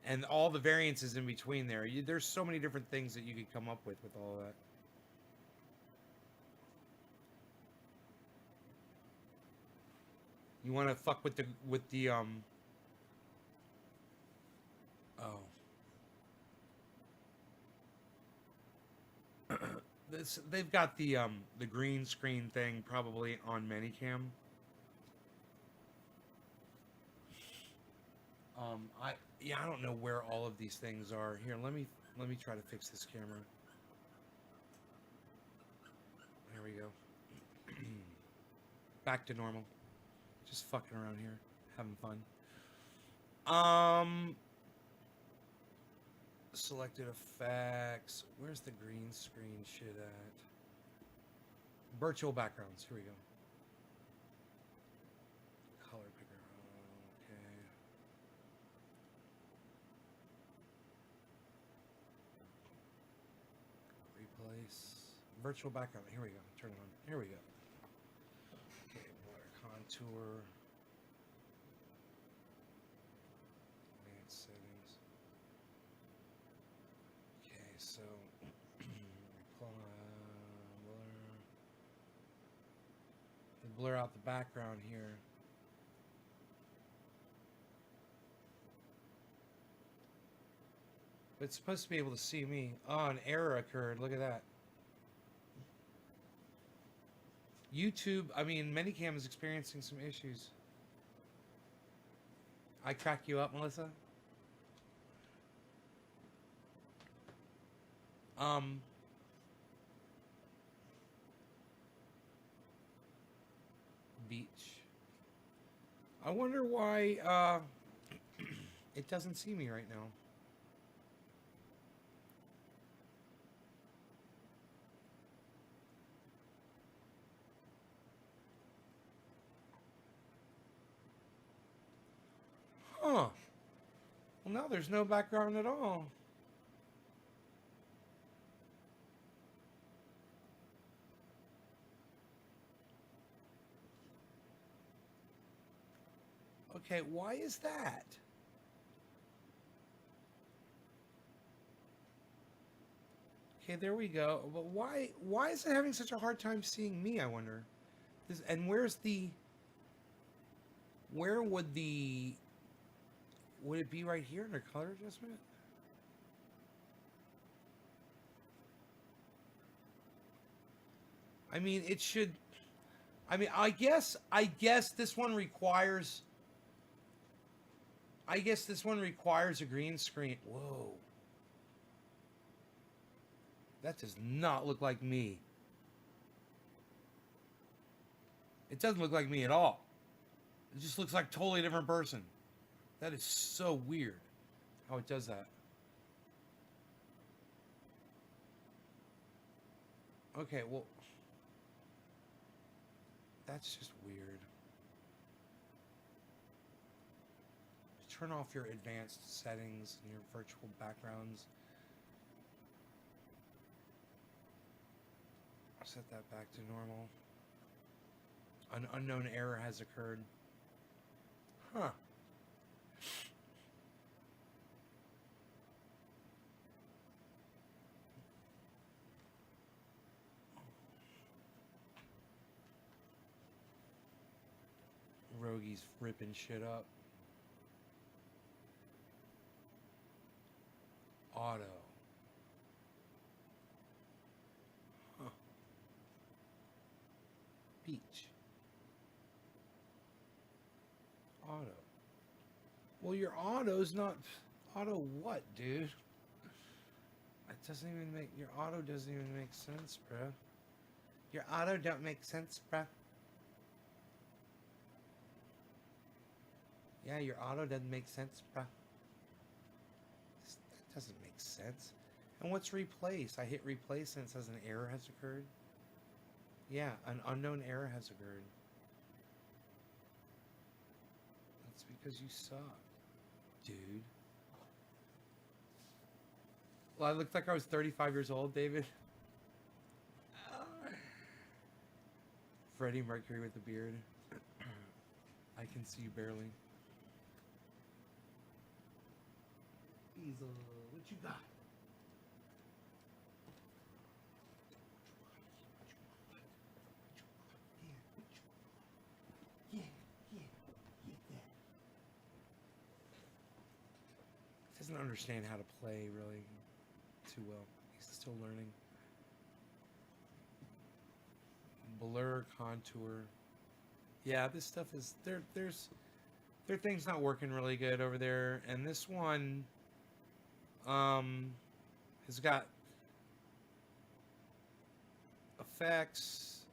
and all the variances in between there. There's so many different things that you could come up with all that. You want to fuck with the oh. this. They've got the green screen thing probably on Manycam. I don't know where all of these things are. Here, let me try to fix this camera. There we go. Back to normal. Just fucking around here, having fun. Selected effects. Where's the green screen shit at? Virtual backgrounds. Here we go. Color picker. Okay. Replace. Virtual background. Here we go. Turn it on. Here we go. Okay, blur contour. Advanced settings. Okay, so blur out the background here. But it's supposed to be able to see me. Oh, an error occurred. Look at that. YouTube, Manycam is experiencing some issues. I crack you up, Melissa? Beach. I wonder why, it doesn't see me right now. Huh. Well, now there's no background at all. Okay, why is that? Okay, there we go. But why is it having such a hard time seeing me, I wonder? And where would it be right here under color adjustment? It should. I guess this one requires. I guess this one requires a green screen. Whoa. That does not look like me. It doesn't look like me at all. It just looks like a totally different person. That is so weird how it does that. Okay, well, that's just weird. Turn off your advanced settings and your virtual backgrounds. Set that back to normal. An unknown error has occurred. Huh. Rogi's ripping shit up. Auto. Huh. Beach. Auto. Well, your auto's not... Auto what, dude? It doesn't even make... Your auto doesn't even make sense, bruh. Your auto don't make sense, bruh. Yeah, your auto doesn't make sense, bruh. That doesn't make sense. And what's replace? I hit replace and it says an error has occurred. Yeah, an unknown error has occurred. That's because you suck, dude. Well, I looked like I was 35 years old, David. Freddie Mercury with a beard. I can see you barely. Easel, what you got? Yeah, get that. He doesn't understand how to play really too well. He's still learning. Blur, contour. Yeah, this stuff is their thing's not working really good over there, and this one has got effects,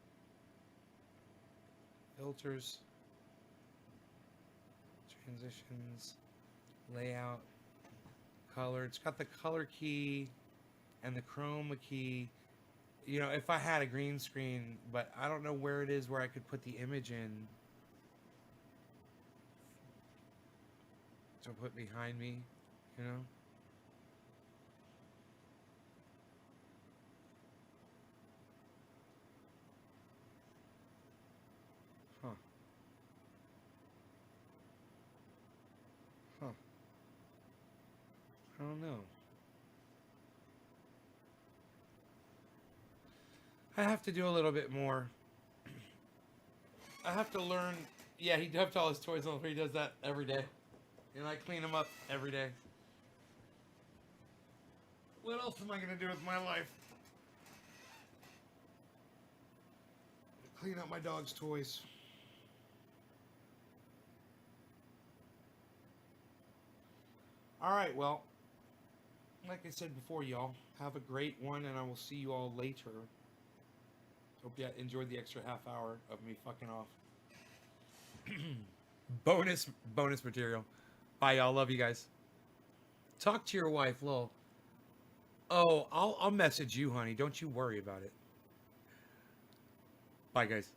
filters, transitions, layout, color. It's got the color key and the chroma key. You know, if I had a green screen, but I don't know where it is where I could put the image in to put behind me, you know? Huh. Huh. I don't know. I have to do a little bit more. I have to learn. Yeah, he dumped all his toys on the floor. He does that every day. And I clean them up every day. What else am I going to do with my life? Clean up my dog's toys. All right, well, like I said before, y'all, have a great one, and I will see you all later. Hope you enjoyed the extra half hour of me fucking off. bonus material. Bye, y'all. Love you guys. Talk to your wife, lol. Oh, I'll message you, honey. Don't you worry about it. Bye, guys.